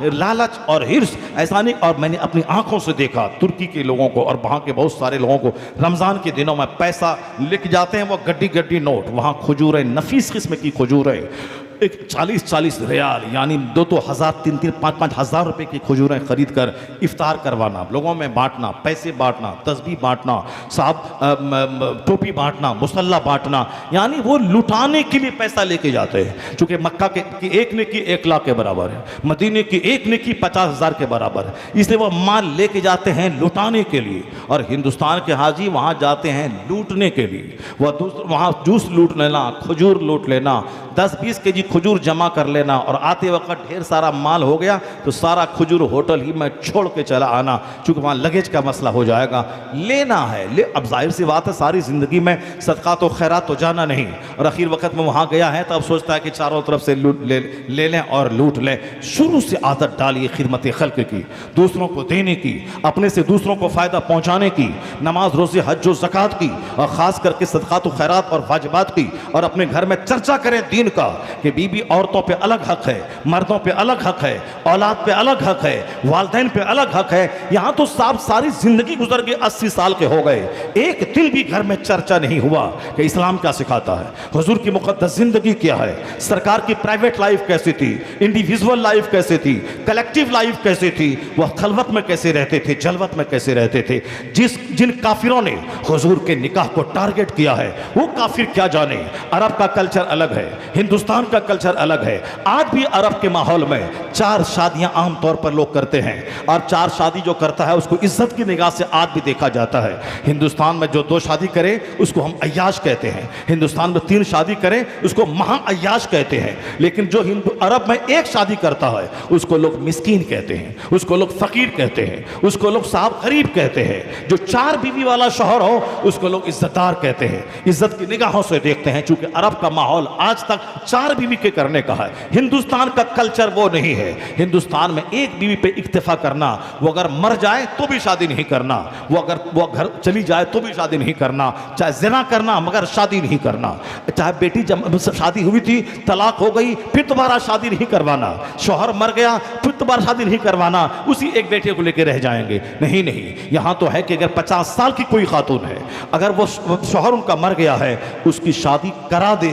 लालच और हिर्स। ऐसा नहीं, और मैंने अपनी आंखों से देखा तुर्की के लोगों को और वहाँ के बहुत सारे लोगों को रमज़ान के दिनों में पैसा लेके जाते हैं, वो गड्डी गड्डी नोट, वहाँ खजूरें, नफीस किस्म की खजूरें, एक 40-40 रियाल यानी 2-2 हज़ार, 3-3, 5-5 हज़ार रुपये की खजूरें खरीद कर इफ्तार करवाना, लोगों में बांटना, पैसे बांटना, तस्बीह बांटना, साहब टोपी बांटना, मुसल्ला बांटना। यानी वो लुटाने के लिए पैसा लेके जाते हैं। चूँकि मक्का की एक नेकी 1 लाख के बराबर है, मदीने की एक नेकी 50,000 के बराबर है, इसलिए वो माल लेके जाते हैं लुटाने के लिए। और हिंदुस्तान के हाजी वहाँ जाते हैं लूटने के लिए। वह वहाँ जूस लूट लेना, खजूर लूट लेना, 10-20 केजी खजूर जमा कर लेना और आते वक्त ढेर सारा माल हो गया तो सारा खजूर होटल ही में छोड़ के चला आना, चूँकि वहाँ लगेज का मसला हो जाएगा। लेना है अब जाहिर सी बात है सारी ज़िंदगी में सदका तो खैरात तो जाना नहीं, और आखिर वक्त में वहाँ गया है तो अब सोचता है कि चारों तरफ से ले लें और लूट लें। शुरू से आदत डालिए खिदमत खल्क की, दूसरों को देने की, अपने से दूसरों को फ़ायदा पहुँचाने की, नमाज रोज़े हज व ज़कात की, और ख़ास करके सदक़ात व खैरात और वाजिबात की। और अपने घर में चर्चा करें दीन का कि बीवी औरतों पे अलग हक है, मर्दों पे अलग हक है, औलाद पे अलग हक है, वालिदैन पे अलग हक है। यहाँ तो साहब सारी ज़िंदगी गुजर गई, 80 साल के हो गए, एक दिन भी घर में चर्चा नहीं हुआ कि इस्लाम क्या सिखाता है, हुजूर की मुक़द्दस ज़िंदगी क्या है, सरकार की प्राइवेट लाइफ कैसी थी, इंडिविजुअल लाइफ कैसे थी, कलेक्टिव लाइफ कैसे थी, वह खलवत में कैसे रहते थे, जलवत में कैसे रहते थे। जिन काफिरों ने हुजूर के निकाह को टारगेट किया है वो काफिर क्या जाने। अरब का कल्चर अलग है, हिंदुस्तान का कल्चर अलग है। आज भी अरब के माहौल में 4 शादियां आम तौर पर लोग करते हैं, और 4 शादी जो करता है उसको इज्जत की निगाह से आज भी देखा जाता है। हिंदुस्तान में जो 2 शादी करे उसको हम अय्याश कहते हैं, हिंदुस्तान में 3 शादी करें उसको महा अय्याश कहते हैं। लेकिन जो अरब में 1 शादी करता है उसको लोग मिस्कीन कहते हैं, उसको लोग फकीर कहते हैं, उसको लोग साहब गरीब कहते हैं। जो 4 बीवी वाला शौहर हो उसको लोग इज्जतदार कहते हैं, इज्जत की निगाहों से देखते हैं। चूंकि अरब का माहौल आज तक 4 बीवी के करने का है, हिंदुस्तान का कल्चर वो नहीं है। हिंदुस्तान में 1 बीवी पे इक्तिफा करना, वो अगर मर जाए तो भी शादी नहीं करना, वो घर चली जाए तो भी शादी नहीं करना, चाहे ज़िना करना मगर शादी नहीं करना, चाहे बेटी जब शादी हुई थी तलाक हो गई फिर दोबारा शादी नहीं करवाना, शौहर मर गया फिर दोबारा शादी नहीं करवाना, उसी एक बेटे को लेकर रह जाएंगे। नहीं नहीं, यहाँ तो है कि अगर 50 साल की कोई खातून है, अगर वो शौहर उनका मर गया है उसकी शादी करा दे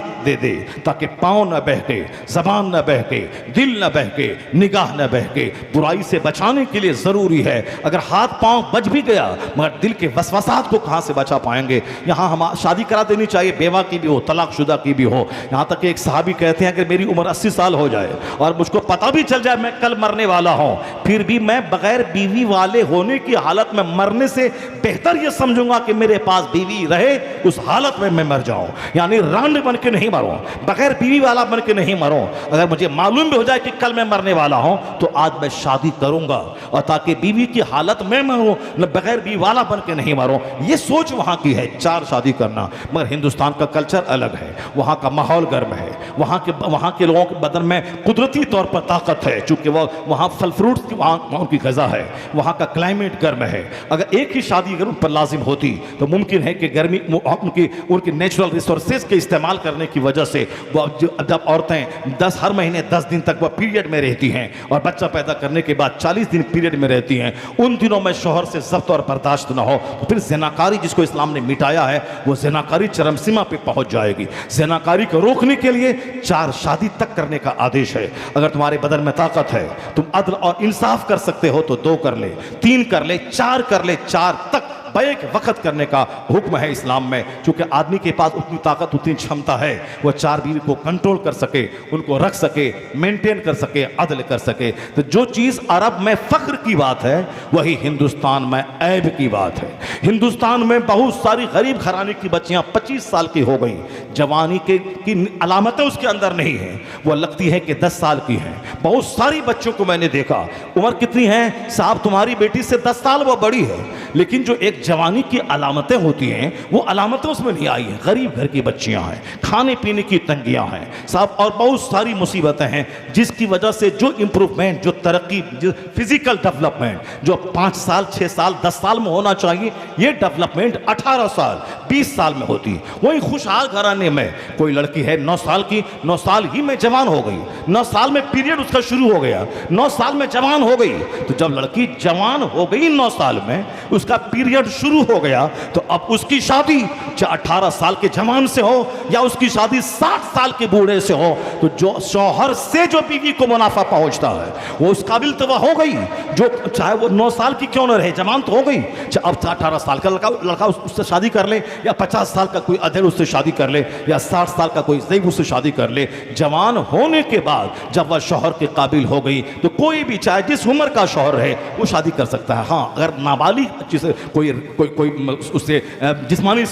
ताकि पाँव न बहके, जबान न बहके, दिल न बहके, निगाह न बहके। बुराई से बचाने के लिए ज़रूरी है, अगर हाथ पाँव बच भी गया मगर दिल के वसवसात को कहाँ से बचा पाएंगे। यहाँ हम शादी करा देनी चाहिए, बेवा की भी हो, तलाकशुदा की भी हो। यहाँ तक कि एक सहाबी कहते हैं कि मेरी उम्र 80 साल हो जाए और मुझको पता भी चल जाए मैं कल मरने वाला हूँ, फिर भी मैं बगैर बीवी वाले होने की हालत में मरने से बेहतर ये समझूंगा कि मेरे पास बीवी रहे, उस हालत में मैं मर जाऊं। यानी रांड बन के नहीं मरूं, बगैर बीवी वाला बन के नहीं मरूं। अगर मुझे मालूम भी हो जाए कि कल मैं मरने वाला हूं तो आज मैं शादी करूंगा, और ताकि बीवी की हालत में मरूं, न बगैर बीवी वाला बन के नहीं मरूं। ये सोच वहां की है 4 शादी करना। मगर हिंदुस्तान का कल्चर अलग है, वहां का माहौल गर्म है, वहां के लोगों के बदन में कुदरती तौर पर ताकत है, चूंकि वहां फल फ्रूट की वहां की गज़ा है, वहां का क्लाइमेट गर्म है। अगर एक ही शादी अगर उन पर लाजिम होती तो मुमकिन है कि गर्मी उनकी नेचुरल रिसोर्सेज के इस्तेमाल करने की वजह से जब औरतें हर महीने 10 दिन तक वह पीरियड में रहती हैं और बच्चा पैदा करने के बाद 40 दिन पीरियड में रहती हैं, उन दिनों में शौहर से ज़ब्त और बर्दाश्त न हो तो फिर ज़िनाकारी जिसको इस्लाम ने मिटाया है वो ज़िनाकारी चरम सीमा पे पहुंच जाएगी। ज़िनाकारी को रोकने के लिए 4 शादी तक करने का आदेश है। अगर तुम्हारे बदन में ताकत है, तुम अदल और इंसाफ कर सकते हो तो 2 कर ले, 3 कर ले, 4 कर ले, 4 तक बैक वक़्त करने का हुक्म है इस्लाम में। चूँकि आदमी के पास उतनी ताकत, उतनी क्षमता है वो 4 बीवी को कंट्रोल कर सके, उनको रख सके, मेंटेन कर सके, अदल कर सके। तो जो चीज़ अरब में फ़ख्र की बात है वही हिंदुस्तान में ऐब की बात है। हिंदुस्तान में बहुत सारी गरीब घराने की बच्चियाँ 25 साल की हो गई, जवानी की अलामतें उसके अंदर नहीं हैं, वो लगती है कि 10 साल की हैं। बहुत सारी बच्चों को मैंने देखा, उम्र कितनी है साहब, तुम्हारी बेटी से 10 साल वो बड़ी है, लेकिन जो एक जवानी की अलामतें होती हैं वो अलामतें उसमें नहीं आई हैं। गरीब घर की बच्चियां हैं, खाने पीने की तंगियां हैं साहब, और बहुत सारी मुसीबतें हैं जिसकी वजह से जो इंप्रूवमेंट, जो तरक्की, जो फिजिकल डेवलपमेंट जो 5 साल, 6 साल, 10 साल में होना चाहिए, ये डेवलपमेंट 18 साल, 20 साल में होती है। वही खुशहाल घराने में कोई लड़की है 9 साल की, 9 साल ही में जवान हो गई, 9 साल में पीरियड उसका शुरू हो गया, 9 साल में जवान हो गई। तो जब लड़की जवान हो गई 9 साल में, उसका पीरियड शुरू हो गया, तो अब उसकी शादी चाहे 18 साल के जवान से हो या उसकी शादी 60 साल के बूढ़े से हो, तो जो शौहर से जो बीवी को मुनाफा पहुंचता है वो उस काबिल तो वह हो गई, जो चाहे वो 9 साल की क्यों न रहे, जवान तो हो गई। अब 18 साल का लड़का उससे शादी कर ले, या 50 साल का कोई अधेड़ उससे शादी कर ले या 60 साल का कोई ज़ईफ़ उससे शादी कर ले, जवान होने के बाद जब वह शौहर के काबिल हो गई तो कोई भी चाहे जिस उम्र का शौहर रहे वो शादी कर सकता है। हाँ, अगर नाबालिग जिसे कोई कोई कोई उससे जिस्मानी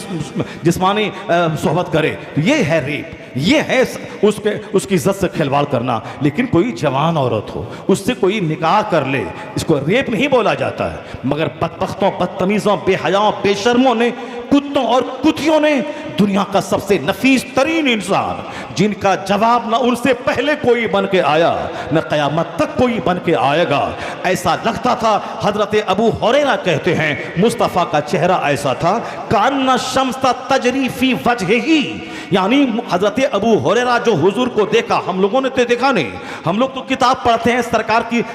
सोहबत करे तो ये है रेप, ये है उसकी इज्जत से खिलवाड़ करना। लेकिन कोई जवान औरत हो उससे कोई निकाह कर ले, इसको रेप नहीं बोला जाता है। मगर बदबख्तों, बदतमीज़ों, बेहयाओं, बेशर्मों ने, कुत्तों और कुतियों ने दुनिया का सबसे नफीस तरीन इंसान, जिनका जवाब न उनसे पहले कोई बन के आया न क़यामत तक कोई बन के आएगा, ऐसा लगता था। हजरत अबू हुरैरा कहते हैं मुस्तफ़ा का चेहरा ऐसा था कान्ना शम्स तजरी फी वजहिही, यानी हजरत अबू हुरैरा जो हुजूर को देखा, हम लोगों ने तो देखा नहीं, हम लोग तो किताब पढ़ते हैं,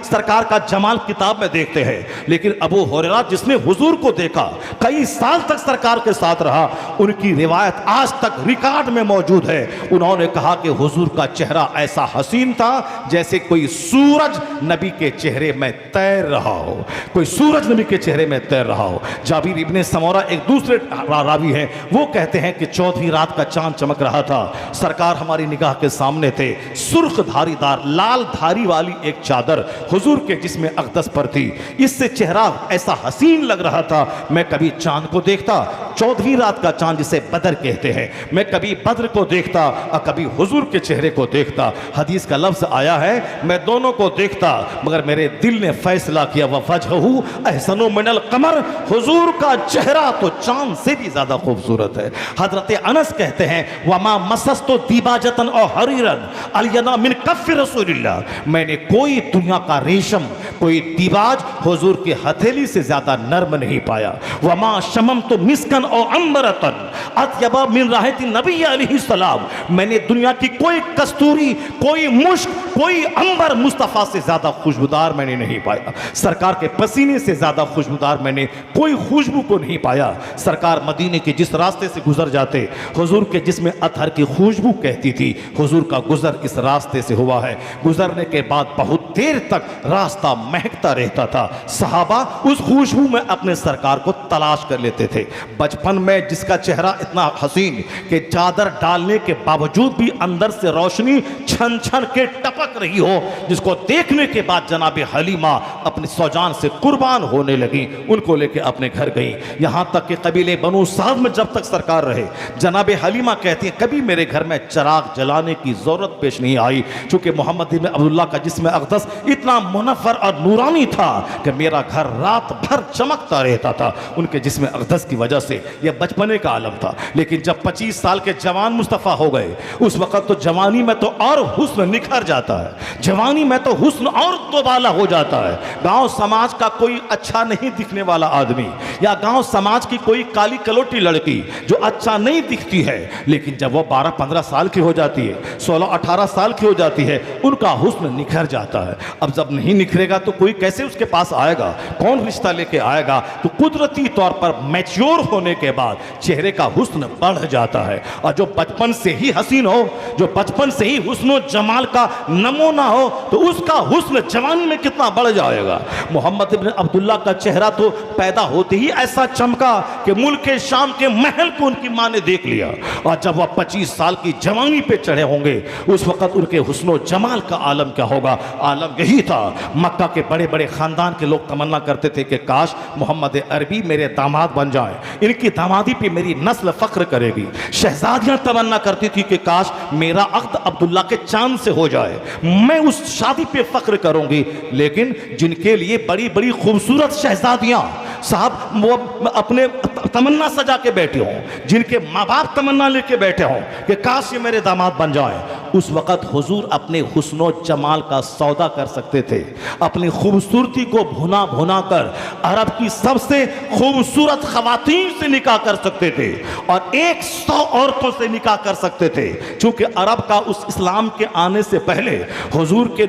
सरकार का जमाल किताब में देखते हैं, लेकिन अबू हुरैरा जिसने हुजूर को देखा, कई साल तक सरकार के साथ रहा, उनकी रिवायत आज तक रिकॉर्ड में मौजूद है। उन्होंने कहा कि हुजूर का चेहरा ऐसा हसीन था जैसे कोई सूरज नबी के चेहरे में तैर रहा हो, कोई सूरज नबी के चेहरे में तैर रहा हो। जाबिर इब्ने समौरा एक दूसरे रावी हैं, वो कहते हैं कि 14वीं रात का चांद चमक रहा था, सरकार हमारी निगाह के सामने थे, सुर्ख धारीदार लाल धारी वाली एक चादर हुजूर के जिस्म अक़दस पर थी, इससे चेहरा ऐसा हसीन लग रहा था। मैं कभी चांद को देखता, 14वीं रात का चांद जिसे बदर कहते हैं, मैं कभी बद्र को देखता और कभी हुजूर के चेहरे को देखता। हदीस का लफ्ज आया है मैं दोनों को देखता, मगर मेरे दिल ने फैसला किया वह वजहू अहसनु मिनल कमर, हुजूर का चेहरा तो चांद से भी ज्यादा खूबसूरत है। हजरत अनस कहते हैं वमा मसस्तु दीबाजतन और हरीरन अलियना मिन कफ़ रसूलिल्लाह, मैंने कोई दुनिया का रेशम, कोई दीबाज हुजूर की हथेली से ज्यादा नर्म नहीं पाया। वमा शमम तो मिस्कन और अंबरतन अत्यबा मिन राहती नबी अलैहिस्सलाम, मैंने दुनिया की कोई कस्तूरी, कोई मुश्क, कोई अंबर मुस्तफ़ा से ज्यादा खुशबूदार मैंने नहीं पाया। सरकार के पसीने से ज्यादा खुशबूदार मैंने कोई खुशबू को नहीं पाया। सरकार मदीने के जिस रास्ते से गुजर जाते हुजूर के जिसमें अतहर की खुशबू कहती थी, हुजूर का गुजर इस रास्ते से हुआ है। गुजरने के बाद बहुत देर तक रास्ता महकता रहता था, सहाबा उस खुशबू में अपने सरकार को तलाश कर लेते थे। बचपन में जिसका चेहरा इतना हसीन कि चादर डालने के बावजूद भी अंदर से रोशनी छन छन के टपक रही हो, जिसको देखने के बाद जनाब हलीमा अपने सौजान से कुर्बान होने लगी, उनको लेके अपने घर गई। यहाँ तक कि कबीले बनु साद में जब तक सरकार रहे, जनाब हलीमा कहती है कभी मेरे घर में चिराग जलाने की जरूरत पेश नहीं आई, चूंकि मोहम्मद इब्न अब्दुल्लाह का जिस्म अक़दस इतना मुनव्वर और नूरानी था कि मेरा घर रात भर चमकता रहता था उनके जिस्म अक़दस की वजह से। यह बचपने का आलम था। लेकिन जब 25 साल के जवान मुस्तफ़ा हो गए, उस वक़्त तो जवानी में तो और हुस्न निखर जाता है, जवानी में तो हुस्न और दोबाला हो जाता है। गांव समाज का कोई अच्छा नहीं दिखने वाला आदमी या गांव समाज की कोई काली कलोटी लड़की जो अच्छा नहीं दिखती है, लेकिन जब वो 12-15 साल की हो जाती है, 16-18 साल की हो जाती है, उनका हुस्न निखर जाता है। अब जब नहीं निखरेगा तो कोई कैसे उसके पास आएगा, कौन रिश्ता लेके आएगा? तो कुदरती तौर पर मैच्योर होने के बाद चेहरे का हुस्न बढ़ जाता है। और जो बचपन से ही हसीन हो, जो बचपन से ही हुस्न जमाल का नमूना हो, तो उसका हुस्न जवानी में कितना बढ़ जाएगा। मोहम्मद इब्न अब्दुल्लाह का चेहरा तो पैदा होते ही ऐसा चमका कि मुल्क शाम के महल को उनकी मां ने देख लिया। और जब वह 25 साल की जवानी पे चढ़े होंगे, उस वक्त उनके हुस्न जमाल का आलम क्या होगा? आलम यही था। मक्का के बड़े बड़े खानदान के लोग तमन्ना करते थे कि काश मोहम्मद अरबी मेरे दामाद बन जाए, इनकी दामादी पे मेरी नस्ल फख्र करेगी। शहजादियां तमन्ना करती थी कि काश मेरा अक़्द अब्दुल्ला के चांद से हो जाए, मैं उस शादी पे फख्र करूंगी। लेकिन जिनके लिए बड़ी बड़ी खूबसूरत शहजादियां साहब वो अपने तमन्ना सजा के बैठे हों, जिनके माँ बाप तमन्ना लेके बैठे हों कि काश ये मेरे दामाद बन जाए, उस वक़्त हुजूर अपने हुस्नो जमाल का सौदा कर सकते थे। अपनी खूबसूरती को भुना भुना कर अरब की सबसे खूबसूरत खवातीन से निकाह कर सकते थे और 100 औरतों से निकाह कर सकते थे। चूंकि अरब का उस इस्लाम के आने से पहले, हुजूर के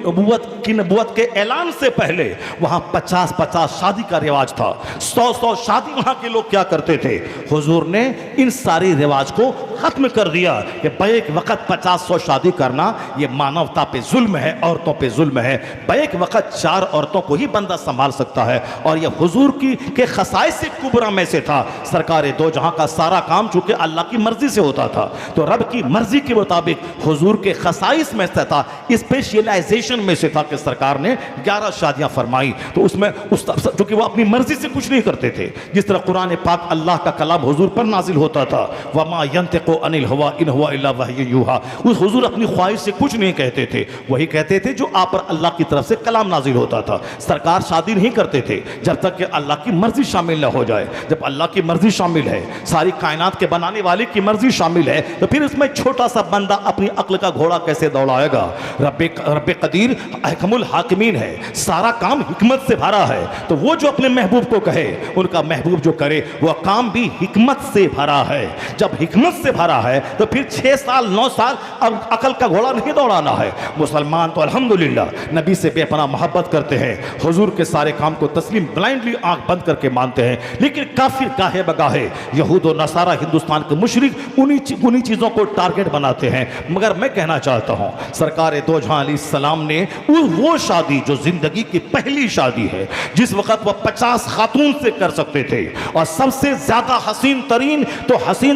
नबूवत के ऐलान से पहले वहाँ 50-50 शादी का रिवाज था। 100-100 शादी वहाँ के लोग क्या करते थे? हुजूर ने इन सारे रिवाज को खत्म कर दिया कि बैक वक़्त 50-100 शादी करना ये मानवता पे जुल्म है, औरतों पे जुल्म है। बैक वक़्त 4 औरतों को ही बंदा संभाल सकता है और यह हुजूर की के खसाइस से कुबरा में से था। सरकार दो जहां का सारा काम चूंकि अल्लाह की मर्जी से होता था, तो रब की मर्जी के मुताबिक हुजूर के खसाइस में से था, स्पेशलाइजेशन में से था कि सरकार ने 11 शादियां फरमाई। तो उसमें उस चूंकि वो अपनी मर्जी से कुछ नहीं करते थे, जिस तरह कुरान पाक अल्लाह का कलाम हुजूर पर नाजिल होता था, वमा यंतिकु अनिल हवा इन हुवा इल्ला वह्युन यूहा, उस हुजूर अपनी ख्वाहिश से कुछ नहीं कहते थे, वही कहते थे जो आप पर अल्लाह की तरफ से कलाम नाजिल होता था। सरकार शादी नहीं करते थे जब तक कि अल्लाह की मर्जी शामिल न हो जाए। जब अल्लाह की मर्जी शामिल है, सारी कायनात के बनाने वाले की मर्जी शामिल है, तो फिर इसमें छोटा सा बंदा अपनी अक्ल का घोड़ा कैसे दौड़ाएगा? रब्बे कदीर अहकमुल हाकिमीन है, सारा काम हिकमत से भरा है। तो वो जो अपने महबूब को कहे, उनका महबूब जो करे वह काम भी हिकमत से भरा है। जब हिकमत से भरा है तो फिर 6 साल 9 साल अब अकल का घोड़ा नहीं दौड़ाना है। मुसलमान तो अल्हम्दुलिल्लाह नबी से बेपनाह मोहब्बत करते हैं, हुजूर के सारे काम को तस्लीम ब्लाइंडली आंख बंद करके मानते हैं, लेकिन काफिर गाहे बगाहे यहूद और नसारा हिंदुस्तान के मुशरिक उन्हीं चीज़ों को टारगेट बनाते हैं। मगर मैं कहना चाहता हूँ, सरकार दो जहां अलैहिस्सलाम ने वो शादी जो जिंदगी की पहली शादी है, जिस वक्त वह 50 खातून से कर सकते थे, और सबसे ज्यादा हसीन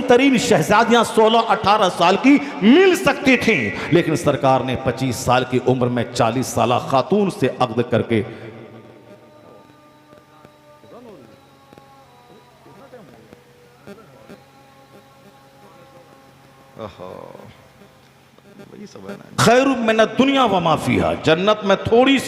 तरीन शहजादियां 16-18 साल की मिल सकती थीं, लेकिन सरकार ने 25 साल की उम्र में 40 साल खातून से अक़्द करके खैरुम मिन दुनिया व मा फीहा, जन्नत में थोड़ी सी